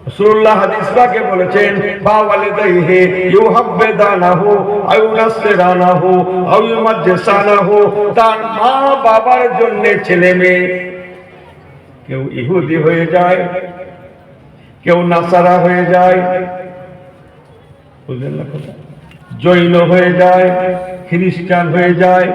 রাসূলুল্লাহ হাদিস পাকে বলেছেন, ফাওয়ালিদাইহি ইউহাব্বিদানাহু আও ইউনাসসিরানাহু আও ইউমাজ্জিসানাহু, তার মা বাবার জন্য ছেলে মেয়ে কেউ ইহুদি হয়ে যায়, কেউ নাসারা হয়ে যায়, বুঝলেন না কথা? জৈন হয়ে যায়, খ্রিস্টান হয়ে যায়,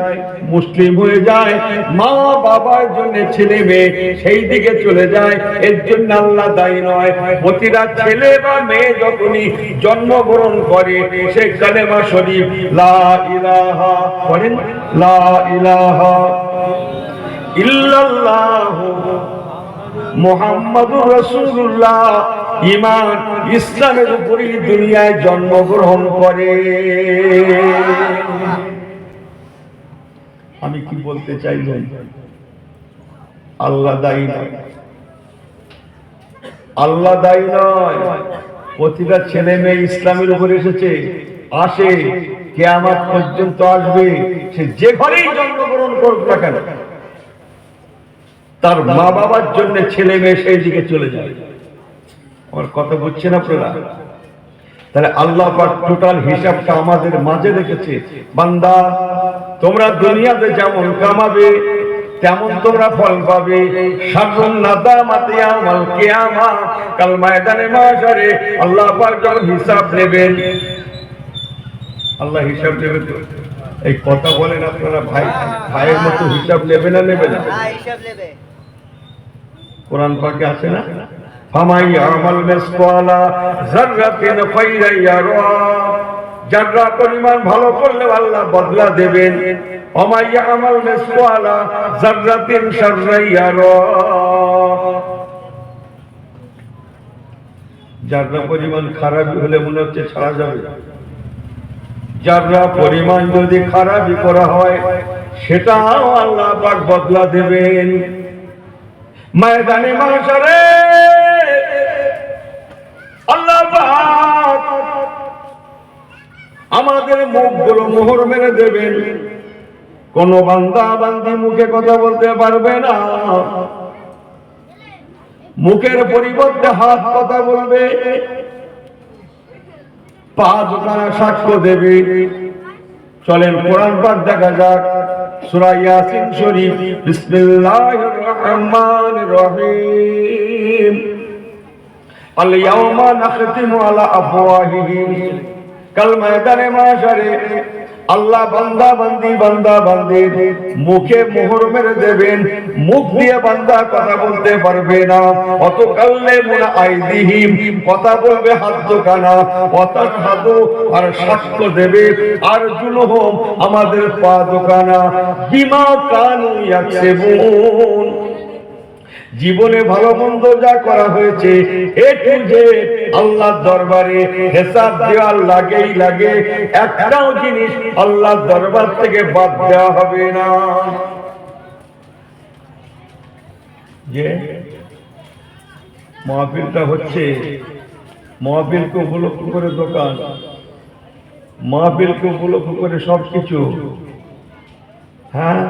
মুসলিম হয়ে যায়, মা বাবার জন্য ছেলে মেয়ে সেই দিকে চলে যায়। এর জন্য আল্লাহ দায়ী নয়। প্রতিটা ছেলে বা মেয়ে যখনই জন্মগ্রহণ করে সে কালেমা শরীফ লা ইলাহা পড়েন, লা ইলাহা ইল্লাল্লাহ মুহাম্মাদুর রাসূলুল্লাহ, ঈমান ইসলামের উপরই দুনিয়ায় জন্মগ্রহণ করে। আমি কি বলতে চাইলাম? আল্লাহ দায়ী নয়, আল্লাহ দায়ী নয়। প্রতিটা ছেলে মেয়ে ইসলামের উপর এসেছে, আসে, কিয়ামত পর্যন্ত আসবে। সে যে ঘরেই জন্মগ্রহণ করুক না কেন, তার মা বাবার জন্য ছেলে মেয়ে সেই দিকে চলে যায়। আমার কথা বুঝছেন আপনারা? তাহলে আল্লাহ পাক টোটাল হিসাবটা আমাদের মাঝে রেখেছে। বান্দা, তোমরা দুনিয়াতে যেমন কামাবে তেমন তোমরা ফল পাবে। শাররুন নাদামাতি ইয়াউমাল কিয়ামা, কাল ময়দানে মাশারে আল্লাহ পাক যখন হিসাব নেবেন, আল্লাহ হিসাব নেবে তো। এই কথা বলেন আপনারা, ভাই ভাইয়ের মতো হিসাব নেবে না নেবে না? হিসাব নেবে। কোরআন পাকে আছে না, ফামাই আমাল মিসকালা যাররাতিন খায়রান ইয়ারা, যারা পরিমাণ ভালো করলে আল্লাহ বদলা দেবেন। ওমাই আমাল মিসকালা যাররাতিন শাররান ইয়ারা, যারা পরিমাণ খারাপ হলে মনে হচ্ছে ছাড়া যাবে, যারা পরিমাণ যদি খারাপই করা হয় সেটাও আল্লাহ পাক বদলা দেবেন। ময়দানে মাশারে আল্লাহ পাক আমাদের মুখগুলো মোহর মেরে দেবেন। কোন বান্দা বান্দি মুখে কথা বলতে পারবে না, মুখের পরিবর্তে হাত কথা বলবে, পা দুখানা সাক্ষ্য দেবে। চলেন কোরআন পাক দেখা যাক, সূরা ইয়াসিন শরীফ। বিসমিল্লাহির রহমানির রহিম। আল ইয়াউমা নাখতিমু আলা আফওয়াহিহিম, কাল ময়দানে মাশারে আল্লাহ বান্দা বান্দির মুখে মোহর মেরে দেবেন। মুখ দিয়ে বান্দা কথা বলতে পারবে না। অত কাল্লে মুনা আইদিহিম, কথা বলবে হাত দুখানা। অতাশহাদু, আর সাক্ষ্য দেবে। আর জুলুহুম, আমাদের পা দুখানা। বিমা কানু ইয়াকসিবুন, জীবনে ভালো মন্দ যা করা হয়েছে এ টু জেড আল্লাহর দরবারে হিসাব দেওয়ার লাগেই লাগে। একটাও জিনিস আল্লাহর দরবার থেকে বাদ দেওয়া হবে না। যে মাহফিলটা হচ্ছে, মাহফিলকে উপলক্ষ করে দোকান, মাহফিলকে উপলক্ষ করে সবকিছু, হ্যাঁ,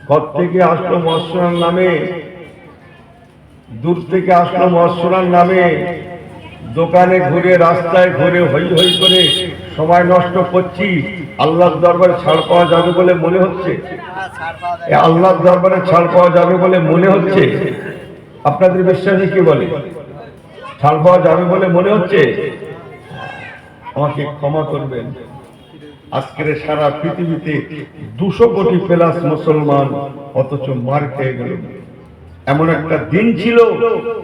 ঘর থেকে আসলো মহাসুরার নামে, দূর থেকে আসলো মহাসুরার নামে, দোকানে ঘুরে রাস্তায় ঘুরে হই হই করে সময় নষ্ট করছি। আল্লাহর দরবারে ছাড় পাওয়া যাবে বলে মনে হচ্ছে? আল্লাহর দরবারে ছাড় পাওয়া যাবে বলে মনে হচ্ছে? আপনাদের বিশ্বাসে কি বলে? ছাড় পাওয়া যাবে বলে মনে হচ্ছে? আমাকে ক্ষমা করবেন, আজকের সারা পৃথিবীতে 200 কোটি প্লাস মুসলমান, অথচ মার খেয়ে গেল। এমন একটা দিন ছিল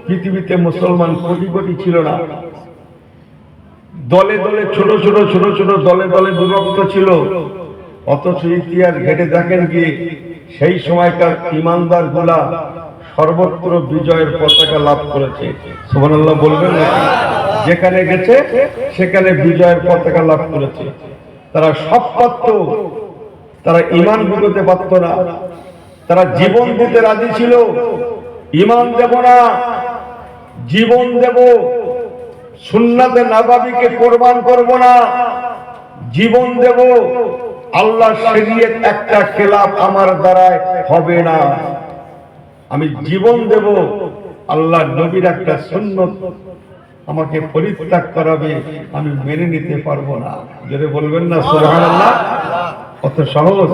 পৃথিবীতে মুসলমান কোটি কোটি ছিল না, দলে দলে ছোট ছোট ছোট ছোট দলে দলে বিভক্ত ছিল। অথচ ইতিহাস ঘেটে দেখেন কি সেই সময়কার ইমানদার গুলা সর্বত্র বিজয়ের পতাকা লাভ করেছে। সুবহানাল্লাহ বলবেন না? যেখানে গেছে সেখানে বিজয়ের পতাকা লাভ করেছে। তারা সব পারত, তারা ঈমান বুঝতে পারত না, তারা জীবন দিতে রাজি ছিল। ঈমান দেব না, জীবন দেব, সুন্নাতে নববীকে কোরবান করব না, জীবন দেব, আল্লাহ শরীয়ত একটা খেলাফ আমার দ্বারায় হবে না, আমি জীবন দেব, আল্লাহ নবীর একটা সুন্নত আমাকে পরিত্যাগ করাবে, আমি মেনে নিতে পারবো না। যদি বলবেন না সুবহানাল্লাহ, কত সহজ।